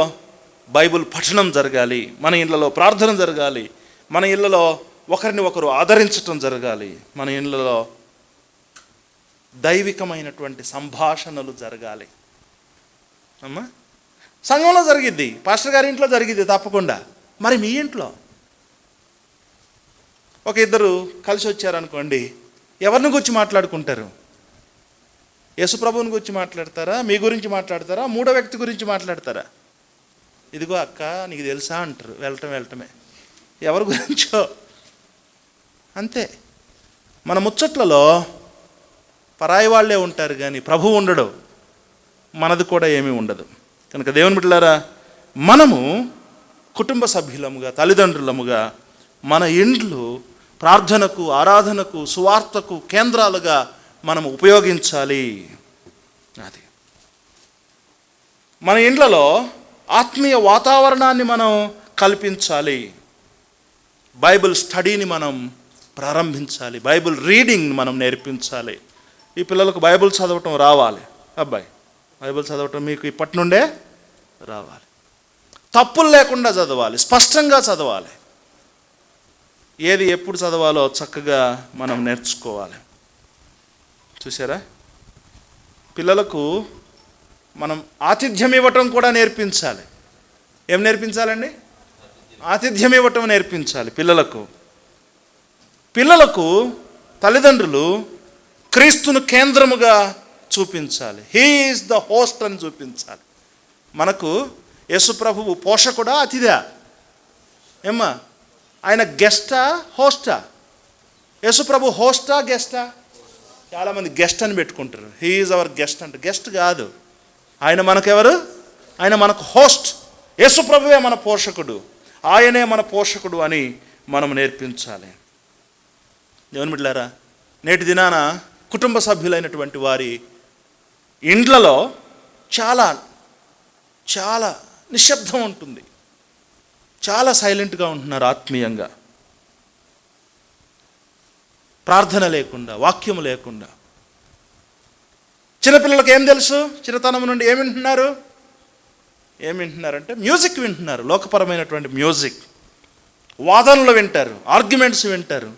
బైబిల్ పఠనం జరగాలి. మన ఇండ్లలో ప్రార్థన జరగాలి. మన ఇళ్లలో ఒకరిని ఒకరు ఆదరించటం జరగాలి. మన ఇండ్లలో దైవికమైనటువంటి సంభాషణలు జరగాలి. అమ్మా, సంఘంలో జరిగిద్ది, పాస్టర్ గారి ఇంట్లో జరిగిద్ది తప్పకుండా. మరి మీ ఇంట్లో ఒక ఇద్దరు కలిసి వచ్చారనుకోండి, ఎవరిని గురించి మాట్లాడుకుంటారు? యేసుప్రభువుని గురించి మాట్లాడతారా? మీ గురించి మాట్లాడతారా? మూడో వ్యక్తి గురించి మాట్లాడతారా? ఇదిగో అక్క నీకు తెలుసా అంటారు. వెళ్ళటమే ఎవరి గురించో. అంతే. మన ముచ్చట్లలో పరాయి వాళ్ళే ఉంటారు కానీ ప్రభువు ఉండడు, మనది కూడా ఏమీ ఉండదు. కనుక దేవుని బిడ్డలారా, మనము కుటుంబ సభ్యులముగా, తల్లిదండ్రులముగా మన ఇండ్లు ప్రార్థనకు, ఆరాధనకు, సువార్తకు కేంద్రాలుగా మనం ఉపయోగించాలి. అది మన ఇండ్లలో ఆత్మీయ వాతావరణాన్ని మనం కల్పించాలి. బైబిల్ స్టడీని మనం ప్రారంభించాలి. బైబిల్ రీడింగ్ మనం నేర్పించాలి. ఈ పిల్లలకు బైబిల్ చదవటం రావాలి. అబ్బాయి, బైబిల్ చదవటం మీకు ఇప్పటి నుండే రావాలి. తప్పులు లేకుండా చదవాలి, స్పష్టంగా చదవాలి. ఏది ఎప్పుడు చదవాలో చక్కగా మనం నేర్చుకోవాలి. చూసారా, పిల్లలకు మనం ఆతిథ్యం ఇవ్వటం కూడా నేర్పించాలి. ఏం నేర్పించాలండి? ఆతిథ్యం ఇవ్వటం నేర్పించాలి పిల్లలకు తల్లిదండ్రులు క్రీస్తును కేంద్రముగా చూపించాలి. హీ ఈజ్ ద హోస్ట్ అని చూపించాలి. మనకు యేసు ప్రభువు పోషకుడా, అతిథా? ఏమ్మా, ఆయన గెస్టా, హోస్టా? యేసు ప్రభు హోస్టా, గెస్టా? చాలామంది గెస్ట్ అని పెట్టుకుంటారు. హీ ఈజ్ అవర్ గెస్ట్ అంటే గెస్ట్ కాదు. ఆయన మనకెవరు? ఆయన మనకు హోస్ట్. యేసు ప్రభువే మన పోషకుడు, ఆయనే మన పోషకుడు అని మనం నేర్పించాలి. దేవుని బిడ్డలారా, నేటి దినాన కుటుంబ సభ్యులైనటువంటి వారి ఇండ్లలో చాలా చాలా నిశ్శబ్దం ఉంటుంది. చాలా సైలెంట్గా ఉంటున్నారు ఆత్మీయంగా. ప్రార్థన లేకుండా, వాక్యం లేకుండా. చిన్నపిల్లలకు ఏం తెలుసు? చిన్నతనం నుండి ఏం వింటున్నారంటే మ్యూజిక్ వింటున్నారు. లోకపరమైనటువంటి మ్యూజిక్. వాదనలు వింటారు, ఆర్గ్యుమెంట్స్ వింటారు.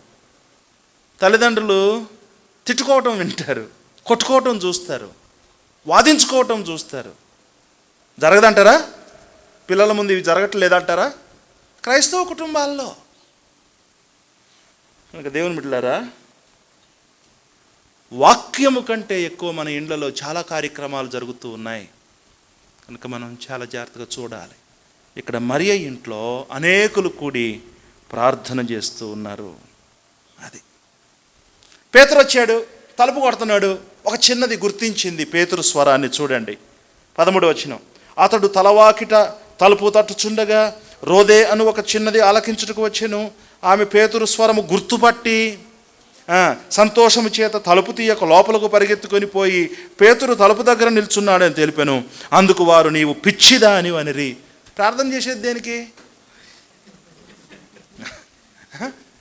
తల్లిదండ్రులు తిట్టుకోవటం వింటారు, కొట్టుకోవటం చూస్తారు, వాదించుకోవటం చూస్తారు. జరగదంటారా? పిల్లల ముందు ఇవి జరగట్లేదంటారా? క్రైస్తవ కుటుంబాల్లో. కనుక దేవుని బిడ్డలారా, వాక్యము కంటే ఎక్కువ మన ఇండ్లలో చాలా కార్యక్రమాలు జరుగుతూ ఉన్నాయి. కనుక మనం చాలా జాగ్రత్తగా చూడాలి. ఇక్కడ మరియ ఇంట్లో అనేకులు కూడి ప్రార్థన చేస్తూ ఉన్నారు. అది పేతురు వచ్చాడు, తలుపు కొడుతున్నాడు. ఒక చిన్నది గుర్తించింది పేతురు స్వరాన్ని. చూడండి 13వ వచనం. అతడు తలవాకిట తలుపు తట్టుచుండగా రోదే అను ఒక చిన్నది ఆలకించుటకు వచ్చెను. ఆమె పేతురు స్వరము గుర్తుపట్టి సంతోషము చేత తలుపు తీయక లోపలకు పరిగెత్తుకొని పోయి పేతురు తలుపు దగ్గర నిల్చున్నాడని తెలిపాను. అందుకు వారు, నీవు పిచ్చిదా అని అనిరి. ప్రార్థన చేసేది దేనికి?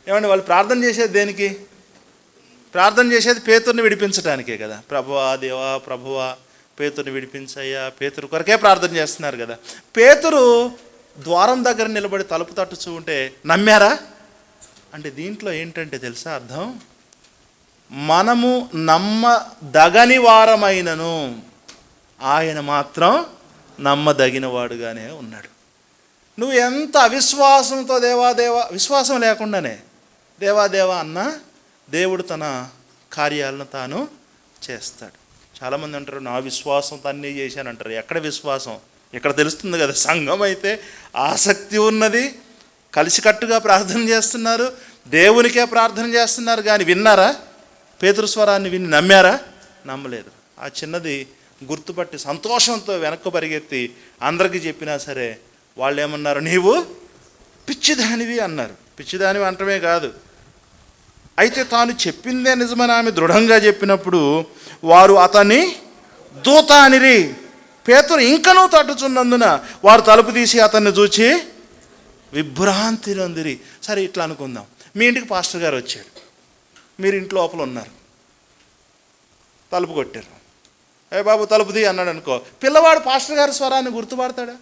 ఏమండి, వాళ్ళు ప్రార్థన చేసేది దేనికి? ప్రార్థన చేసేది పేతురుని విడిపించడానికే కదా. ప్రభువా, దేవా, ప్రభువా, పేతురుని విడిపించయ్యా, పేతురు కొరకే ప్రార్థన చేస్తున్నారు కదా. పేతురు ద్వారం దగ్గర నిలబడి తలుపు తట్టుచూ ఉంటే నమ్మారా? అంటే దీంట్లో ఏంటంటే తెలుసా అర్థం? మనము నమ్మదగని వారమైనను ఆయన మాత్రం నమ్మదగిన వాడుగానే ఉన్నాడు. నువ్వు ఎంత అవిశ్వాసంతో దేవాదేవా, విశ్వాసం లేకుండానే దేవాదేవా అన్నా దేవుడు తన కార్యాలను తాను చేస్తాడు. చాలామంది అంటారు, నా విశ్వాసంతో అన్నీ చేశానంటారు. ఎక్కడ విశ్వాసం? ఇక్కడ తెలుస్తుంది కదా. సంఘం అయితే ఆసక్తి ఉన్నది, కలిసికట్టుగా ప్రార్థన చేస్తున్నారు, దేవునికే ప్రార్థన చేస్తున్నారు. కానీ విన్నారా? పేతురు స్వరాన్ని విని నమ్మారా? నమ్మలేదు. ఆ చిన్నది గుర్తుపట్టి సంతోషంతో వెనక్కు పరిగెత్తి అందరికీ చెప్పినా సరే వాళ్ళు ఏమన్నారు? నీవు పిచ్చిదానివి అన్నారు. పిచ్చిదానివి అంటమే కాదు, అయితే తాను చెప్పిందే నిజమని ఆమె దృఢంగా చెప్పినప్పుడు వారు అతన్ని దూత అనిరి. పేతురు ఇంకనూ తట్టుచున్నందున వారు తలుపు తీసి అతన్ని చూచి విభ్రాంతి నొందిరి. సరే, ఇట్లా అనుకుందాం. మీ ఇంటికి పాస్టర్ గారు వచ్చాడు, మీరు ఇంట్లో లోపల ఉన్నారు, తలుపు కొట్టారు. ఏ బాబు తలుపు తీ అన్నాడు అనుకో, పిల్లవాడు పాస్టర్ గారి స్వరాన్ని గుర్తుపడతాడా?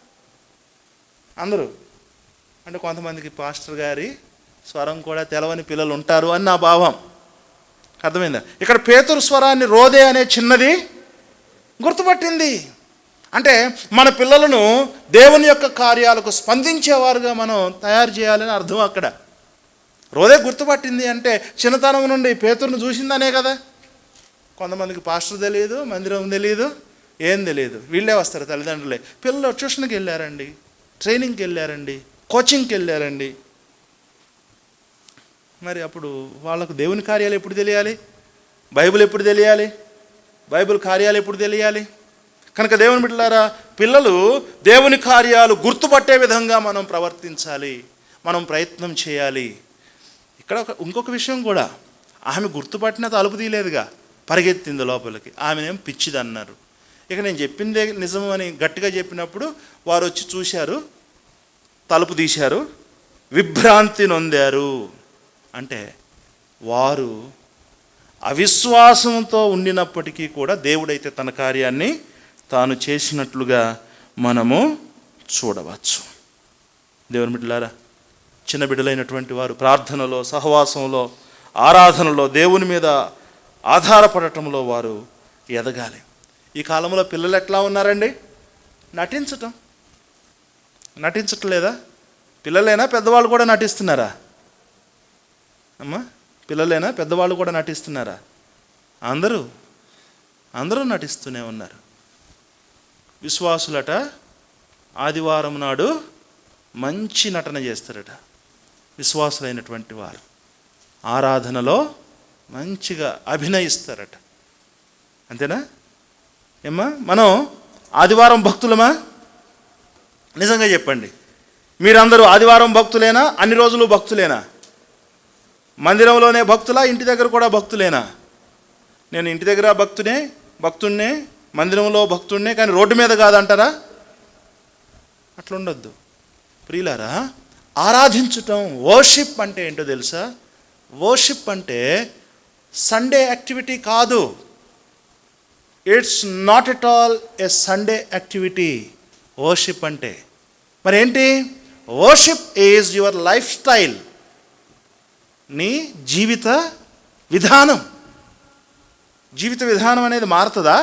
అందరూ అంటే కొంతమందికి పాస్టర్ గారి స్వరం కూడా తెలవని పిల్లలు ఉంటారు అని నా భావం. అర్థమైందా? ఇక్కడ పేతురు స్వరాన్ని రోదే అనే చిన్నది గుర్తుపట్టింది. అంటే మన పిల్లలను దేవుని యొక్క కార్యాలకు స్పందించేవారుగా మనం తయారు చేయాలని అర్థం. అక్కడ రోదే గుర్తుపట్టింది అంటే చిన్నతనం నుండి పేతురును చూసిందనే కదా. కొంతమందికి పాస్టర్ తెలియదు, మందిరం తెలియదు, ఏం తెలియదు. వీళ్ళే వస్తారు తల్లిదండ్రులే. పిల్లలు ట్యూషన్కి వెళ్ళారండి, ట్రైనింగ్కి వెళ్ళారండి, కోచింగ్కి వెళ్ళారండి. మరి అప్పుడు వాళ్ళకు దేవుని కార్యాలు ఎప్పుడు తెలియాలి? బైబిల్ ఎప్పుడు తెలియాలి? బైబిల్ కార్యాలు ఎప్పుడు తెలియాలి? కనుక దేవుని బిడ్డలారా, పిల్లలు దేవుని కార్యాలు గుర్తుపట్టే విధంగా మనం ప్రవర్తించాలి, మనం ప్రయత్నం చేయాలి. ఇక్కడ ఇంకొక విషయం కూడా, ఆమె గుర్తుపట్టిన తలుపు తీయలేదుగా, పరిగెత్తింది లోపలికి. ఆమెనేం పిచ్చిది అన్నారు. ఇక నేను చెప్పిందే నిజం అని గట్టిగా చెప్పినప్పుడు వారు వచ్చి చూశారు, తలుపు తీశారు, విభ్రాంతి నొందారు. అంటే వారు అవిశ్వాసంతో ఉండినప్పటికీ కూడా దేవుడైతే తన కార్యాన్ని తాను చేసినట్లుగా మనము చూడవచ్చు. దేవుని బిడ్డలారా, చిన్న బిడ్డలైనటువంటి వారు ప్రార్థనలో, సహవాసంలో, ఆరాధనలో, దేవుని మీద ఆధారపడటంలో వారు ఎదగాలి. ఈ కాలంలో పిల్లలు ఎట్లా ఉన్నారండి? నటించట్లేదా? పిల్లలైనా పెద్దవాళ్ళు కూడా నటిస్తున్నారా అమ్మా? పిల్లలైనా పెద్దవాళ్ళు కూడా నటిస్తున్నారా? అందరూ నటిస్తూనే ఉన్నారు. విశ్వాసులట ఆదివారం నాడు మంచి నటన చేస్తారట. విశ్వాసులైనటువంటి వారు ఆరాధనలో మంచిగా అభినయిస్తారట. అంతేనా ఏమ్మా? మనం ఆదివారం భక్తులమా? నిజంగా చెప్పండి, మీరందరూ ఆదివారం భక్తులేనా? అన్ని రోజులు భక్తులేనా? మందిరంలోనే భక్తులా? ఇంటి దగ్గర కూడా భక్తులేనా? నేను ఇంటి దగ్గర భక్తున్నే, మందిరంలో భక్తున్నే, కానీ రోడ్డు మీద కాదంటారా? అట్లుండొద్దు ప్రియులారా. ఆరాధించటం, వర్షిప్ అంటే ఏంటో తెలుసా? వర్షిప్ అంటే సండే యాక్టివిటీ కాదు. It's not at all A Sunday activity worship అంటే. మరి ఏంటి? Worship is your life style, నీ జీవిత విధానం. జీవిత విధానం అనేది మారుతుందా?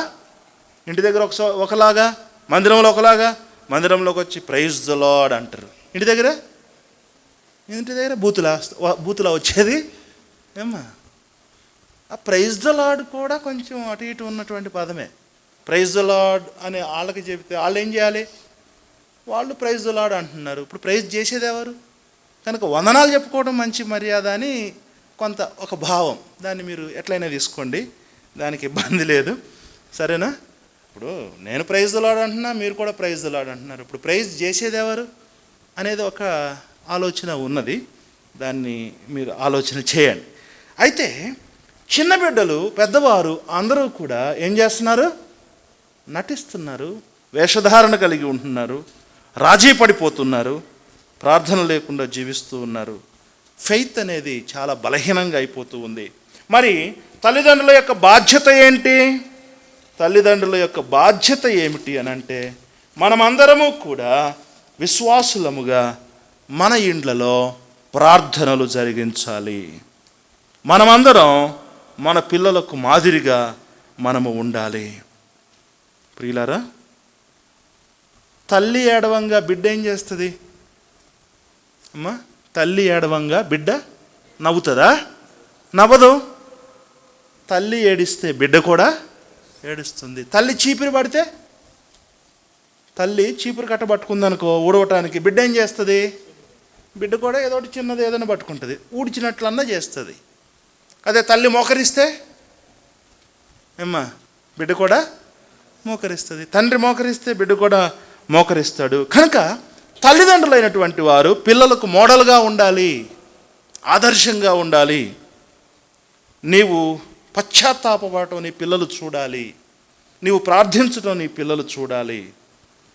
ఇంటి దగ్గర ఒకలాగా, మందిరంలో ఒకలాగా, మందిరంలోకి వచ్చి ప్రైజ్ ద లార్డ్ అంటారు. ఇంటి దగ్గర బూతులా వచ్చేది ఏమ్మా? ఆ ప్రైజ్ ద లార్డ్ కూడా కొంచెం అటు ఇటు ఉన్నటువంటి పదమే. ప్రైజ్ ద లార్డ్ అని వాళ్ళకి చెబితే వాళ్ళు ఏం చేయాలి? వాళ్ళు ప్రైజ్ ద లార్డ్ అంటున్నారు. ఇప్పుడు ప్రైజ్ చేసేది ఎవరు? కనుక వందనాలు చెప్పుకోవడం మంచి మర్యాద అని కొంత ఒక భావం. దాన్ని మీరు ఎట్లయినా తీసుకోండి, దానికి ఇబ్బంది లేదు, సరేనా? ఇప్పుడు నేను ప్రైజ్ ద లార్డ్ అంటున్నా, మీరు కూడా ప్రైజ్ ద లార్డ్ అంటున్నారు. ఇప్పుడు ప్రైజ్ చేసేది ఎవరు అనేది ఒక ఆలోచన ఉన్నది. దాన్ని మీరు ఆలోచన చేయండి. అయితే చిన్న బిడ్డలు, పెద్దవారు అందరూ కూడా ఏం చేస్తున్నారు? నటిస్తున్నారు, వేషధారణ కలిగి ఉంటున్నారు, రాజీ పడిపోతున్నారు, ప్రార్థన లేకుండా జీవిస్తూ ఉన్నారు. ఫెయిత్ అనేది చాలా బలహీనంగా అయిపోతూ ఉంది. మరి తల్లిదండ్రుల యొక్క బాధ్యత ఏంటి? తల్లిదండ్రుల యొక్క బాధ్యత ఏమిటి అని అంటే, మనమందరము కూడా విశ్వాసులముగా మన ఇండ్లలో ప్రార్థనలు జరిగించాలి. మనమందరం మన పిల్లలకు మాదిరిగా మనము ఉండాలి. ప్రియులారా, తల్లి ఏడవంగా బిడ్డ ఏం చేస్తుంది అమ్మా? తల్లి ఏడవంగా బిడ్డ నవ్వుతుందా? నవ్వదు. తల్లి ఏడిస్తే బిడ్డ కూడా ఏడుస్తుంది. తల్లి చీపురు పడితే, తల్లి చీపురు కట్ట పట్టుకుందనుకో ఊడవటానికి, బిడ్డ ఏం చేస్తుంది? బిడ్డ కూడా ఏదో ఒకటి చిన్నది ఏదైనా పట్టుకుంటుంది, ఊడ్చినట్లన్నా చేస్తుంది. అదే తల్లి మోకరిస్తే ఏమ్మా? బిడ్డ కూడా మోకరిస్తుంది. తండ్రి మోకరిస్తే బిడ్డ కూడా మోకరిస్తాడు. కనుక తల్లిదండ్రులైనటువంటి వారు పిల్లలకు మోడల్గా ఉండాలి, ఆదర్శంగా ఉండాలి. నీవు పశ్చాత్తాపడటం నీ పిల్లలు చూడాలి, నీవు ప్రార్థించడం నీ పిల్లలు చూడాలి,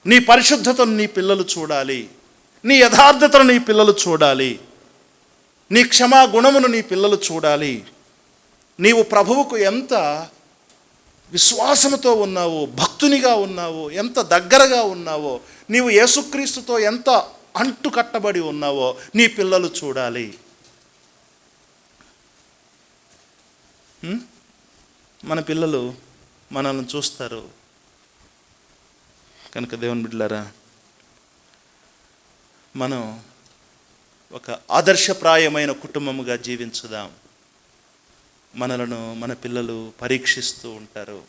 నీ పరిశుద్ధతను నీ పిల్లలు చూడాలి, నీ యథార్థతను నీ పిల్లలు చూడాలి, నీ క్షమా గుణమును నీ పిల్లలు చూడాలి. నీవు ప్రభువుకు ఎంత విశ్వాసముతో ఉన్నావో, భక్తునిగా ఉన్నావో, ఎంత దగ్గరగా ఉన్నావో, నీవు యేసుక్రీస్తుతో ఎంత అంటు కట్టబడి ఉన్నావో నీ పిల్లలు చూడాలి. మన పిల్లలు మనల్ని చూస్తారు. కనుక దేవుని బిడ్డలారా, మనం ఒక ఆదర్శప్రాయమైన కుటుంబముగా జీవించుదాం. మనలను మన పిల్లలు పరీక్షిస్తూ ఉంటారు.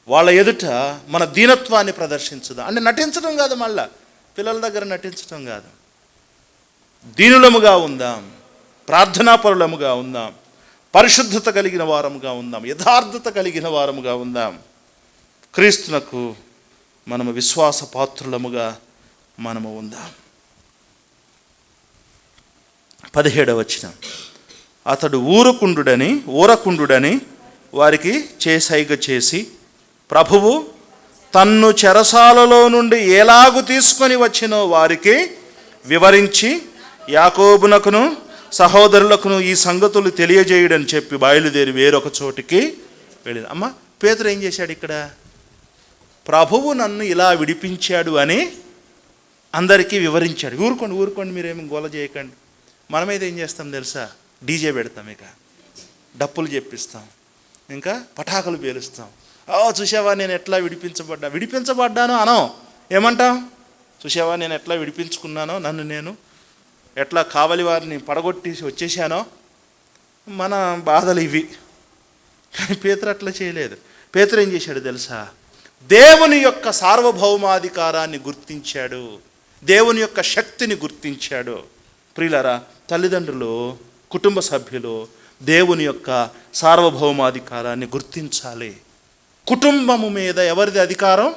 వాళ్ళ ఎదుట మన దీనత్వాన్ని ప్రదర్శించుదాం. అంటే నటించడం కాదు, మళ్ళా పిల్లల దగ్గర నటించడం కాదు. దీనులముగా ఉందాం, ప్రార్థనాపరులముగా ఉందాం, పరిశుద్ధత కలిగిన వారముగా ఉందాం, యథార్థత కలిగిన వారముగా ఉందాం. క్రీస్తునకు మనము విశ్వాస పాత్రులముగా మనము ఉందాం. 17వ వచనం, అతడు ఊరకుండుడని వారికి చేసైగ చేసి, ప్రభువు తన్ను చెరసాలలో నుండి ఎలాగు తీసుకొని వచ్చినో వారికి వివరించి యాకోబునకును సహోదరులకును ఈ సంగతులు తెలియజేయడని చెప్పి బయలుదేరి వేరొక చోటికి వెళ్ళింది. అమ్మ, పేతురు ఏం చేశాడు ఇక్కడ? ప్రభువు నన్ను ఇలా విడిపించాడు అని అందరికీ వివరించాడు. ఊరుకోండి మీరేమి గోల చేయకండి. మనమైతే ఏం చేస్తాం తెలుసా? డీజే పెడతాం, ఇక డప్పులు చెప్పిస్తాం, ఇంకా పటాకులు పేలుస్తాం. చూసావా నేను ఎట్లా విడిపించబడ్డానో అనం. ఏమంటాం? చూసావా నేను ఎట్లా విడిపించుకున్నానో, నన్ను నేను ఎట్లా కావలి వారిని పడగొట్టి వచ్చేసానో. మన బాధలు ఇవి. కానీ పేతురు అట్లా చేయలేదు. పేతురు ఏం చేశాడు తెలుసా? దేవుని యొక్క సార్వభౌమాధికారాన్ని గుర్తించాడు, దేవుని యొక్క శక్తిని గుర్తించాడు. ప్రియులారా, తల్లిదండ్రులు, కుటుంబ సభ్యులు దేవుని యొక్క సార్వభౌమాధికారాన్ని గుర్తించాలి. కుటుంబము మీద ఎవరిది అధికారం?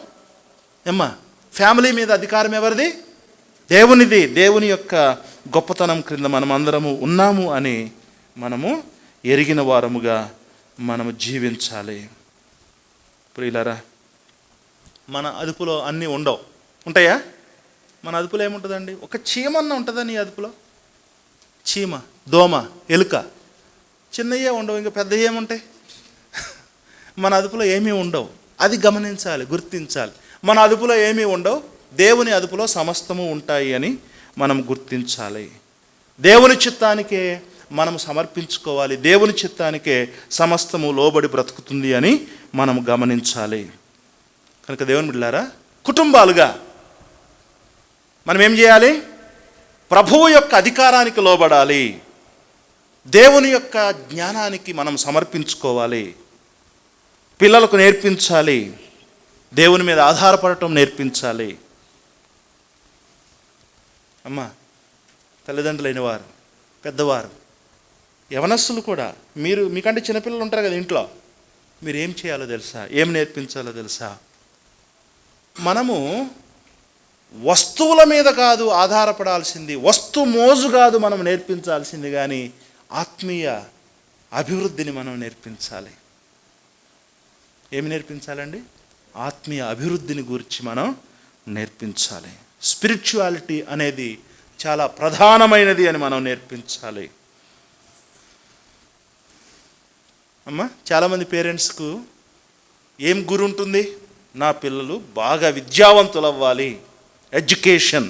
ఫ్యామిలీ మీద అధికారం ఎవరిది? దేవునిది. దేవుని యొక్క గొప్పతనం క్రింద మనం అందరము ఉన్నాము అని మనము ఎరిగిన వారముగా మనము జీవించాలి. ప్రియులారా, మన అదుపులో అన్నీ ఉండవు. ఉంటాయా? మన అదుపులో ఏముంటుందండి? ఒక చీమన్న ఉంటుందా నీ అదుపులో? చీమ, దోమ, ఎలుక చిన్నయ్యే ఉండవు, ఇంకా పెద్ద ఏముంటాయి? మన అదుపులో ఏమీ ఉండవు. అది గమనించాలి, గుర్తించాలి. మన అదుపులో ఏమీ ఉండవు, దేవుని అదుపులో సమస్తము ఉంటాయి అని మనం గుర్తించాలి. దేవుని చిత్తానికే మనం సమర్పించుకోవాలి, దేవుని చిత్తానికే సమస్తము లోబడి బ్రతుకుతుంది అని మనం గమనించాలి. కనుక దేవుని బిడ్డలారా, కుటుంబాలుగా మనం ఏం చేయాలి? ప్రభువు యొక్క అధికారానికి లోబడాలి, దేవుని యొక్క జ్ఞానానికి మనం సమర్పించుకోవాలి, పిల్లలకు నేర్పించాలి, దేవుని మీద ఆధారపడటం నేర్పించాలి. తల్లిదండ్రులైన వారు, పెద్దవారు, యవనస్తులు కూడా, మీకంటే చిన్నపిల్లలు ఉంటారు కదా ఇంట్లో, మీరు ఏం చేయాలో తెలుసా? ఏం నేర్పించాలో తెలుసా? మనము వస్తువుల మీద కాదు ఆధారపడాల్సింది, వస్తు మోజు కాదు మనం నేర్పించాల్సింది, కానీ ఆత్మీయ అభివృద్ధిని మనం నేర్పించాలి. ఏమి నేర్పించాలండి? ఆత్మీయ అభివృద్ధిని గురించి మనం నేర్పించాలి. స్పిరిచువాలిటీ అనేది చాలా ప్రధానమైనది అని మనం నేర్పించాలి. చాలామంది పేరెంట్స్కు ఏం గురి ఉంటుంది? నా పిల్లలు బాగా విద్యావంతులు అవ్వాలి, ఎడ్యుకేషన్,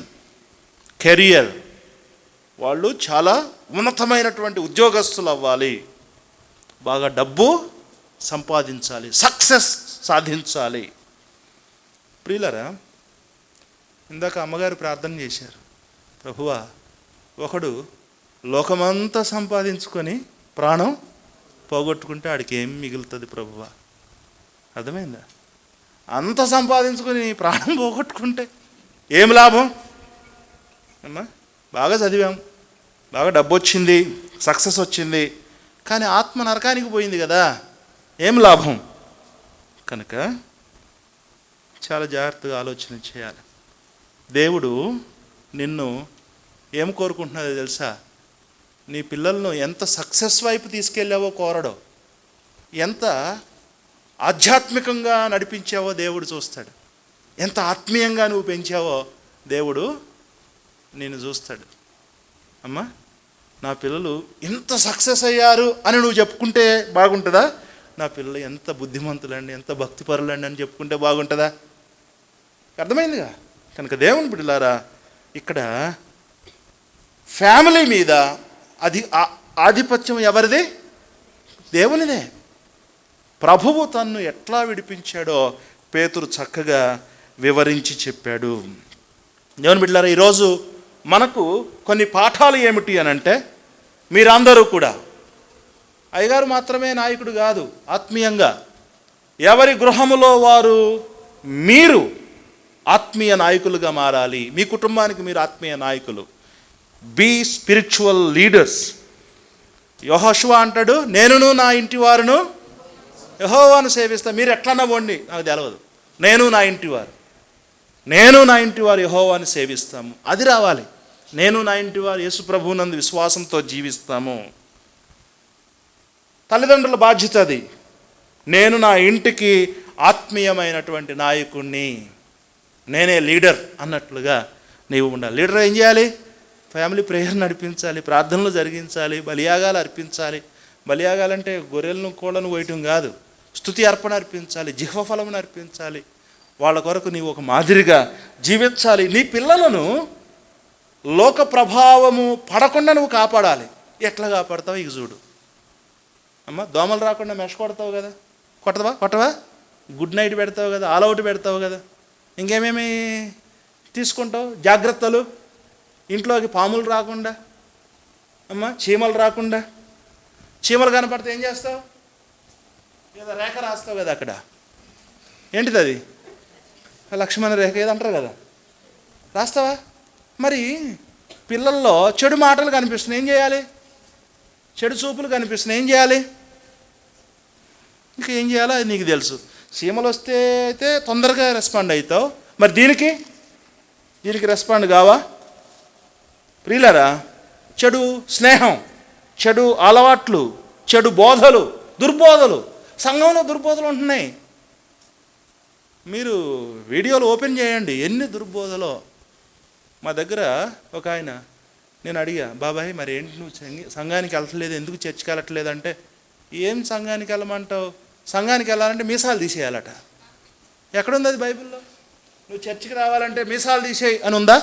కెరియర్, వాళ్ళు చాలా ఉన్నతమైనటువంటి ఉద్యోగస్తులు అవ్వాలి, బాగా డబ్బు సంపాదించాలి, సక్సెస్ సాధించాలి. ప్రియులరా, ఇందాక అమ్మగారు ప్రార్థన చేశారు, ప్రభువా ఒకడు లోకమంతా సంపాదించుకొని ప్రాణం పోగొట్టుకుంటే ఆడికి ఏం మిగులుతుంది ప్రభువా? అర్థమైందా? అంత సంపాదించుకొని ప్రాణం పోగొట్టుకుంటే ఏం లాభం? బాగా చదివాం, బాగా డబ్బు వచ్చింది, సక్సెస్ వచ్చింది, కానీ ఆత్మ నరకానికి పోయింది కదా, ఏం లాభం? కనుక చాలా జాగ్రత్తగా ఆలోచన చేయాలి. దేవుడు నిన్ను ఏం కోరుకుంటున్నదో తెలుసా? నీ పిల్లలను ఎంత సక్సెస్ వైపు తీసుకెళ్ళావో కోరడో, ఎంత ఆధ్యాత్మికంగా నడిపించావో దేవుడు చూస్తాడు, ఎంత ఆత్మీయంగా నువ్వు పెంచావో దేవుడు నిన్ను చూస్తాడు. అమ్మా, నా పిల్లలు ఎంత సక్సెస్ అయ్యారు అని నువ్వు చెప్పుకుంటే బాగుంటుందా? నా పిల్లలు ఎంత బుద్ధిమంతులండి, ఎంత భక్తిపరులండి అని చెప్పుకుంటే బాగుంటుందా? అర్థమైందిగా? కనుక దేవుని బిడ్డలారా, ఇక్కడ ఫ్యామిలీ మీద ఆధిపత్యం ఎవరిది? దేవునిదే. ప్రభువు తన్ను ఎట్లా విడిపించాడో పేతురు చక్కగా వివరించి చెప్పాడు. దేవుని బిడ్డలారా, ఈరోజు మనకు కొన్ని పాఠాలు ఏమిటి అని అంటే, మీరందరూ కూడా, అయ్యగారు మాత్రమే నాయకుడు కాదు, ఆత్మీయంగా ఎవరి గృహములో వారు మీరు ఆత్మీయ నాయకులుగా మారాలి. మీ కుటుంబానికి మీరు ఆత్మీయ నాయకులు. Be spiritual leaders. యెహోషువ అంటాడు, నేనును నా ఇంటి వారును యెహోవాను సేవిస్తా. మీరు ఎట్లన్నా పోండి, నాకు తెలియదు, నేను నా ఇంటి వారు యెహోవాను సేవిస్తాము. అది రావాలి. నేను నా ఇంటి వారు యేసు ప్రభువునందు విశ్వాసంతో జీవిస్తాము. తల్లిదండ్రుల బాధ్యత అది. నేను నా ఇంటికి ఆత్మీయమైనటువంటి నాయకుడిని, నేనే లీడర్ అన్నట్లుగా నీవు ఉండాలి. లీడర్ ఏం చేయాలి? ఫ్యామిలీ ప్రేయర్ నడిపించాలి, ప్రార్థనలు జరిగించాలి, బలియాగాలు అర్పించాలి. బలియాగాలంటే గొర్రెలను కోళ్ళను కోయటం కాదు, స్తుతి అర్పణ అర్పించాలి, జిహ్వ ఫలమును అర్పించాలి, వాళ్ళ కొరకు నీవు ఒక మాదిరిగా జీవించాలి. నీ పిల్లలను లోక ప్రభావము పడకుండా నువ్వు కాపాడాలి. ఎట్లా కాపాడతావు ఇక చూడు. అమ్మ, దోమలు రాకుండా మెష కొడతావు కదా, కొట్టవా గుడ్ నైట్ పెడతావు కదా, ఆల్ అవుట్ పెడతావు కదా, ఇంకేమేమి తీసుకుంటావు జాగ్రత్తలు? ఇంట్లోకి పాములు రాకుండా, అమ్మ చీమలు రాకుండా. చీమలు కనపడితే ఏం చేస్తావు? ఏదో రేఖ రాస్తావు కదా అక్కడ. ఏంటిది అది? లక్ష్మణ రేఖ ఏదంటారు కదా, రాస్తావా? మరి పిల్లల్లో చెడు మాటలు కనిపిస్తున్నాయి, ఏం చేయాలి? చెడు చూపులు కనిపిస్తున్నాయి, ఏం చేయాలి? ఇంకా ఏం చేయాలో అది నీకు తెలుసు. చీమలు వస్తే అయితే తొందరగా రెస్పాండ్ అవుతావు. మరి దీనికి రెస్పాండ్ కావా? ప్రియులారా, చెడు స్నేహం, చెడు అలవాట్లు, చెడు బోధలు, దుర్బోధలు, సంఘంలో దుర్బోధలు ఉంటున్నాయి. మీరు వీడియోలు ఓపెన్ చేయండి, ఎన్ని దుర్బోధలో. మా దగ్గర ఒక ఆయన, నేను అడిగా, బాబాయ్ మరి ఏంటి నువ్వు సంఘానికి వెళ్ళట్లేదు, ఎందుకు చర్చికి వెళ్ళట్లేదు అంటే, ఏం సంఘానికి వెళ్ళమంటావు? సంఘానికి వెళ్ళాలంటే మీసాలు తీసేయాలట. ఎక్కడుంది అది బైబిల్లో? నువ్వు చర్చికి రావాలంటే మీసాలు తీసేయి అని ఉందా?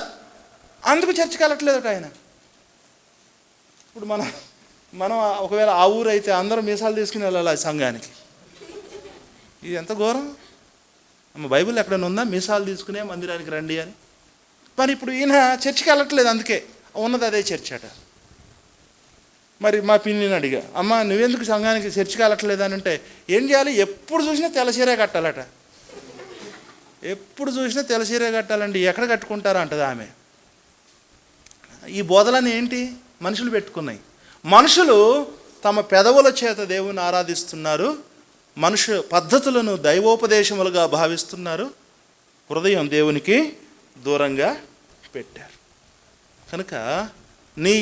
అందుకు చర్చికి వెళ్ళట్లేదట ఆయన. ఇప్పుడు మనం ఒకవేళ ఆ ఊరు అయితే అందరూ మీసాలు తీసుకుని వెళ్ళాలి సంఘానికి. ఇది ఎంత ఘోరం! బైబిల్ ఎక్కడైనా ఉందా మీసాలు తీసుకునే మందిరానికి రండి అని? మరి ఇప్పుడు ఈయన చర్చికి వెళ్ళట్లేదు, అందుకే ఉన్నది అదే చర్చ్ అట. మరి మా పిన్నిని అడిగా, అమ్మ నువ్వెందుకు సంఘానికి చర్చికి వెళ్ళట్లేదు అని అంటే, ఏం చేయాలి? ఎప్పుడు చూసినా తెల్లచీరే కట్టాలట. ఎప్పుడు చూసినా తెల్లచీరే కట్టాలండి, ఎక్కడ కట్టుకుంటారా అంటది ఆమె. ఈ బోధలని ఏంటి? మనుషులు పెట్టుకున్నాయి. మనుషులు తమ పెదవుల చేత దేవుని ఆరాధిస్తున్నారు, మనుషు పద్ధతులను దైవోపదేశములుగా భావిస్తున్నారు, హృదయం దేవునికి దూరంగా పెట్టారు. కనుక నీ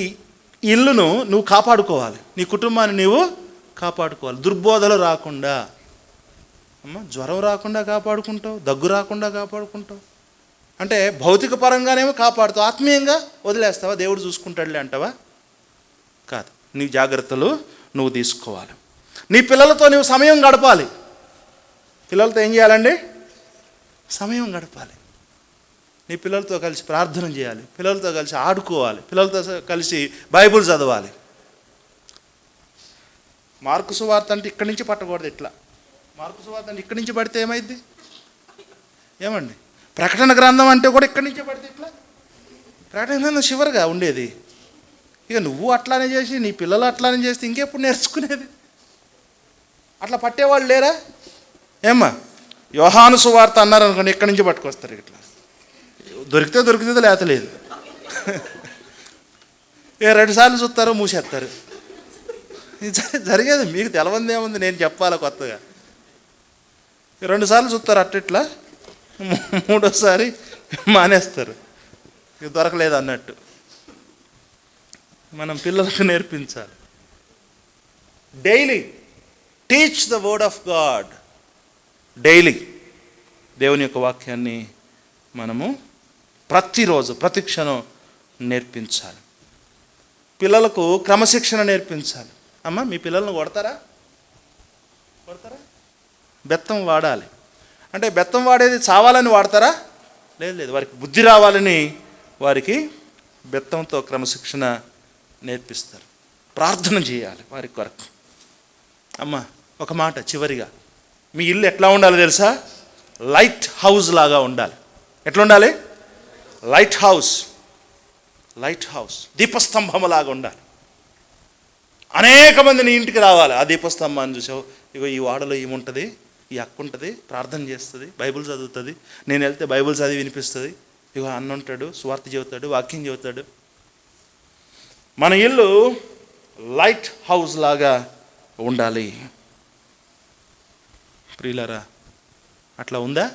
ఇల్లును నువ్వు కాపాడుకోవాలి, నీ కుటుంబాన్ని నీవు కాపాడుకోవాలి. దుర్బోధలు రాకుండా, జ్వరం రాకుండా కాపాడుకుంటావు, దగ్గు రాకుండా కాపాడుకుంటావు. అంటే భౌతిక పరంగానేమో కాపాడుతావు, ఆత్మీయంగా వదిలేస్తావా? దేవుడు చూసుకుంటాడులే అంటావా? కాదు, నీ జాగ్రత్తలు నువ్వు తీసుకోవాలి. నీ పిల్లలతో నువ్వు సమయం గడపాలి. పిల్లలతో ఏం చేయాలండి? సమయం గడపాలి. నీ పిల్లలతో కలిసి ప్రార్థన చేయాలి, పిల్లలతో కలిసి ఆడుకోవాలి, పిల్లలతో కలిసి బైబుల్ చదవాలి. మార్కు సువార్త అంటే ఇక్కడి నుంచి పట్టకూడదు. ఇట్లా మార్కు సువార్త అంటే ఇక్కడి నుంచి పడితే ఏమైంది? ఏమండి? ప్రకటన గ్రంథం అంటే కూడా ఇక్కడి నుంచే పడితే ఇట్లా. ప్రకటన గ్రంథం చివరిగా ఉండేది. ఇక నువ్వు అట్లానే చేసి నీ పిల్లలు అట్లానే చేస్తే ఇంకెప్పుడు నేర్చుకునేది? అట్లా పట్టేవాళ్ళు లేరా? ఏమ్మా, యోహాను సువార్త అన్నారు అనుకోండి, ఇక్కడి నుంచి పట్టుకొస్తారు. ఇట్లా దొరికితే లేతలేదు. 2 సార్లు చూస్తారు, మూసేస్తారు. జరిగేది మీకు తెలవందేముంది, నేను చెప్పాలి కొత్తగా. 2 సార్లు చూస్తారు అట్టిట్లా, 3వసారి మానేస్తారు. ఇది దొరకలేదు అన్నట్టు. మనం పిల్లలకు నేర్పించాలి. Daily teach the word of God. Daily దేవుని యొక్క వాక్యాన్ని మనము ప్రతిరోజు ప్రతి క్షణం నేర్పించాలి. పిల్లలకు క్రమశిక్షణ నేర్పించాలి. అమ్మ, మీ పిల్లలను కొడతారా? బెత్తం వాడాలి అంటే బెత్తం వాడేది చావాలని వాడతారా? లేదు, వారికి బుద్ధి రావాలని వారికి బెత్తంతో క్రమశిక్షణ నేర్పిస్తారు. ప్రార్థన చేయాలి వారి కొరకు. అమ్మ, ఒక మాట చివరిగా, మీ ఇల్లు ఎట్లా ఉండాలి తెలుసా? లైట్ హౌస్ లాగా ఉండాలి. ఎట్లా ఉండాలి? లైట్ హౌస్, దీపస్తంభంలాగా ఉండాలి. అనేక మంది నీ ఇంటికి రావాలి. ఆ దీపస్తంభాన్ని చూసావు, ఇగో ఈ వాడలో ఏముంటుంది, ఈ అక్క ఉంటుంది, ప్రార్థన చేస్తుంది, బైబిల్ చదువుతుంది, నేను వెళ్తే బైబిల్ చదివి వినిపిస్తుంది, ఇగో అన్న ఉంటాడు, సువార్త చెబుతాడు, వాక్యం చెబుతాడు. మన ఇల్లు లైట్ హౌస్ లాగా ఉండాలి. ప్రియులారా, అట్లా ఉందా?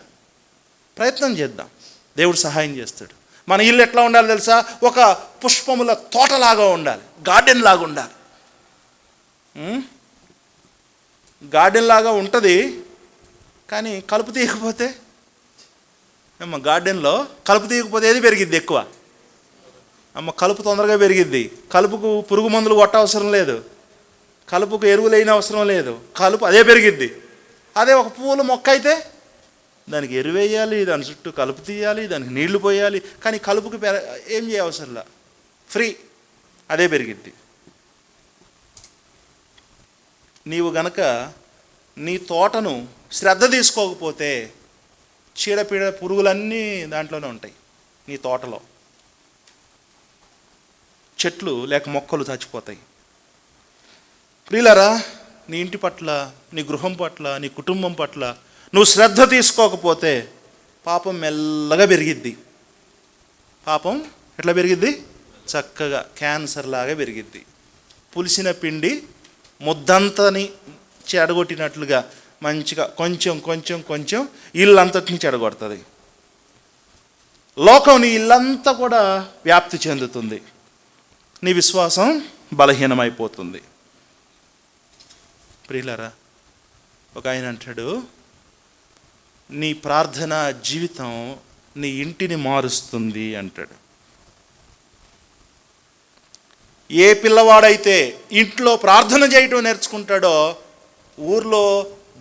ప్రయత్నం చేద్దాం, దేవుడు సహాయం చేస్తాడు. మన ఇల్లు ఎట్లా ఉండాలి తెలుసా? ఒక పుష్పముల తోటలాగా ఉండాలి, గార్డెన్ లాగా ఉండాలి. గార్డెన్ లాగా ఉంటుంది, కానీ కలుపు తీయకపోతే, గార్డెన్లో కలుపు తీయకపోతే ఏది పెరిగిద్ది ఎక్కువ? కలుపు తొందరగా పెరిగిద్ది. కలుపుకు పురుగు మందులు కొట్టవసరం లేదు, కలుపుకు ఎరువులైన అవసరం లేదు, కలుపు అదే పెరిగిద్ది. అదే ఒక పూల మొక్క అయితే దానికి ఎరువేయాలి, దాని చుట్టూ కలుపు తీయాలి, దానికి నీళ్లు పోయాలి. కానీ కలుపుకి ఏం చేయవసరంలా, ఫ్రీ, అదే పెరిగిద్ది. నీవు గనక నీ తోటను శ్రద్ధ తీసుకోకపోతే చీడపీడ పురుగులన్నీ దాంట్లోనే ఉంటాయి. నీ తోటలో చెట్లు లేక మొక్కలు చచ్చిపోతాయి. ప్రియులారా, నీ ఇంటి పట్ల, నీ గృహం పట్ల, నీ కుటుంబం పట్ల నువ్వు శ్రద్ధ తీసుకోకపోతే పాపం మెల్లగా పెరిగిద్ది. పాపం ఎట్లా పెరిగిద్ది? చక్కగా క్యాన్సర్ లాగా పెరిగిద్ది. పులిసిన పిండి ముద్దంతని చెడగొట్టినట్లుగా మంచిగా కొంచెం కొంచెం కొంచెం ఇల్లంతటిని చెడగొడుతుంది. లోకం నీ ఇల్లంతా కూడా వ్యాప్తి చెందుతుంది. నీ విశ్వాసం బలహీనమైపోతుంది. ప్రియులారా, ఒక ఆయన అంటాడు, నీ ప్రార్థన జీవితం నీ ఇంటిని మారుస్తుంది అంటాడు. ఏ పిల్లవాడైతే ఇంట్లో ప్రార్థన చేయటం నేర్చుకుంటాడో ఊర్లో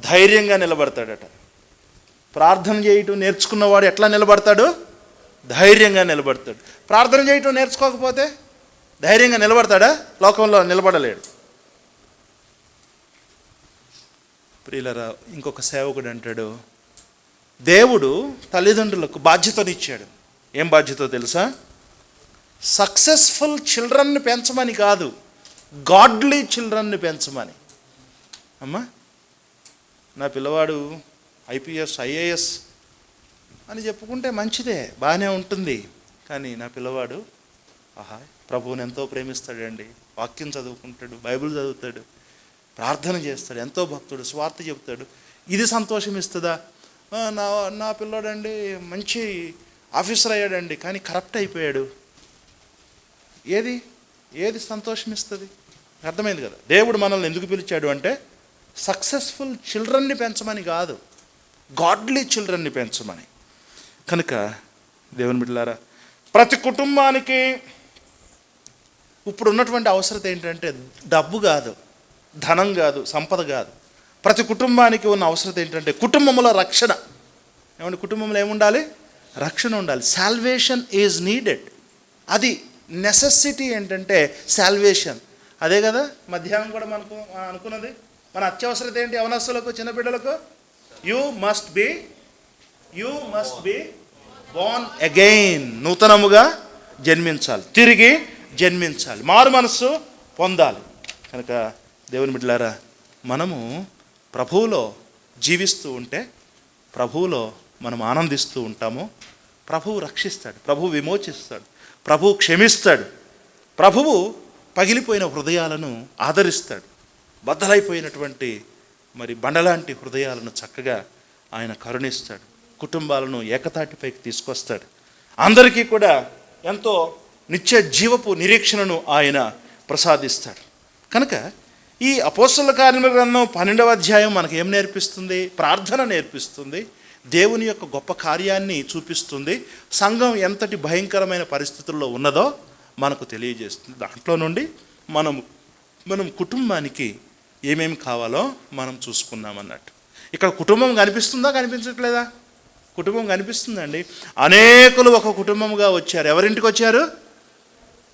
ధైర్యంగా నిలబడతాడట. ప్రార్థన చేయటం నేర్చుకున్నవాడు ఎట్లా నిలబడతాడు? ధైర్యంగా నిలబడతాడు. ప్రార్థన చేయటం నేర్చుకోకపోతే ధైర్యంగా నిలబడతాడా? లోకంలో నిలబడలేడు. ప్రియులరా, ఇంకొక సేవకుడు అంటాడు, దేవుడు తల్లిదండ్రులకు బాధ్యతనిచ్చాడు. ఏం బాధ్యతో తెలుసా? సక్సెస్ఫుల్ చిల్డ్రన్ని పెంచమని కాదు, గాడ్లీ చిల్డ్రన్ని పెంచమని. అమ్మా, నా పిల్లవాడు ఐపీఎస్ ఐఏఎస్ అని చెప్పుకుంటే మంచిదే, బాగానే ఉంటుంది. కానీ నా పిల్లవాడు ప్రభువుని ఎంతో ప్రేమిస్తాడండి, వాక్యం చదువుకుంటాడు, బైబిల్ చదువుతాడు, ప్రార్థన చేస్తాడు, ఎంతో భక్తుడు, స్వార్థ చెబుతాడు, ఇది సంతోషం ఇస్తుందా? నా పిల్లోడండి మంచి ఆఫీసర్ అయ్యాడండి, కానీ కరప్ట్ అయిపోయాడు. ఏది సంతోషం ఇస్తుంది? అర్థమైంది కదా. దేవుడు మనల్ని ఎందుకు పిలిచాడు అంటే సక్సెస్ఫుల్ చిల్డ్రన్ని పెంచమని కాదు, గాడ్లీ చిల్డ్రన్ని పెంచమని. కనుక దేవుని బిడ్డలారా, ప్రతి కుటుంబానికి ఇప్పుడు ఉన్నటువంటి అవసరత ఏంటంటే డబ్బు కాదు, ధనం కాదు, సంపద కాదు. ప్రతి కుటుంబానికి ఉన్న అవసరత ఏంటంటే కుటుంబంలో రక్షణ. ఏమంటే కుటుంబంలో ఏముండాలి? రక్షణ ఉండాలి. Salvation is needed. అది నెసెసిటీ ఏంటంటే సాల్వేషన్. అదే కదా మధ్యాహ్నం కూడా మనకు అనుకున్నది. మన అత్యవసరత ఏంటి? యవనస్తులకు, చిన్నబిడ్డలకు you must be born again. నూతనముగా జన్మించాలి, తిరిగి జన్మించాలి, మారు మనస్సు పొందాలి. కనుక దేవుని బిడ్డలారా, మనము ప్రభువులో జీవిస్తూ ఉంటే ప్రభువులో మనం ఆనందిస్తూ ఉంటాము. ప్రభువు రక్షిస్తాడు, ప్రభువు విమోచిస్తాడు, ప్రభువు క్షమిస్తాడు, ప్రభువు పగిలిపోయిన హృదయాలను ఆదరిస్తాడు. బద్దలైపోయినటువంటి బండలాంటి హృదయాలను చక్కగా ఆయన కరుణిస్తాడు. కుటుంబాలను ఏకతాటిపైకి తీసుకొస్తాడు. అందరికీ కూడా ఎంతో నిత్య జీవపు నిరీక్షణను ఆయన ప్రసాదిస్తాడు. కనుక ఈ అపోస్తలుల కార్యముల గ్రంథం 12వ అధ్యాయం మనకు ఏం నేర్పిస్తుంది? ప్రార్థన నేర్పిస్తుంది. దేవుని యొక్క గొప్ప కార్యాన్ని చూపిస్తుంది. సంఘం ఎంతటి భయంకరమైన పరిస్థితుల్లో ఉన్నదో మనకు తెలియజేస్తుంది. దాంట్లో నుండి మనం కుటుంబానికి ఏమేమి కావాలో మనం చూసుకున్నామన్నట్టు. ఇక్కడ కుటుంబం కనిపిస్తుందా, కనిపించట్లేదా? కుటుంబం కనిపిస్తుందండి. అనేకులు ఒక కుటుంబంగా వచ్చారు. ఎవరింటికి వచ్చారు?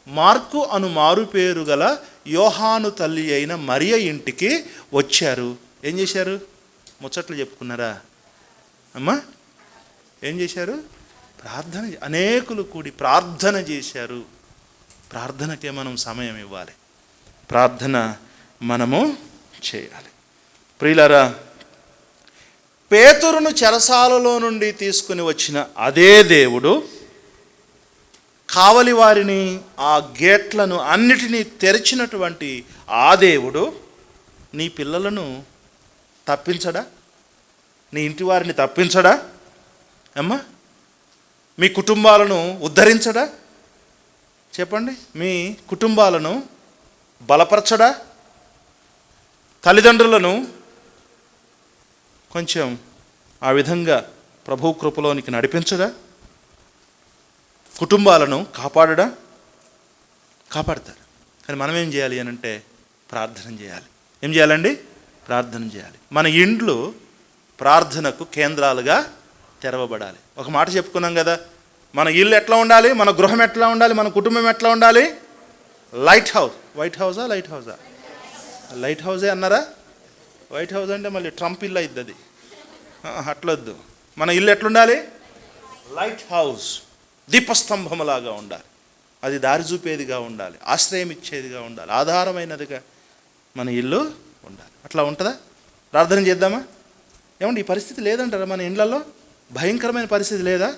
మార్కు అను మారు పేరు గల యోహాను తల్లి అయిన మరియ ఇంటికి వచ్చారు. ఏం చేశారు? ముచ్చట్లు చెప్పుకున్నారా అమ్మా? ఏం చేశారు? ప్రార్థన. అనేకులు కూడి ప్రార్థన చేశారు. ప్రార్థనకే మనం సమయం ఇవ్వాలి, ప్రార్థన మనము చేయాలి. ప్రియులారా, పేతురును చెరసాలలో నుండి తీసుకుని వచ్చిన అదే దేవుడు కావలి వారిని, ఆ గేట్లను అన్నిటినీ తెరిచినటువంటి ఆ దేవుడు నీ పిల్లలను తప్పించడా? నీ ఇంటి వారిని తప్పించడా అమ్మా? మీ కుటుంబాలను ఉద్ధరించడా? చెప్పండి. మీ కుటుంబాలను బలపరచడా? తల్లిదండ్రులను కొంచెం ఆ విధంగా ప్రభు కృపలోనికి నడిపించడా? కుటుంబాలను కాపాడడా? కాపాడతారు. కానీ మనం ఏం చేయాలి అని అంటే ప్రార్థన చేయాలి. ఏం చేయాలండి? ప్రార్థన చేయాలి. మన ఇండ్లు ప్రార్థనకు కేంద్రాలుగా తెరవబడాలి. ఒక మాట చెప్పుకున్నాం కదా, మన ఇల్లు ఎట్లా ఉండాలి, మన గృహం ఎట్లా ఉండాలి, మన కుటుంబం ఎట్లా ఉండాలి? Light house. వైట్ హౌసా లైట్ హౌసా? లైట్ హౌసే అన్నారా? వైట్ హౌస్ అంటే మళ్ళీ ట్రంప్ ఇల్లు అవుతుంది అది. అట్లొద్దు. మన ఇల్లు ఎట్లుండాలి? లైట్ హౌస్, దీపస్తంభములాగా ఉండాలి. అది దారి చూపేదిగా ఉండాలి, ఆశ్రయం ఇచ్చేదిగా ఉండాలి, ఆధారమైనదిగా మన ఇల్లు ఉండాలి. అట్లా ఉంటుందా? ప్రార్థన చేద్దామా? ఏమండి ఈ పరిస్థితి లేదంటారా మన ఇళ్ళల్లో? భయంకరమైన పరిస్థితి లేదా?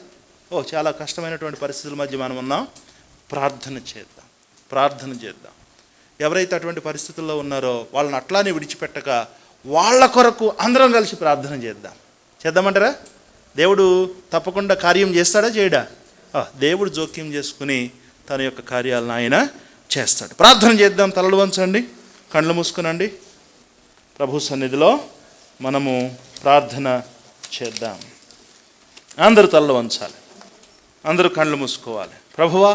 చాలా కష్టమైనటువంటి పరిస్థితుల మధ్య మనం ఉన్నాం. ప్రార్థన చేద్దాం, ప్రార్థన చేద్దాం. ఎవరైతే అటువంటి పరిస్థితుల్లో ఉన్నారో వాళ్ళని అట్లానే విడిచిపెట్టక వాళ్ళ కొరకు అందరం కలిసి ప్రార్థన చేద్దామంటారా? దేవుడు తప్పకుండా కార్యం చేస్తాడా చేయడా? దేవుడు జోక్యం చేసుకుని తన యొక్క కార్యాలను ఆయన చేస్తాడు. ప్రార్థన చేద్దాం. తలలు వంచండి, కళ్ళు మూసుకునండి. ప్రభు సన్నిధిలో మనము ప్రార్థన చేద్దాం. అందరూ తలలు వంచాలి, అందరూ కళ్ళు మూసుకోవాలి. ప్రభువా,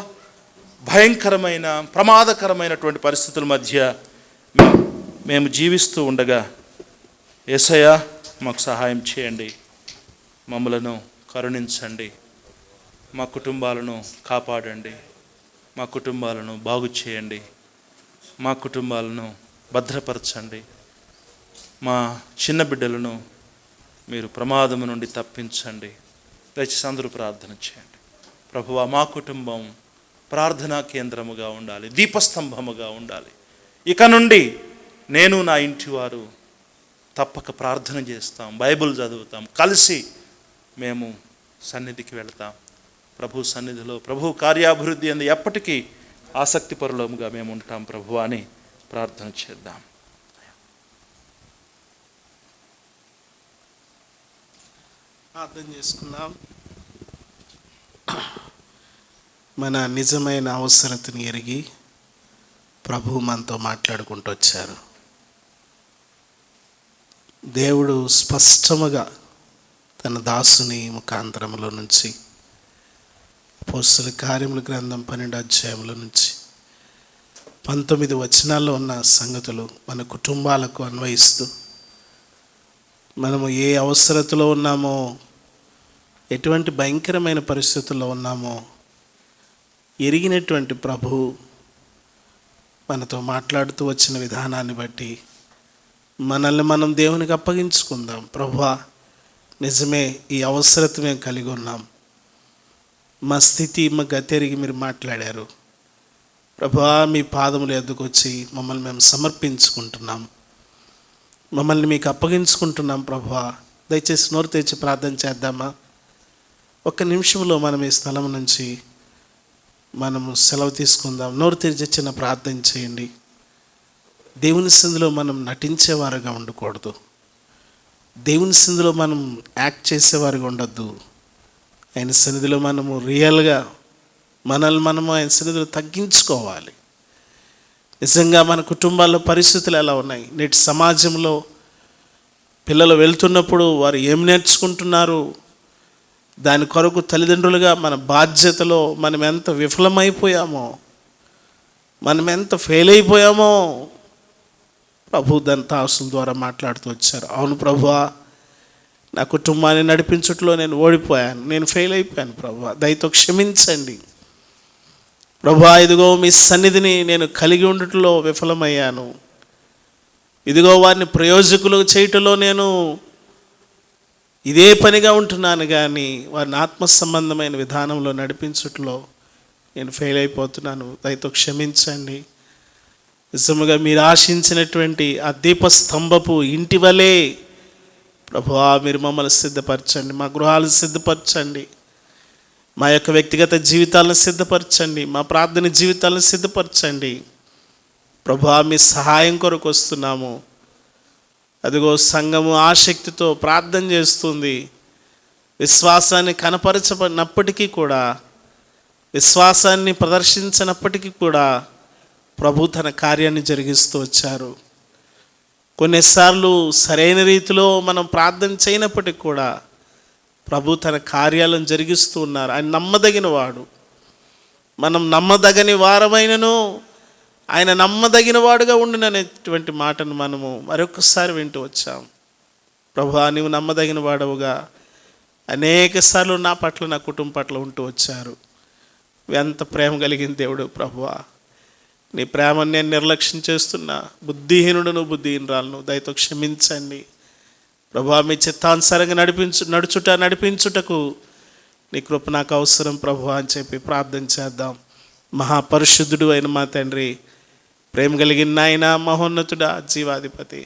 భయంకరమైన ప్రమాదకరమైనటువంటి పరిస్థితుల మధ్య మేము జీవిస్తూ ఉండగా యేసయ్యా మాకు సహాయం చేయండి, మమ్మలను కరుణించండి, మా కుటుంబాలను కాపాడండి, మా కుటుంబాలను బాగు చేయండి, మా కుటుంబాలను భద్రపరచండి, మా చిన్న బిడ్డలను మీరు ప్రమాదము నుండి తప్పించండి. దయచేసి అందరూ ప్రార్థన చేయండి. ప్రభువా, మా కుటుంబం ప్రార్థనా కేంద్రముగా ఉండాలి, దీపస్తంభముగా ఉండాలి. ఇక నుండి నేను నా ఇంటి వారు తప్పక ప్రార్థన చేస్తాం, బైబిల్ చదువుతాం, కలిసి మేము సన్నిధికి వెళతాం. ప్రభు సన్నిధిలో ప్రభు కార్యాభివృద్ధి అందు ఎప్పటికీ ఆసక్తిపరులముగా మేము ఉంటాం ప్రభు అని ప్రార్థన చేద్దాం. ప్రార్థన చేసుకుందాం. మన నిజమైన అవసరతని ఎరిగి ప్రభు మనతో మాట్లాడుకుంటూ వచ్చారు. దేవుడు స్పష్టముగా తన దాసుని ముఖాంతరములో నుంచి, అపోస్తలుల కార్యముల గ్రంథం 12వ అధ్యాయంలో నుంచి 19 వచనాల్లో ఉన్న సంగతులు మన కుటుంబాలకు అన్వయిస్తూ, మనము ఏ అవసరతలో ఉన్నామో, ఎటువంటి భయంకరమైన పరిస్థితుల్లో ఉన్నామో ఎరిగినటువంటి ప్రభు మనతో మాట్లాడుతూ వచ్చిన విధానాన్ని బట్టి మనల్ని మనం దేవునికి అప్పగించుకుందాం. ప్రభువా, నిజమే ఈ అవసరత మేము కలిగి ఉన్నాం, మా స్థితి మా గతెరిగి మీరు మాట్లాడారు. ప్రభువా, మీ పాదముల ఎద్దుకు వచ్చి మమ్మల్ని మేము సమర్పించుకుంటున్నాం, మమ్మల్ని మీకు అప్పగించుకుంటున్నాం. ప్రభువా, దయచేసి నోరు తెచ్చి ప్రార్థన చేద్దామా? ఒక్క నిమిషంలో మనం ఈ స్థలం నుంచి మనము సెలవు తీసుకుందాం. నోరు తెరిచి చిన్న ప్రార్థన చేయండి. దేవుని సన్నిధిలో మనం నటించేవారుగా ఉండకూడదు, దేవుని సన్నిధిలో మనం యాక్ట్ చేసేవారుగా ఉండొద్దు. ఆయన సన్నిధిలో మనము రియల్గా మనము ఆయన సన్నిధిలో తగ్గించుకోవాలి. నిజంగా మన కుటుంబాల్లో పరిస్థితులు ఎలా ఉన్నాయి? నేటి సమాజంలో పిల్లలు వెళ్తున్నప్పుడు వారు ఏం నేర్చుకుంటున్నారు? దాని కొరకు తల్లిదండ్రులుగా మన బాధ్యతలో మనం ఎంత విఫలమైపోయామో, మనం ఎంత ఫెయిల్ అయిపోయామో ప్రభు దంతాసుల ద్వారా మాట్లాడుతూ వచ్చారు. అవును ప్రభువా, నా కుటుంబాన్ని నడిపించట్లో నేను ఓడిపోయాను, నేను ఫెయిల్ అయిపోయాను. ప్రభువా, దయతో క్షమించండి. ప్రభువా, ఇదిగో మీ సన్నిధిని నేను కలిగి ఉండటంలో విఫలమయ్యాను. ఇదిగో వారిని ప్రయోజకులు చేయటంలో నేను ఇదే పనిగా ఉంటున్నాను, కానీ వారిని ఆత్మ సంబంధమైన విధానంలో నడిపించట్లో నేను ఫెయిల్ అయిపోతున్నాను. దయతో క్షమించండి. నిజముగా మీరు ఆశించినటువంటి ఆ దీపస్తంభపు ఇంటి వలె ప్రభువా, మీరు మమ్మల్ని సిద్ధపరచండి, మా గృహాలను సిద్ధపరచండి, మా యొక్క వ్యక్తిగత జీవితాలను సిద్ధపరచండి, మా ప్రార్థన జీవితాలను సిద్ధపరచండి. ప్రభువా, మీ సహాయం కొరకు వస్తున్నాము. అదిగో సంఘము ఆసక్తితో ప్రార్థన చేస్తుంది. విశ్వాసాన్ని కనపరచబడినప్పటికీ కూడా, విశ్వాసాన్ని ప్రదర్శించినప్పటికీ కూడా ప్రభు తన కార్యాన్ని జరిగిస్తూ వచ్చారు. కొన్నిసార్లు సరైన రీతిలో మనం ప్రార్థన చేయనప్పటికీ కూడా ప్రభు తన కార్యాలను జరిగిస్తూ ఉన్నారు. ఆయన నమ్మదగిన వాడు. మనం నమ్మదగని వారమైనను ఆయన నమ్మదగిన వాడుగా ఉండుననేటువంటి మాటను మనము మరొకసారి వింటూ వచ్చాం. ప్రభువా, నీవు నమ్మదగిన వాడవుగా అనేక సార్లు నా పట్ల, నా కుటుంబం పట్ల ఉంటూ వచ్చారు. ఎంత ప్రేమ కలిగిన దేవుడు ప్రభువా, నీ ప్రేమను నేను నిర్లక్ష్యం చేస్తున్నా. బుద్ధిహీనుడును, బుద్ధిహీనురాలను దయతో క్షమించండి ప్రభువా. మీ చిత్తానుసారంగా నడిపించుటకు నీ కృప నాకు అవసరం ప్రభువా అని చెప్పి ప్రార్థన చేద్దాం. మహాపరిశుద్ధుడు అయిన మా తండ్రి, ప్రేమ కలిగిన నాయన, మహోన్నతుడా, జీవాధిపతి,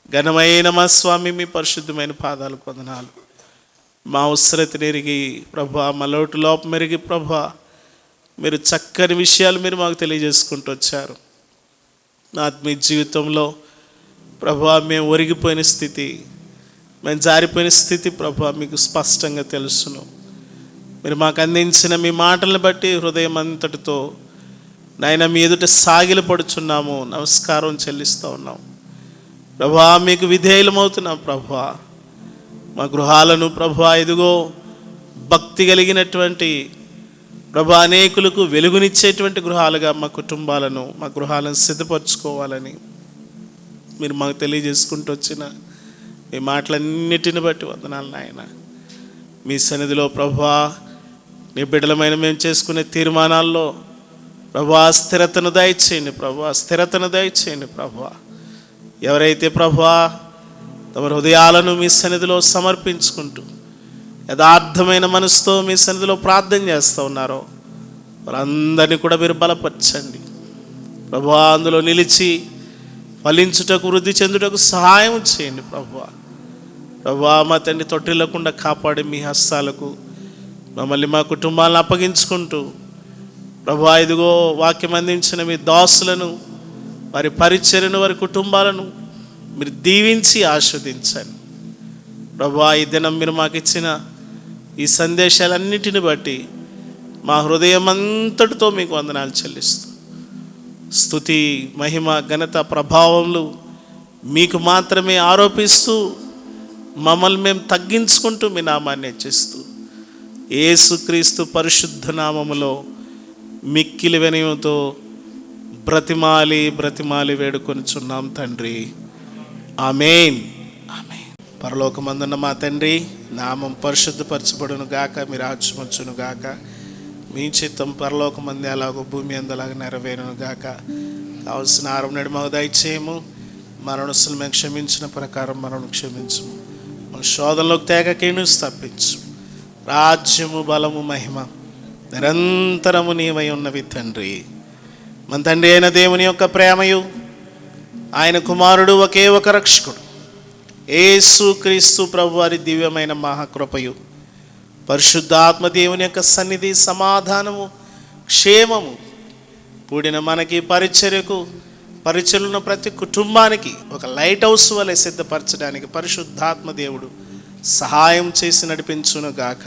ఘనమైన మా స్వామి, మీ పరిశుద్ధమైన పాదాలకు వందనాలు. మా అవసరతను ఎరిగి ప్రభువా, మా లోటు లోపం ఎరిగి ప్రభువా, మీరు చక్కని విషయాలు మీరు మాకు తెలియజేసుకుంటూ వచ్చారు. నా ఆత్మీయ జీవితంలో ప్రభువా, మేము ఒరిగిపోయిన స్థితి, మేము జారిపోయిన స్థితి ప్రభువా మీకు స్పష్టంగా తెలుసును. మీరు మాకు అందించిన మీ మాటలను బట్టి హృదయం అంతటితో నాయన మీ ఎదుట సాగిలపడుచున్నాము, నమస్కారం చెల్లిస్తూ ఉన్నాం ప్రభువా. మీకు విధేయులమవుతున్నాం ప్రభువా. మా గృహాలను ప్రభువా ఇదిగో భక్తి కలిగినటువంటి ప్రభువా, అనేకులకు వెలుగునిచ్చేటువంటి గృహాలుగా మా కుటుంబాలను, మా గృహాలను సిద్ధపరచుకోవాలని మీరు మాకు తెలియజేసుకుంటూ వచ్చిన మీ మాటలన్నిటిని బట్టి వందనాలు నాయన. మీ సన్నిధిలో ప్రభువా, నీ బిడ్డలమైన మేము చేసుకునే తీర్మానాల్లో ప్రభువా స్థిరతను దయచేయండి ప్రభువా, స్థిరతను దయచేయండి ప్రభువా. ఎవరైతే ప్రభువా తమ హృదయాలను మీ సన్నిధిలో సమర్పించుకుంటూ యథార్థమైన మనసుతో మీ సన్నిధిలో ప్రార్థన చేస్తూ ఉన్నారో వారందరినీ కూడా మీరు బలపరచండి ప్రభువా. అందులో నిలిచి ఫలించుటకు, వృద్ధి చెందుటకు సహాయం చేయండి ప్రభువా. ప్రభువా, మా తండ్రి తొట్టిల్లకుండా కాపాడి మీ హస్తాలకు మమ్మల్ని, మా కుటుంబాలను అప్పగించుకుంటూ ప్రభువా ఇదిగో వాక్యం అందించిన మీ దాసులను, వారి పరిచర్యను, వారి కుటుంబాలను మీరు దీవించి ఆస్వాదించండి ప్రభువా. ఈ దినం మీరు మాకు ఇచ్చిన ఈ సందేశాలన్నిటిని బట్టి మా హృదయం అంతటితో మీకు వందనాలు చెల్లిస్తూ, స్తుతి, మహిమ, ఘనత, ప్రభావములు మీకు మాత్రమే ఆరోపిస్తూ మమ్మల్ని మేము తగ్గించుకుంటూ మీ నామాన్ని హెచ్చిస్తూ యేసుక్రీస్తు పరిశుద్ధ నామములో మిక్కిలి వినయంతో బ్రతిమాలి వేడుకొనిచున్నాం తండ్రి. ఆమేన్, ఆమేన్. పరలోకమందున్న మా తండ్రి, నామం పరిశుద్ధపరచబడును గాక, మీ రాజ్యం వచ్చును గాక, మీ చిత్తం పరలోకమంది అలాగో భూమి అందలాగా నెరవేరును గాక. కావలసిన ఆహారం నేడు మాకు దయచేయము, మరణస్తులు మేము క్షమించిన ప్రకారం మనం క్షమించము, మన శోధనలోకి తేగకేను తప్పించు. రాజ్యము, బలము, మహిమ నిరంతరము నీవై ఉన్నవి తండ్రి. మన తండ్రి అయిన దేవుని యొక్క ప్రేమయు, ఆయన కుమారుడు ఒకే ఒక రక్షకుడు యేసుక్రీస్తు ప్రభువారి దివ్యమైన మహాకృపయు, పరిశుద్ధాత్మ దేవుని యొక్క సన్నిధి, సమాధానము, క్షేమము కూడిన మనకి పరిచర్యలున్న ప్రతి కుటుంబానికి ఒక లైట్ హౌస్ వలె సిద్ధపరచడానికి పరిశుద్ధాత్మ దేవుడు సహాయం చేసి నడిపించును గాక.